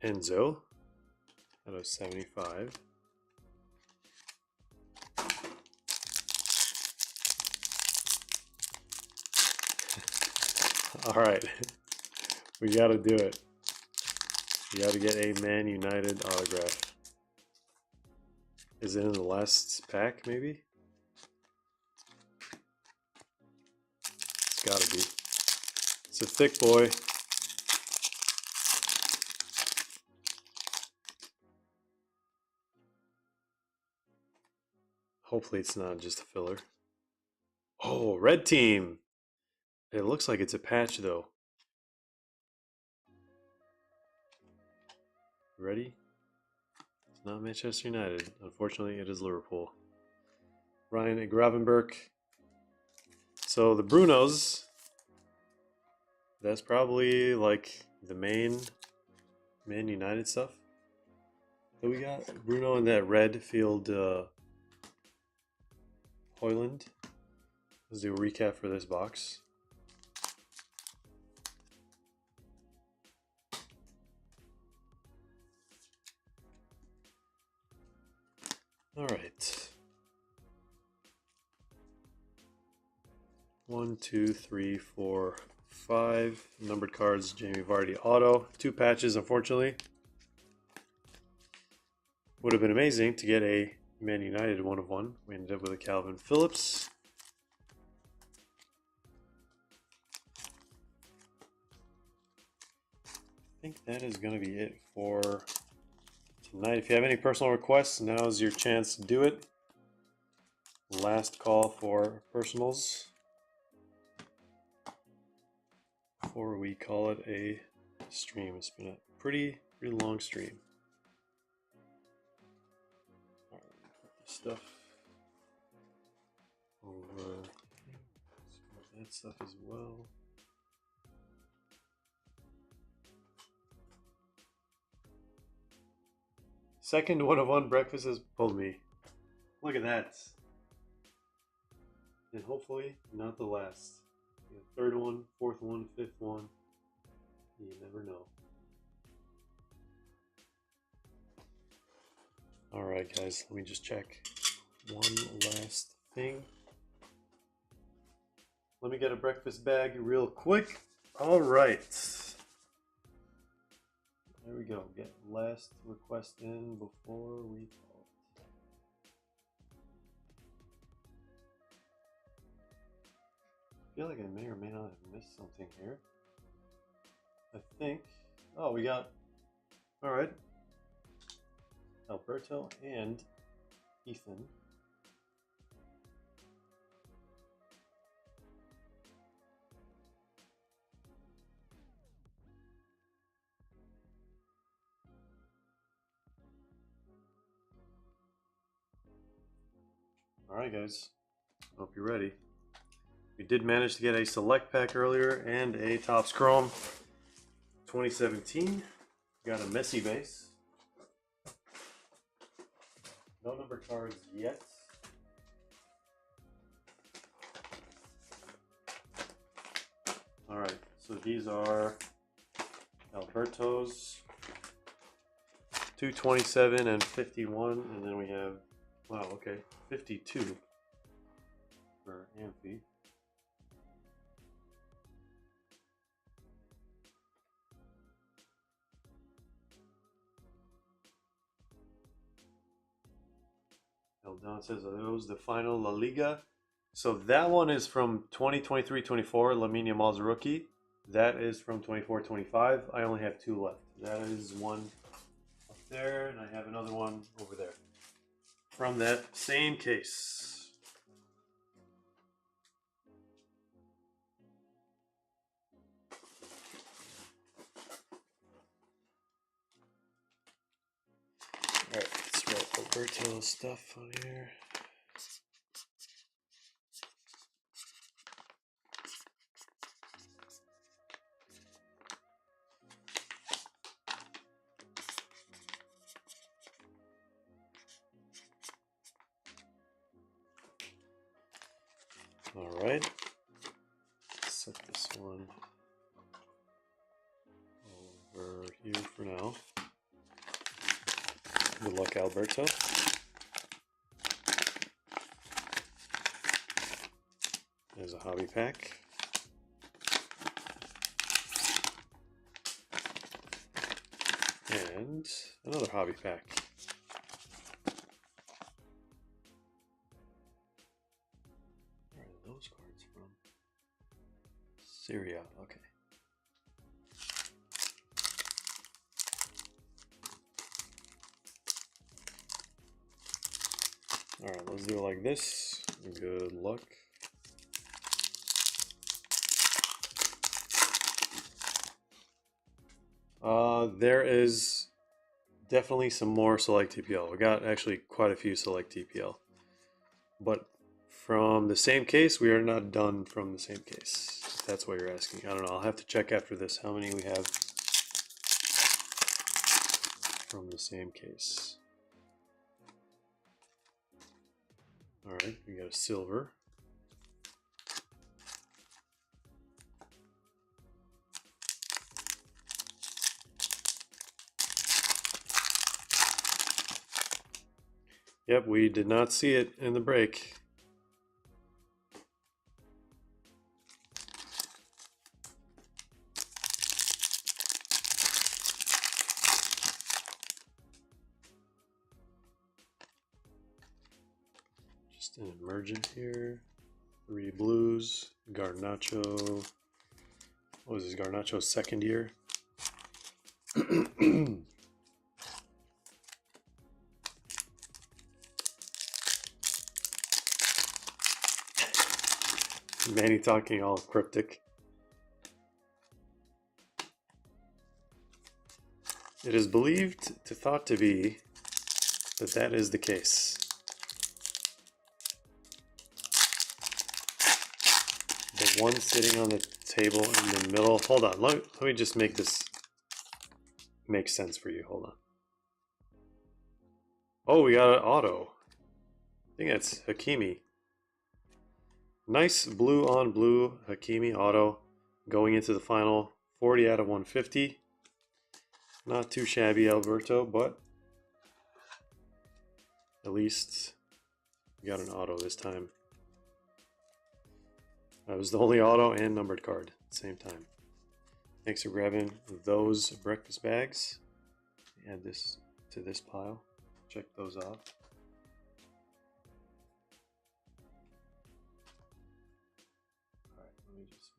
Enzo out of 75. All right, we got to do it. You got to get a Man United autograph. Is it in the last pack, maybe? It's got to be. It's a thick boy. Hopefully it's not just a filler. Oh, red team. It looks like it's a patch though. Ready? It's not Manchester United. Unfortunately, it is Liverpool. Ryan Gravenberch. So the Brunos, that's probably like the main Man United stuff that we got. Bruno in that red field Hoyland. Let's do a recap for this box. All right. 1, 2, 3, 4, 5 numbered cards. Jamie Vardy auto. 2 patches, unfortunately. Would have been amazing to get a Man United 1 of 1. We ended up with a Calvin Phillips. I think that is going to be it for tonight. If you have any personal requests, now is your chance to do it. Last call for personals before we call it a stream. It's been a pretty long stream. All right, put this stuff over that stuff as well. Second 1 of 1 breakfast has pulled me. Look at that. And hopefully not the last. Third one, fourth one, fifth one. You never know. Alright guys, let me just check one last thing. Let me get a breakfast bag real quick. Alright. There we go. Get last request in before we call it. I feel like I may or may not have missed something here. I think. Oh, we got. Alright. Alberto and Ethan. Alright guys, hope you're ready. We did manage to get a select pack earlier and a Topps Chrome 2017. Got a messy base. No number cards yet. Alright, so these are Alberto's 227 and 51, and then we have, wow, okay, 52 for Amphi. So down it says, it was the final La Liga. So that one is from 2023-24, Lamine Yamal's rookie. That is from 24-25. I only have 2 left. That is one up there, and I have another one over there. From that same case. Alright, let's write Alberto's stuff on here. Alright, set this one over here for now. Good luck, Alberto. There's a hobby pack. And another hobby pack. Where are those cards from? Serie A, okay. Alright, let's do it like this. Good luck. There is definitely some more Select EPL. We got actually quite a few Select EPL. But from the same case, we are not done from the same case. If that's what you're asking. I don't know. I'll have to check after this how many we have from the same case. Alright, we got a silver. Yep, we did not see it in the break. Just an emergent here. 3 blues. Garnacho. What was this? Garnacho's second year? Manny talking all cryptic. It is believed to thought to be that that is the case. The one sitting on the table in the middle. Hold on, let me just make this make sense for you. Hold on. Oh, we got an auto. I think that's Hakimi. Nice blue on blue Hakimi auto going into the final. 40 out of 150. Not too shabby, Alberto, but at least we got an auto this time. That was the only auto and numbered card at the same time. Thanks for grabbing those breakfast bags. Add this to this pile. Check those off.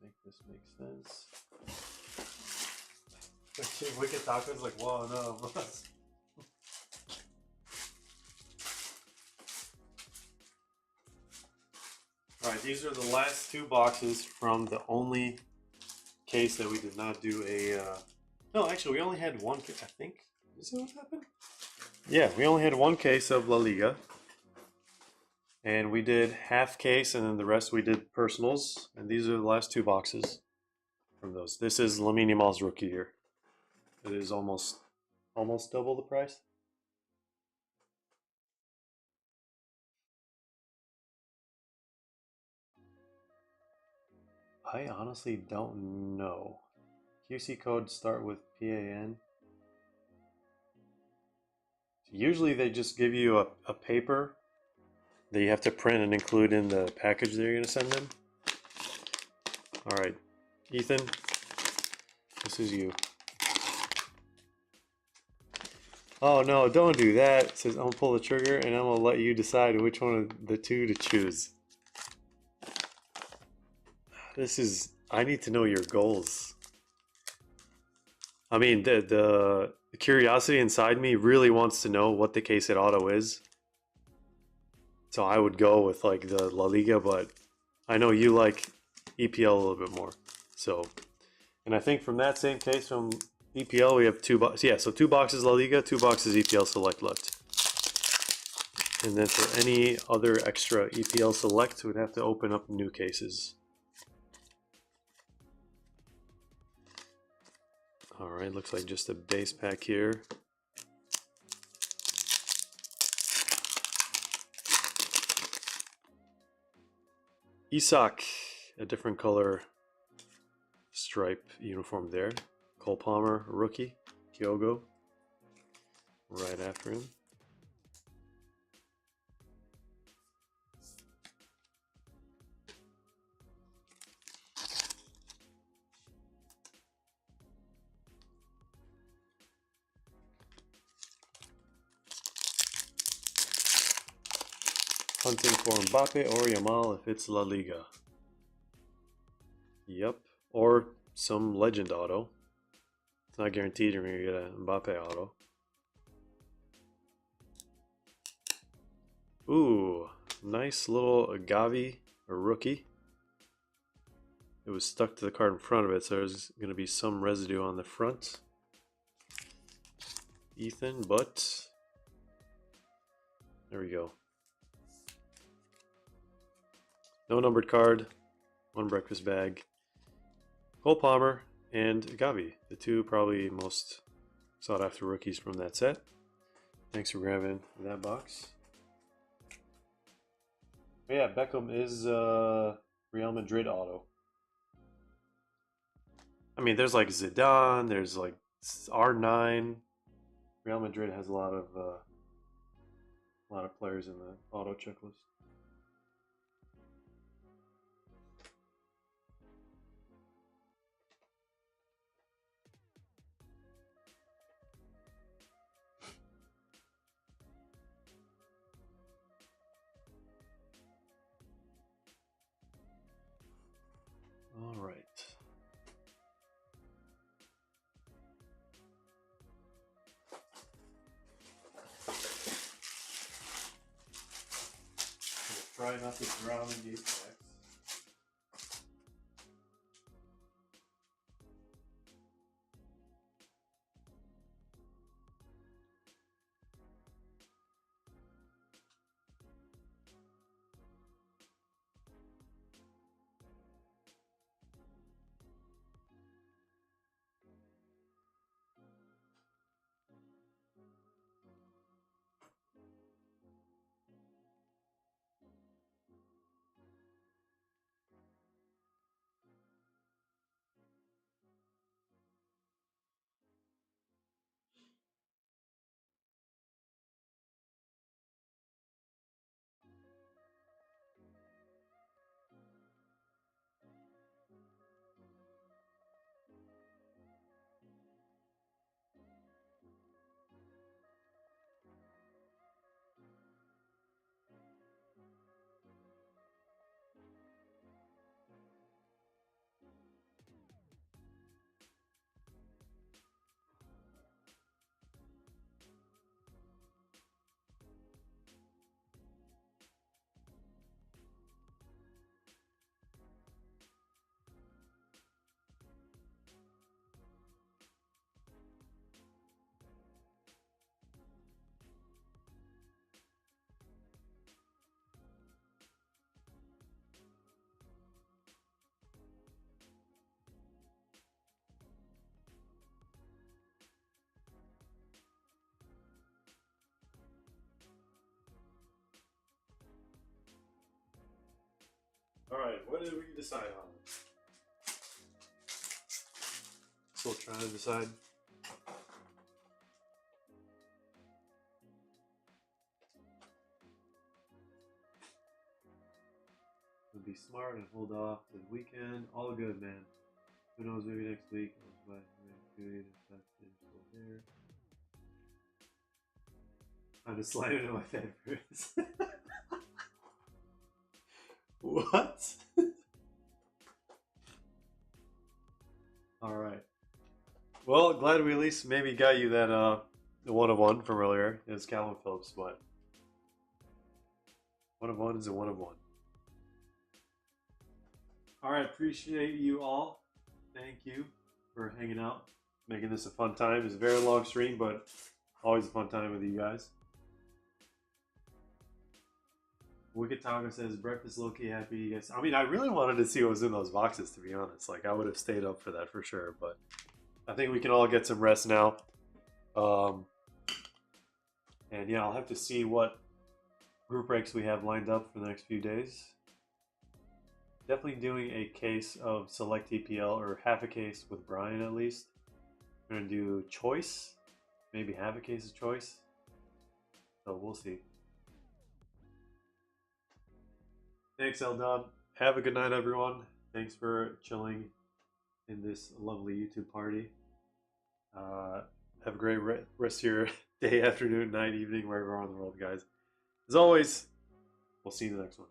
Make this make sense. Wicked Taco's like, whoa, no. Alright, these are the last 2 boxes from the only case that we did not do a... No, actually, we only had 1 case, I think. Is that what happened? Yeah, we only had 1 case of La Liga. And we did half case, and then the rest we did personals. And these are the last 2 boxes from those. This is Lamine Yamal's rookie year. It is almost double the price. I honestly don't know. QC codes start with PAN. Usually they just give you a paper that you have to print and include in the package that you're going to send them. Alright, Ethan, this is you. Oh no, don't do that. It says I'm gonna pull the trigger and I'm gonna let you decide which one of the two to choose. This is, I need to know your goals. I mean, the curiosity inside me really wants to know what the case at auto is. So I would go with like the La Liga, but I know you like EPL a little bit more. So, and I think from that same case from EPL, we have two boxes. Yeah, so 2 boxes La Liga, 2 boxes EPL Select left. And then for any other extra EPL Select, we'd have to open up new cases. Alright, looks like just a base pack here. Isak, a different color stripe uniform there. Cole Palmer, rookie. Kyogo, right after him. Hunting for Mbappe or Yamal if it's La Liga. Yep. Or some legend auto. It's not guaranteed you're going to get a Mbappe auto. Ooh, nice little Gavi, a rookie. It was stuck to the card in front of it, so there's going to be some residue on the front. Ethan, but there we go. No numbered card, 1 breakfast bag. Cole Palmer and Gavi, the 2 probably most sought after rookies from that set. Thanks for grabbing that box. But yeah, Beckham is Real Madrid auto. I mean, there's like Zidane, there's like R9. Real Madrid has a lot of players in the auto checklist. All right. Try not to drown in these packs. Alright, what did we decide on? Still trying to decide. Be smart and hold off to the weekend. All good, man. Who knows, maybe next week. There. Trying to slide into my favorites. What? Alright. Well, glad we at least maybe got you that the 1 of 1 from earlier. It was Calvin Phillips, but 1 of 1 is a 1 of 1. Alright, appreciate you all. Thank you for hanging out, making this a fun time. It's a very long stream, but always a fun time with you guys. Wicked Taco says, breakfast low-key happy, you guys. I mean, I really wanted to see what was in those boxes, to be honest. Like, I would have stayed up for that for sure, but I think we can all get some rest now. And yeah, I'll have to see what group breaks we have lined up for the next few days. Definitely doing a case of Select EPL, or half a case with Brian at least. We're going to do Choice, maybe half a case of Choice. So we'll see. Thanks, Eldon. Have a good night, everyone. Thanks for chilling in this lovely YouTube party. Have a great rest of your day, afternoon, night, evening, wherever you are in the world, guys. As always, we'll see you in the next one.